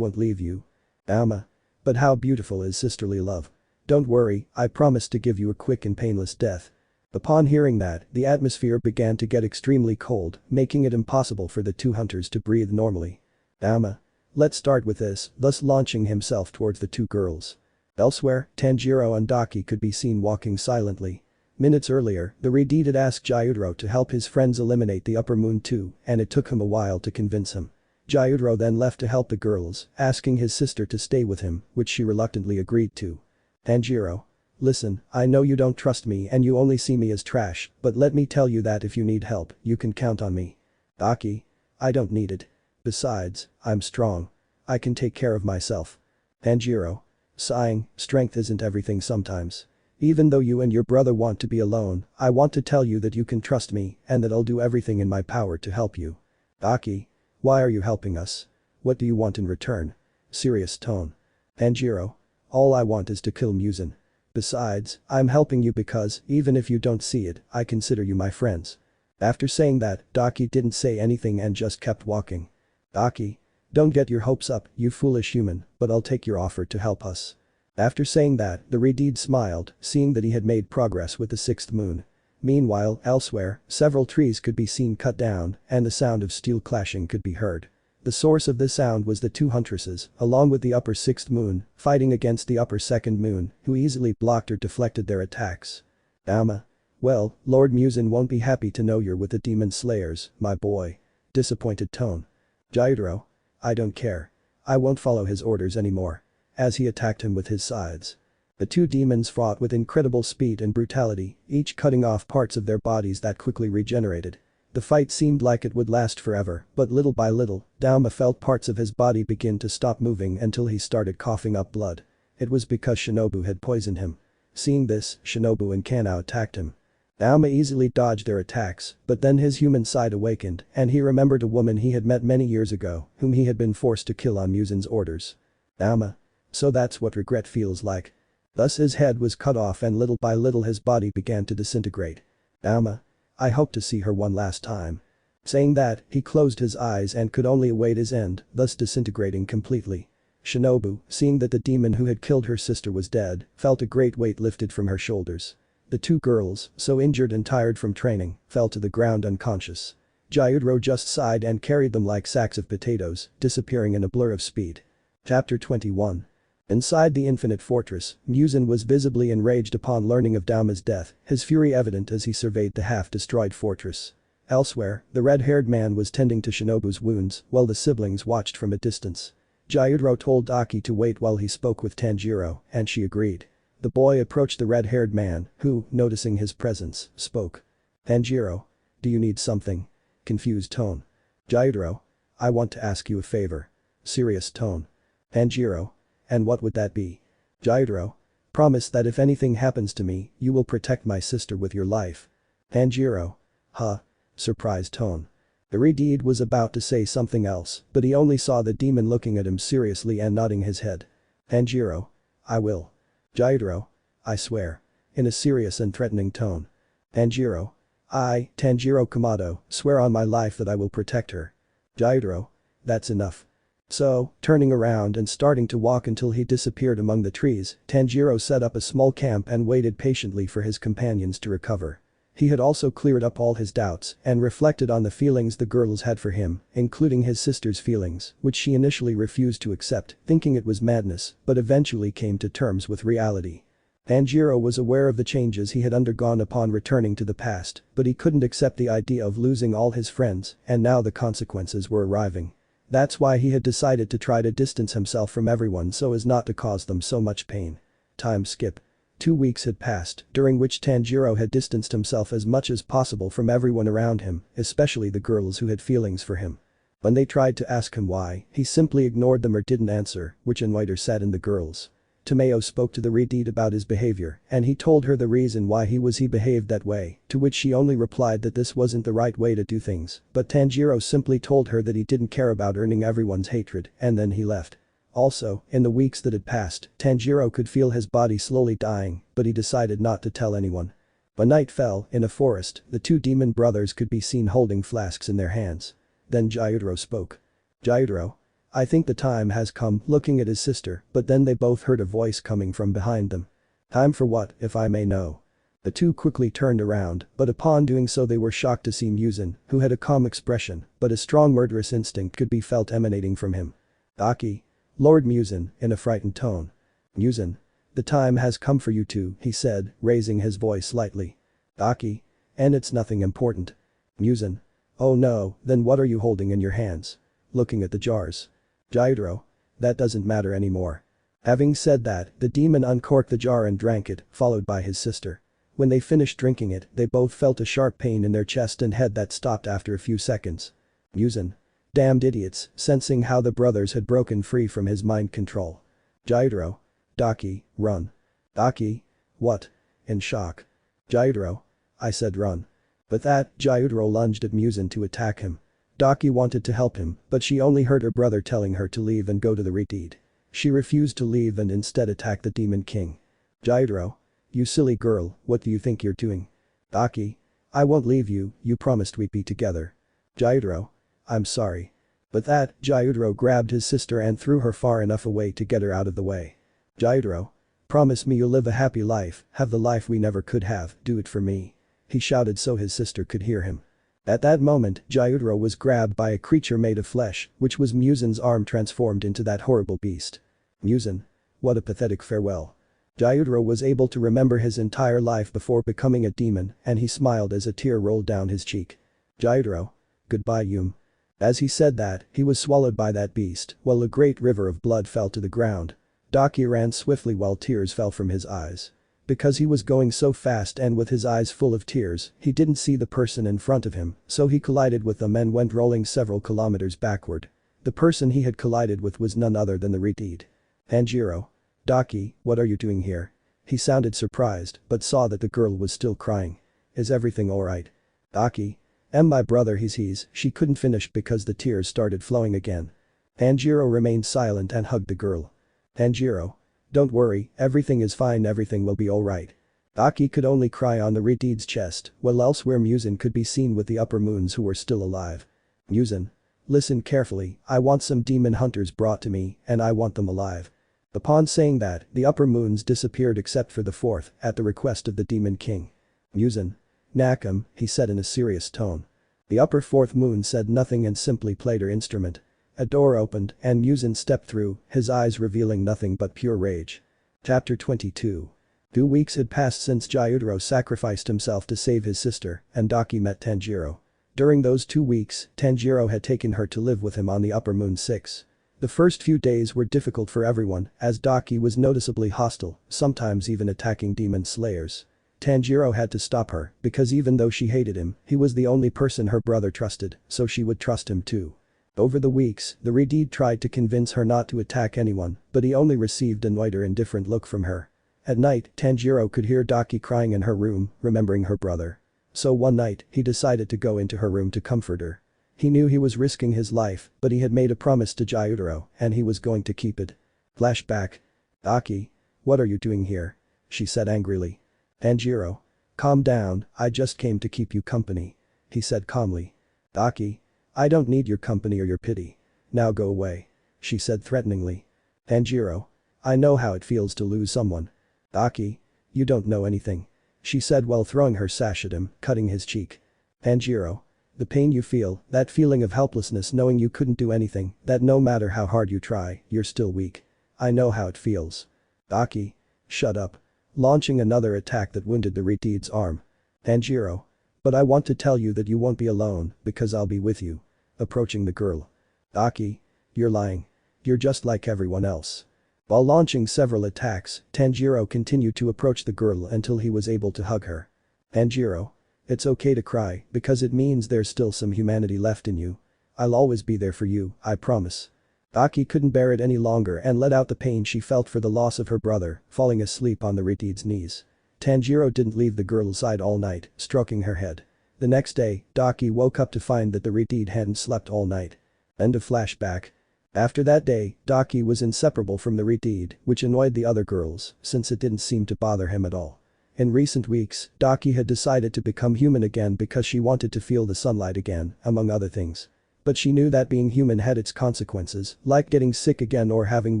leave you. Dauma. But how beautiful is sisterly love. Don't worry, I promise to give you a quick and painless death. Upon hearing that, the atmosphere began to get extremely cold, making it impossible for the 2 hunters to breathe normally. Dauma. Let's start with this, thus launching himself towards the 2 girls. Elsewhere, Tanjiro and Daki could be seen walking silently. Minutes earlier, the Redeed had asked Gyutaro to help his friends eliminate the upper moon too, and it took him a while to convince him. Gyutaro then left to help the girls, asking his sister to stay with him, which she reluctantly agreed to. Tanjiro. Listen, I know you don't trust me and you only see me as trash, but let me tell you that if you need help, you can count on me. Daki. I don't need it. Besides, I'm strong. I can take care of myself. Tanjiro. Sighing, strength isn't everything sometimes. Even though you and your brother want to be alone, I want to tell you that you can trust me and that I'll do everything in my power to help you. Daki. Why are you helping us? What do you want in return? Serious tone. Tanjiro. All I want is to kill Muzan. Besides, I'm helping you because, even if you don't see it, I consider you my friends. After saying that, Daki didn't say anything and just kept walking. Daki. Don't get your hopes up, you foolish human, but I'll take your offer to help us. After saying that, the Redeed smiled, seeing that he had made progress with the 6th moon. Meanwhile, elsewhere, several trees could be seen cut down, and the sound of steel clashing could be heard. The source of this sound was the 2 huntresses, along with the upper 6th moon, fighting against the upper 2nd moon, who easily blocked or deflected their attacks. Dauma. Well, Lord Muzan won't be happy to know you're with the demon slayers, my boy. Disappointed tone. Gyutaro. I don't care. I won't follow his orders anymore. As he attacked him with his scythes. The 2 demons fought with incredible speed and brutality, each cutting off parts of their bodies that quickly regenerated. The fight seemed like it would last forever, but little by little, Dauma felt parts of his body begin to stop moving until he started coughing up blood. It was because Shinobu had poisoned him. Seeing this, Shinobu and Kanao attacked him. Dauma easily dodged their attacks, but then his human side awakened and he remembered a woman he had met many years ago, whom he had been forced to kill on Muzan's orders. Dauma. So that's what regret feels like. Thus his head was cut off and little by little his body began to disintegrate. Dauma. I hope to see her one last time. Saying that, he closed his eyes and could only await his end, thus disintegrating completely. Shinobu, seeing that the demon who had killed her sister was dead, felt a great weight lifted from her shoulders. The 2 girls, so injured and tired from training, fell to the ground unconscious. Gyutaro just sighed and carried them like sacks of potatoes, disappearing in a blur of speed. Chapter 21. Inside the Infinite Fortress, Muzan was visibly enraged upon learning of Dauma's death, his fury evident as he surveyed the half-destroyed fortress. Elsewhere, the red-haired man was tending to Shinobu's wounds while the siblings watched from a distance. Gyutaro told Daki to wait while he spoke with Tanjiro, and she agreed. The boy approached the red-haired man, who, noticing his presence, spoke. Tanjiro. Do you need something? Confused tone. Gyutaro. I want to ask you a favor. Serious tone. Tanjiro. And what would that be? Gyro. Promise that if anything happens to me, you will protect my sister with your life. Tanjiro. Huh? Surprised tone. The Redeed was about to say something else, but he only saw the demon looking at him seriously and nodding his head. Tanjiro. I will. Gyro. I swear. In a serious and threatening tone. Tanjiro. I, Tanjiro Kamado, swear on my life that I will protect her. Gyro. That's enough. So, turning around and starting to walk until he disappeared among the trees, Tanjiro set up a small camp and waited patiently for his companions to recover. He had also cleared up all his doubts and reflected on the feelings the girls had for him, including his sister's feelings, which she initially refused to accept, thinking it was madness, but eventually came to terms with reality. Tanjiro was aware of the changes he had undergone upon returning to the past, but he couldn't accept the idea of losing all his friends, and now the consequences were arriving. That's why he had decided to try to distance himself from everyone so as not to cause them so much pain. Time skip. 2 weeks had passed, during which Tanjiro had distanced himself as much as possible from everyone around him, especially the girls who had feelings for him. When they tried to ask him why, he simply ignored them or didn't answer, which annoyed or saddened the girls. Tomeo spoke to the Redeed about his behavior, and he told her the reason why he behaved that way, to which she only replied that this wasn't the right way to do things, but Tanjiro simply told her that he didn't care about earning everyone's hatred, and then he left. Also, in the weeks that had passed, Tanjiro could feel his body slowly dying, but he decided not to tell anyone. When night fell, in a forest, the two demon brothers could be seen holding flasks in their hands. Then Gyutaro spoke. Gyutaro. I think the time has come, looking at his sister, but then they both heard a voice coming from behind them. Time for what, if I may know? The two quickly turned around, but upon doing so they were shocked to see Muzan, who had a calm expression, but a strong murderous instinct could be felt emanating from him. Aki. Lord Muzan, in a frightened tone. Muzan. The time has come for you two, he said, raising his voice slightly. Aki. And it's nothing important. Muzan. Oh no, then what are you holding in your hands? Looking at the jars. Gyutaro. That doesn't matter anymore. Having said that, the demon uncorked the jar and drank it, followed by his sister. When they finished drinking it, they both felt a sharp pain in their chest and head that stopped after a few seconds. Muzan. Damned idiots, sensing how the brothers had broken free from his mind control. Gyutaro. Daki, run. Daki? What? In shock. Gyutaro. I said run. With that, Gyutaro lunged at Muzan to attack him. Daki wanted to help him, but she only heard her brother telling her to leave and go to the Redeed. She refused to leave and instead attacked the Demon King. Gyutaro. You silly girl, what do you think you're doing? Daki. I won't leave you, you promised we'd be together. Gyutaro. I'm sorry. With that, Gyutaro grabbed his sister and threw her far enough away to get her out of the way. Gyutaro. Promise me you'll live a happy life, have the life we never could have, do it for me. He shouted so his sister could hear him. At that moment, Gyutaro was grabbed by a creature made of flesh, which was Muzan's arm transformed into that horrible beast. Muzan. What a pathetic farewell. Gyutaro was able to remember his entire life before becoming a demon, and he smiled as a tear rolled down his cheek. Gyutaro. Goodbye Yum. As he said that, he was swallowed by that beast, while a great river of blood fell to the ground. Daki ran swiftly while tears fell from his eyes. Because he was going so fast and with his eyes full of tears, he didn't see the person in front of him, so he collided with them and went rolling several kilometers backward. The person he had collided with was none other than the Redeed. Tanjiro. Daki, what are you doing here? He sounded surprised, but saw that the girl was still crying. Is everything alright? Daki. My brother he's, she couldn't finish because the tears started flowing again. Tanjiro remained silent and hugged the girl. Tanjiro. Don't worry, everything is fine, everything will be alright. Daki could only cry on the Redeed's chest, while elsewhere Muzan could be seen with the upper moons who were still alive. Muzan. Listen carefully, I want some demon hunters brought to me, and I want them alive. Upon saying that, the upper moons disappeared except for the fourth, at the request of the Demon King. Muzan. Nakam, he said in a serious tone. The upper fourth moon said nothing and simply played her instrument. A door opened and Muzan stepped through, his eyes revealing nothing but pure rage. Chapter 22. 2 weeks had passed since Gyutaro sacrificed himself to save his sister, and Daki met Tanjiro. During those 2 weeks, Tanjiro had taken her to live with him on the upper moon 6. The first few days were difficult for everyone, as Daki was noticeably hostile, sometimes even attacking demon slayers. Tanjiro had to stop her, because even though she hated him, he was the only person her brother trusted, so she would trust him too. Over the weeks, the Redeed tried to convince her not to attack anyone, but he only received a annoyed or indifferent look from her. At night, Tanjiro could hear Daki crying in her room, remembering her brother. So one night, he decided to go into her room to comfort her. He knew he was risking his life, but he had made a promise to Gyutaro, and he was going to keep it. Flashback. Daki. What are you doing here? She said angrily. Tanjiro. Calm down, I just came to keep you company. He said calmly. Daki. I don't need your company or your pity. Now go away. She said threateningly. Tanjiro. I know how it feels to lose someone. Daki. You don't know anything. She said while throwing her sash at him, cutting his cheek. Tanjiro. The pain you feel, that feeling of helplessness knowing you couldn't do anything, that no matter how hard you try, you're still weak. I know how it feels. Daki. Shut up. Launching another attack that wounded the Redeed's arm. Tanjiro. But I want to tell you that you won't be alone, because I'll be with you. Approaching the girl. Daki. You're lying. You're just like everyone else. While launching several attacks, Tanjiro continued to approach the girl until he was able to hug her. Tanjiro. It's okay to cry, because it means there's still some humanity left in you. I'll always be there for you, I promise. Daki couldn't bear it any longer and let out the pain she felt for the loss of her brother, falling asleep on the Redeed's knees. Tanjiro didn't leave the girl's side all night, stroking her head. The next day, Daki woke up to find that the Redeed hadn't slept all night. End of flashback. After that day, Daki was inseparable from the Redeed, which annoyed the other girls, since it didn't seem to bother him at all. In recent weeks, Daki had decided to become human again because she wanted to feel the sunlight again, among other things. But she knew that being human had its consequences, like getting sick again or having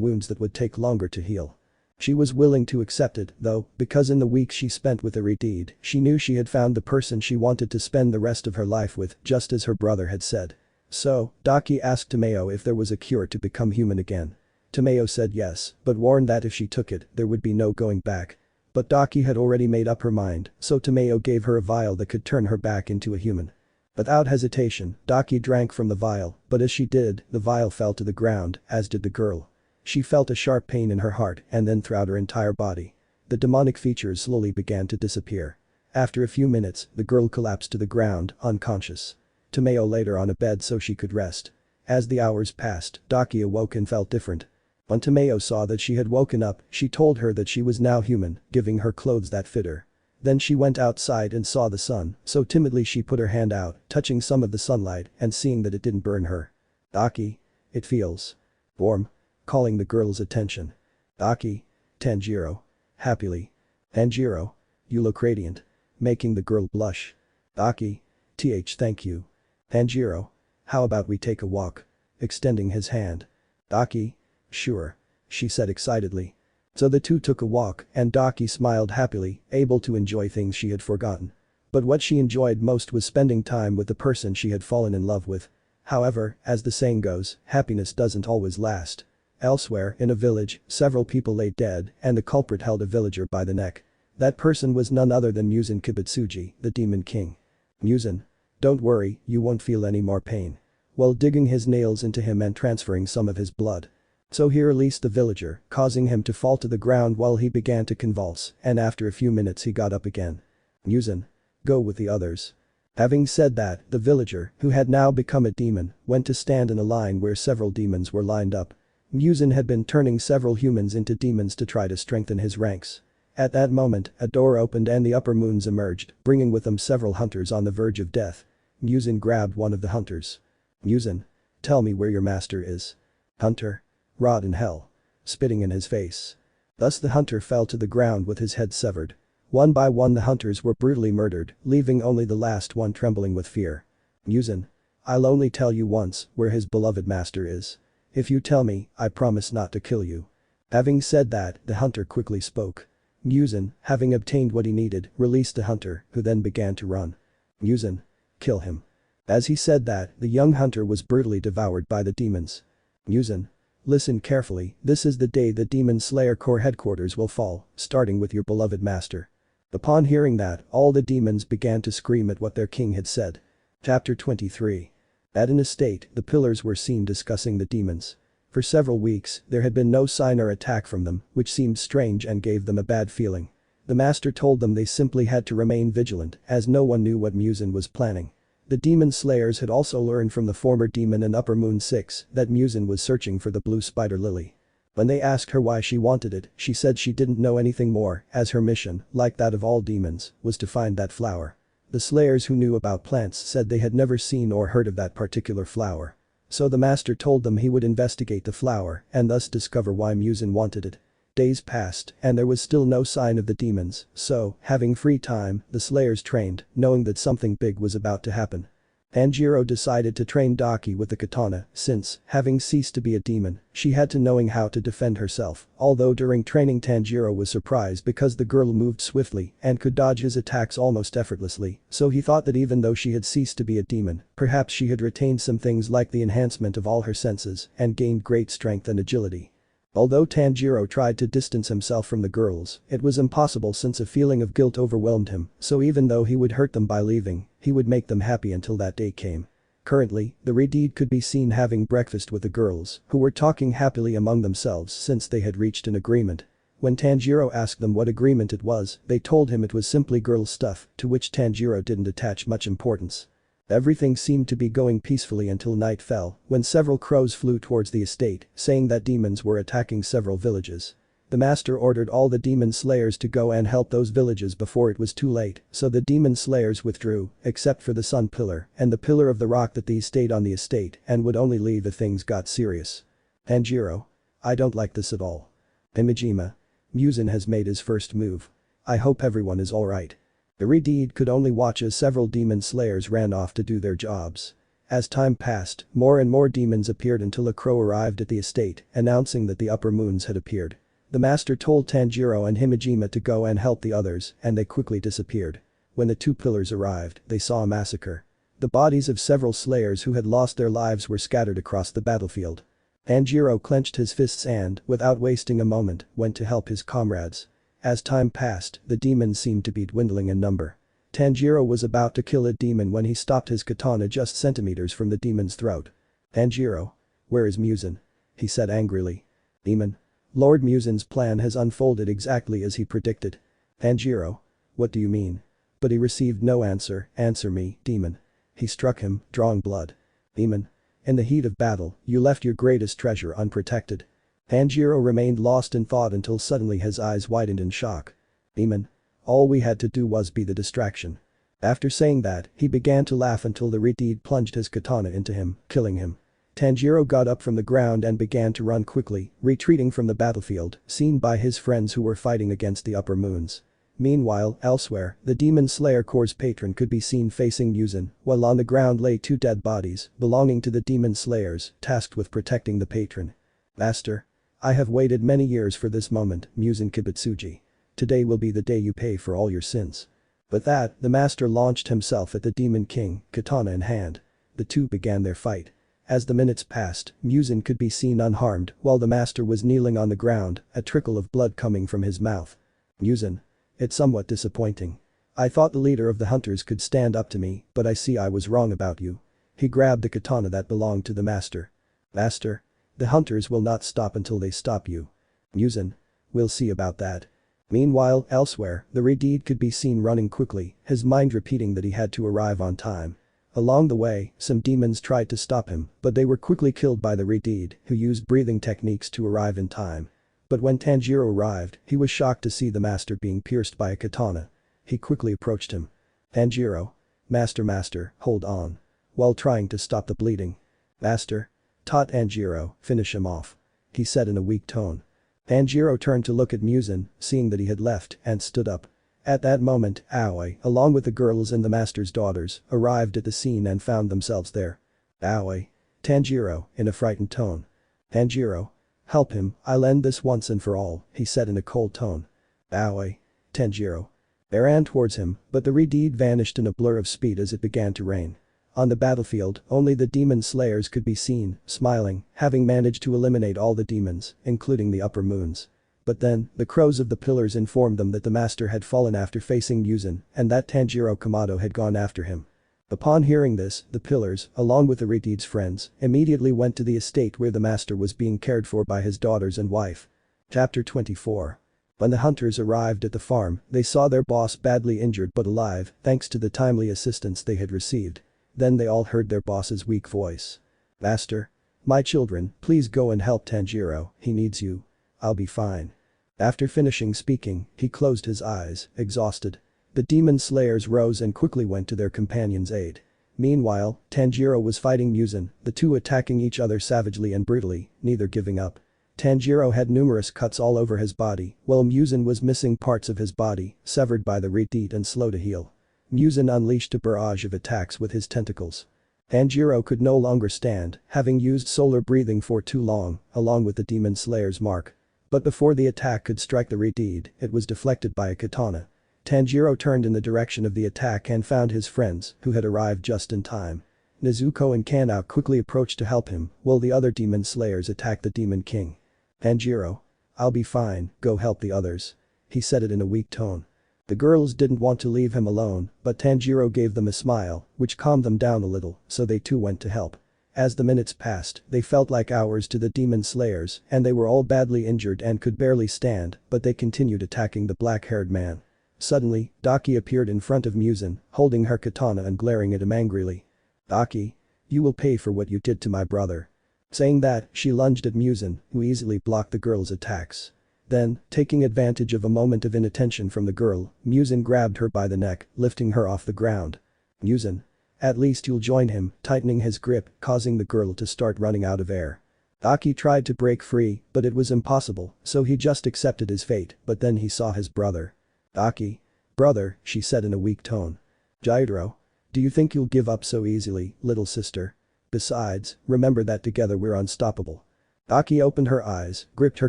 wounds that would take longer to heal. She was willing to accept it, though, because in the weeks she spent with the Redeed, she knew she had found the person she wanted to spend the rest of her life with, just as her brother had said. So, Daki asked Tomeo if there was a cure to become human again. Tomeo said yes, but warned that if she took it, there would be no going back. But Daki had already made up her mind, so Tomeo gave her a vial that could turn her back into a human. Without hesitation, Daki drank from the vial, but as she did, the vial fell to the ground, as did the girl. She felt a sharp pain in her heart and then throughout her entire body. The demonic features slowly began to disappear. After a few minutes, the girl collapsed to the ground, unconscious. Tomeo laid her on a bed so she could rest. As the hours passed, Daki awoke and felt different. When Tomeo saw that she had woken up, she told her that she was now human, giving her clothes that fit her. Then she went outside and saw the sun, so timidly she put her hand out, touching some of the sunlight and seeing that it didn't burn her. Daki. It feels warm. Calling the girl's attention. Daki. Tanjiro. Happily. Tanjiro. You look radiant. Making the girl blush. Daki. Thank you. Tanjiro. How about we take a walk? Extending his hand. Daki. Sure. She said excitedly. So the two took a walk and Daki smiled happily, able to enjoy things she had forgotten. But what she enjoyed most was spending time with the person she had fallen in love with. However, as the saying goes, happiness doesn't always last. Elsewhere, in a village, several people lay dead and the culprit held a villager by the neck. That person was none other than Muzan Kibutsuji, the Demon King. Muzan. Don't worry, you won't feel any more pain. While digging his nails into him and transferring some of his blood. So he released the villager, causing him to fall to the ground while he began to convulse, and after a few minutes he got up again. Muzan. Go with the others. Having said that, the villager, who had now become a demon, went to stand in a line where several demons were lined up. Muzan had been turning several humans into demons to try to strengthen his ranks. At that moment, a door opened and the upper moons emerged, bringing with them several hunters on the verge of death. Muzan grabbed one of the hunters. Muzan. Tell me where your master is. Hunter. Rot in hell. Spitting in his face. Thus the hunter fell to the ground with his head severed. One by one the hunters were brutally murdered, leaving only the last one trembling with fear. Muzan. I'll only tell you once where his beloved master is. If you tell me, I promise not to kill you. Having said that, the hunter quickly spoke. Muzan, having obtained what he needed, released the hunter, who then began to run. Muzan. Kill him. As he said that, the young hunter was brutally devoured by the demons. Muzan. Listen carefully, this is the day the Demon Slayer Corps headquarters will fall, starting with your beloved master. Upon hearing that, all the demons began to scream at what their king had said. Chapter 23. At an estate, the pillars were seen discussing the demons. For several weeks, there had been no sign or attack from them, which seemed strange and gave them a bad feeling. The master told them they simply had to remain vigilant, as no one knew what Muzan was planning. The demon slayers had also learned from the former demon in Upper Moon 6 that Muzan was searching for the blue spider lily. When they asked her why she wanted it, she said she didn't know anything more, as her mission, like that of all demons, was to find that flower. The slayers who knew about plants said they had never seen or heard of that particular flower. So the master told them he would investigate the flower and thus discover why Muzan wanted it. Days passed and there was still no sign of the demons, so, having free time, the slayers trained, knowing that something big was about to happen. Tanjiro decided to train Daki with the katana since, having ceased to be a demon, she had to knowing how to defend herself, although during training Tanjiro was surprised because the girl moved swiftly and could dodge his attacks almost effortlessly, so he thought that even though she had ceased to be a demon, perhaps she had retained some things like the enhancement of all her senses and gained great strength and agility. Although Tanjiro tried to distance himself from the girls, it was impossible since a feeling of guilt overwhelmed him, so even though he would hurt them by leaving, he would make them happy until that day came. Currently, the Redeed could be seen having breakfast with the girls, who were talking happily among themselves since they had reached an agreement. When Tanjiro asked them what agreement it was, they told him it was simply girl stuff, to which Tanjiro didn't attach much importance. Everything seemed to be going peacefully until night fell, when several crows flew towards the estate, saying that demons were attacking several villages. The master ordered all the demon slayers to go and help those villages before it was too late, so the demon slayers withdrew, except for the sun pillar and the pillar of the rock that these stayed on the estate and would only leave if things got serious. Tanjiro. I don't like this at all. Imajima. Muzan has made his first move. I hope everyone is alright. The Redeed could only watch as several demon slayers ran off to do their jobs. As time passed, more and more demons appeared until a crow arrived at the estate, announcing that the upper moons had appeared. The master told Tanjiro and Himejima to go and help the others, and they quickly disappeared. When the two pillars arrived, they saw a massacre. The bodies of several slayers who had lost their lives were scattered across the battlefield. Tanjiro clenched his fists and, without wasting a moment, went to help his comrades. As time passed, the demons seemed to be dwindling in number. Tanjiro was about to kill a demon when he stopped his katana just centimeters from the demon's throat. Tanjiro. Where is Muzan? He said angrily. Demon. Lord Muzan's plan has unfolded exactly as he predicted. Tanjiro. What do you mean? But he received no answer. Answer me, demon. He struck him, drawing blood. Demon. In the heat of battle, you left your greatest treasure unprotected. Tanjiro remained lost in thought until suddenly his eyes widened in shock. Demon. All we had to do was be the distraction. After saying that, he began to laugh until the Redeed plunged his katana into him, killing him. Tanjiro got up from the ground and began to run quickly, retreating from the battlefield, seen by his friends who were fighting against the upper moons. Meanwhile, elsewhere, the Demon Slayer Corps' patron could be seen facing Muzan, while on the ground lay two dead bodies, belonging to the Demon Slayers, tasked with protecting the patron. Master. I have waited many years for this moment, Muzan Kibutsuji. Today will be the day you pay for all your sins. With that, the master launched himself at the Demon King, katana in hand. The two began their fight. As the minutes passed, Muzan could be seen unharmed while the master was kneeling on the ground, a trickle of blood coming from his mouth. Muzan. It's somewhat disappointing. I thought the leader of the hunters could stand up to me, but I see I was wrong about you. He grabbed the katana that belonged to the master. Master. The hunters will not stop until they stop you. Muzan. We'll see about that. Meanwhile, elsewhere, the Redeed could be seen running quickly, his mind repeating that he had to arrive on time. Along the way, some demons tried to stop him, but they were quickly killed by the Redeed, who used breathing techniques to arrive in time. But when Tanjiro arrived, he was shocked to see the master being pierced by a katana. He quickly approached him. Tanjiro. Master, hold on. While trying to stop the bleeding. Master. Taught Tanjiro, finish him off. He said in a weak tone. Tanjiro turned to look at Muzan, seeing that he had left, and stood up. At that moment, Aoi, along with the girls and the master's daughters, arrived at the scene and found themselves there. Aoi. Tanjiro, in a frightened tone. Tanjiro. Help him, I'll end this once and for all, he said in a cold tone. Aoi. Tanjiro. They ran towards him, but the Redeed vanished in a blur of speed as it began to rain. On the battlefield, only the demon slayers could be seen, smiling, having managed to eliminate all the demons, including the upper moons. But then, the crows of the pillars informed them that the master had fallen after facing Muzan, and that Tanjiro Kamado had gone after him. Upon hearing this, the pillars, along with the Redeed's friends, immediately went to the estate where the master was being cared for by his daughters and wife. Chapter 24. When the hunters arrived at the farm, they saw their boss badly injured but alive, thanks to the timely assistance they had received. Then they all heard their boss's weak voice. "Master? My children, please go and help Tanjiro, he needs you. I'll be fine." After finishing speaking, he closed his eyes, exhausted. The demon slayers rose and quickly went to their companion's aid. Meanwhile, Tanjiro was fighting Muzan, the two attacking each other savagely and brutally, neither giving up. Tanjiro had numerous cuts all over his body, while Muzan was missing parts of his body, severed by the redeed and slow to heal. Muzan unleashed a barrage of attacks with his tentacles. Tanjiro could no longer stand, having used solar breathing for too long, along with the demon slayer's mark. But before the attack could strike the redeed, it was deflected by a katana. Tanjiro turned in the direction of the attack and found his friends, who had arrived just in time. Nezuko and Kanao quickly approached to help him, while the other demon slayers attacked the demon king. "Tanjiro. I'll be fine, go help the others." He said it in a weak tone. The girls didn't want to leave him alone, but Tanjiro gave them a smile, which calmed them down a little, so they too went to help. As the minutes passed, they felt like hours to the demon slayers, and they were all badly injured and could barely stand, but they continued attacking the black-haired man. Suddenly, Daki appeared in front of Muzan, holding her katana and glaring at him angrily. "Daki. You will pay for what you did to my brother." Saying that, she lunged at Muzan, who easily blocked the girl's attacks. Then, taking advantage of a moment of inattention from the girl, Muzan grabbed her by the neck, lifting her off the ground. "Muzan. At least you'll join him," tightening his grip, causing the girl to start running out of air. Daki tried to break free, but it was impossible, so he just accepted his fate, but then he saw his brother. "Daki. Brother," she said in a weak tone. "Jairo. Do you think you'll give up so easily, little sister? Besides, remember that together we're unstoppable." Daki opened her eyes, gripped her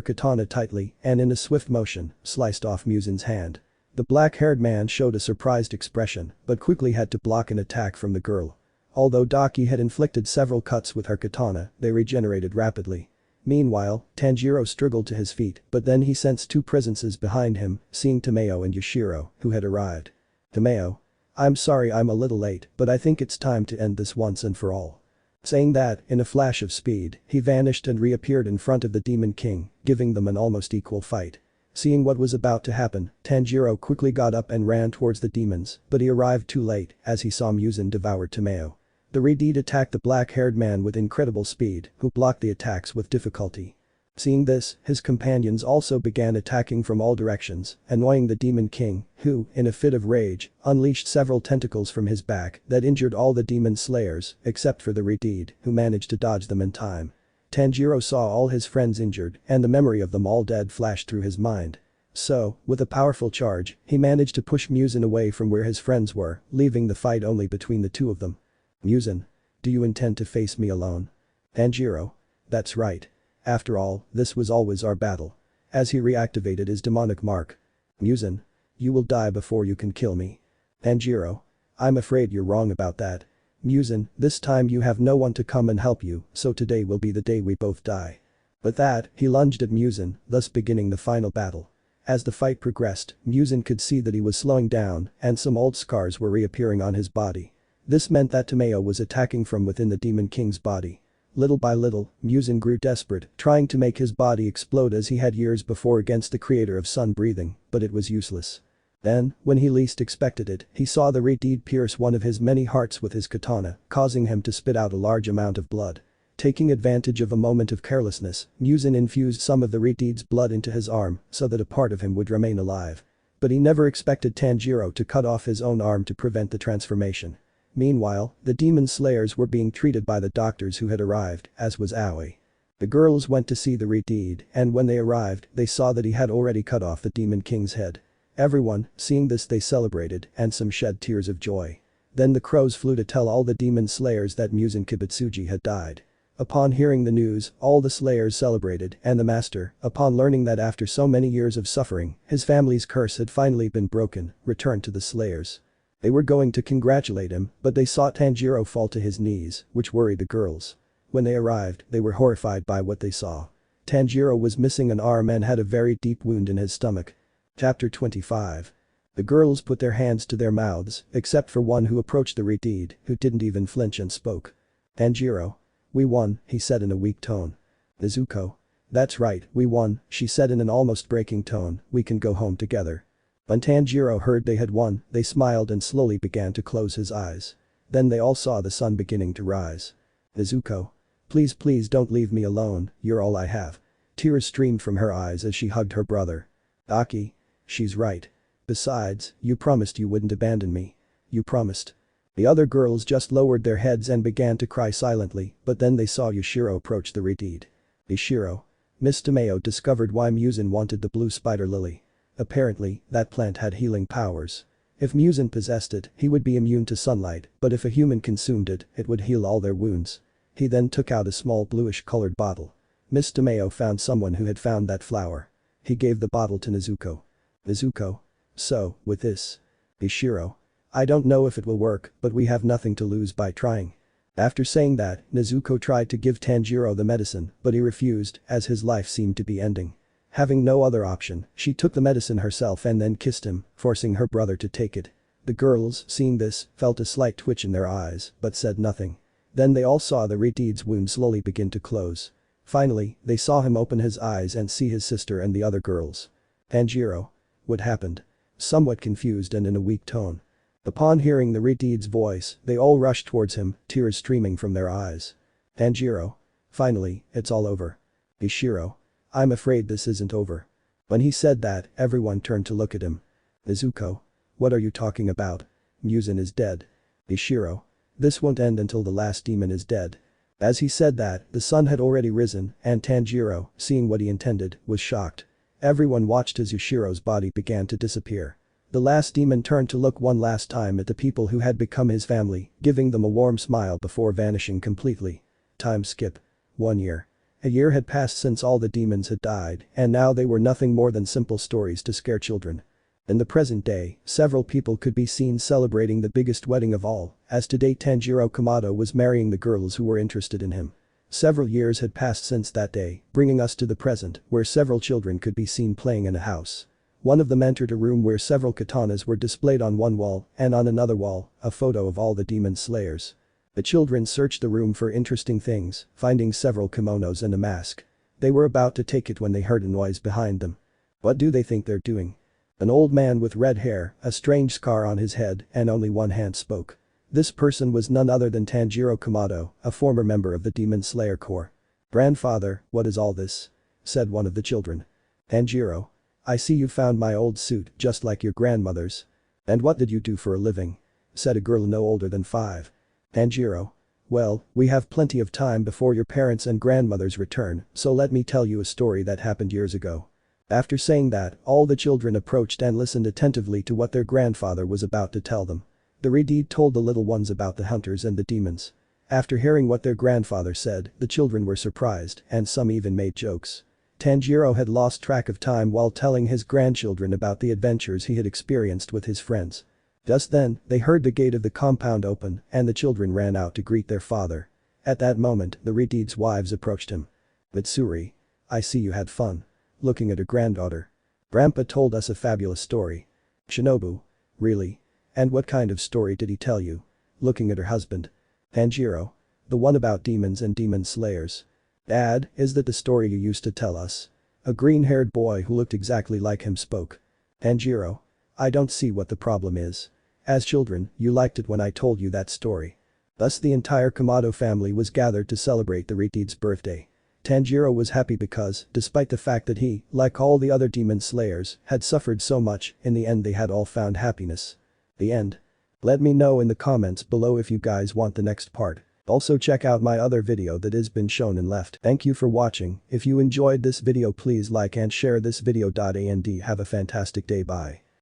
katana tightly, and in a swift motion, sliced off Muzan's hand. The black-haired man showed a surprised expression, but quickly had to block an attack from the girl. Although Daki had inflicted several cuts with her katana, they regenerated rapidly. Meanwhile, Tanjiro struggled to his feet, but then he sensed two presences behind him, seeing Tomeo and Yoshiro, who had arrived. "Tomeo. I'm sorry I'm a little late, but I think it's time to end this once and for all." Saying that, in a flash of speed, he vanished and reappeared in front of the Demon King, giving them an almost equal fight. Seeing what was about to happen, Tanjiro quickly got up and ran towards the demons, but he arrived too late, as he saw Muzan devour Tomeo. The redeed attacked the black-haired man with incredible speed, who blocked the attacks with difficulty. Seeing this, his companions also began attacking from all directions, annoying the Demon King, who, in a fit of rage, unleashed several tentacles from his back that injured all the demon slayers, except for the redeed, who managed to dodge them in time. Tanjiro saw all his friends injured, and the memory of them all dead flashed through his mind. So, with a powerful charge, he managed to push Muzan away from where his friends were, leaving the fight only between the two of them. "Muzan. Do you intend to face me alone?" "Tanjiro. That's right. After all, this was always our battle." As he reactivated his demonic mark. "Muzan. You will die before you can kill me." "Tanjiro. I'm afraid you're wrong about that. Muzan, this time you have no one to come and help you, so today will be the day we both die." With that, he lunged at Muzan, thus beginning the final battle. As the fight progressed, Muzan could see that he was slowing down, and some old scars were reappearing on his body. This meant that Tomeo was attacking from within the Demon King's body. Little by little, Muzan grew desperate, trying to make his body explode as he had years before against the creator of sun breathing, but it was useless. Then, when he least expected it, he saw the redeed pierce one of his many hearts with his katana, causing him to spit out a large amount of blood. Taking advantage of a moment of carelessness, Muzan infused some of the redeed's blood into his arm so that a part of him would remain alive. But he never expected Tanjiro to cut off his own arm to prevent the transformation. Meanwhile, the demon slayers were being treated by the doctors who had arrived, as was Aoi. The girls went to see the redeed, and when they arrived, they saw that he had already cut off the Demon King's head. Everyone, seeing this, they celebrated, and some shed tears of joy. Then the crows flew to tell all the demon slayers that Muzan Kibutsuji had died. Upon hearing the news, all the slayers celebrated, and the master, upon learning that after so many years of suffering, his family's curse had finally been broken, returned to the slayers. They were going to congratulate him, but they saw Tanjiro fall to his knees, which worried the girls. When they arrived, they were horrified by what they saw. Tanjiro was missing an arm and had a very deep wound in his stomach. Chapter 25. The girls put their hands to their mouths, except for one who approached the redeed, who didn't even flinch and spoke. "Tanjiro. We won," he said in a weak tone. "Nezuko. That's right, we won," she said in an almost breaking tone, "we can go home together." When Tanjiro heard they had won, they smiled and slowly began to close his eyes. Then they all saw the sun beginning to rise. Nezuko. Please don't leave me alone, you're all I have. Tears streamed from her eyes as she hugged her brother. Aki. She's right. Besides, you promised you wouldn't abandon me. You promised. The other girls just lowered their heads and began to cry silently, but then they saw Yushiro approach the redeed. Yushiro. Miss Tomeo discovered why Muzan wanted the blue spider lily. Apparently, that plant had healing powers. If Muzan possessed it, he would be immune to sunlight, but if a human consumed it, it would heal all their wounds. He then took out a small bluish-colored bottle. Miss Tomeo found someone who had found that flower. He gave the bottle to Nezuko. Nezuko. So, with this. Yushiro. I don't know if it will work, but we have nothing to lose by trying. After saying that, Nezuko tried to give Tanjiro the medicine, but he refused, as his life seemed to be ending. Having no other option, she took the medicine herself and then kissed him, forcing her brother to take it. The girls, seeing this, felt a slight twitch in their eyes, but said nothing. Then they all saw the redeed's wound slowly begin to close. Finally, they saw him open his eyes and see his sister and the other girls. Tanjiro. What happened? Somewhat confused and in a weak tone. Upon hearing the redeed's voice, they all rushed towards him, tears streaming from their eyes. Tanjiro. Finally, it's all over. Yushiro. I'm afraid this isn't over. When he said that, everyone turned to look at him. Nezuko. What are you talking about? Muzan is dead. Yushiro. This won't end until the last demon is dead. As he said that, the sun had already risen, and Tanjiro, seeing what he intended, was shocked. Everyone watched as Yushiro's body began to disappear. The last demon turned to look one last time at the people who had become his family, giving them a warm smile before vanishing completely. Time skip. 1 year. A year had passed since all the demons had died, and now they were nothing more than simple stories to scare children. In the present day, several people could be seen celebrating the biggest wedding of all, as today Tanjiro Kamado was marrying the girls who were interested in him. Several years had passed since that day, bringing us to the present, where several children could be seen playing in a house. One of them entered a room where several katanas were displayed on one wall, and on another wall, a photo of all the demon slayers. The children searched the room for interesting things, finding several kimonos and a mask. They were about to take it when they heard a noise behind them. What do they think they're doing? An old man with red hair, a strange scar on his head, and only one hand spoke. This person was none other than Tanjiro Kamado, a former member of the Demon Slayer Corps. "Grandfather, what is all this?" said one of the children. Tanjiro. "I see you found my old suit, just like your grandmother's." "And what did you do for a living?" said a girl no older than 5. Tanjiro. "Well, we have plenty of time before your parents and grandmothers return, so let me tell you a story that happened years ago." After saying that, all the children approached and listened attentively to what their grandfather was about to tell them. The redeed told the little ones about the hunters and the demons. After hearing what their grandfather said, the children were surprised, and some even made jokes. Tanjiro had lost track of time while telling his grandchildren about the adventures he had experienced with his friends. Just then, they heard the gate of the compound open, and the children ran out to greet their father. At that moment, the redeed's wives approached him. "Mitsuri. I see you had fun." Looking at her granddaughter. "Grandpa told us a fabulous story." "Shinobu. Really? And what kind of story did he tell you?" Looking at her husband. Tanjiro. "The one about demons and demon slayers." "Dad, is that the story you used to tell us?" A green-haired boy who looked exactly like him spoke. Tanjiro. "I don't see what the problem is. As children, you liked it when I told you that story." Thus the entire Kamado family was gathered to celebrate the redeed's birthday. Tanjiro was happy because, despite the fact that he, like all the other demon slayers, had suffered so much, in the end they had all found happiness. The end. Let me know in the comments below if you guys want the next part. Also check out my other video that has been shown and left. Thank you for watching. If you enjoyed this video please like and share this video. And have a fantastic day. Bye.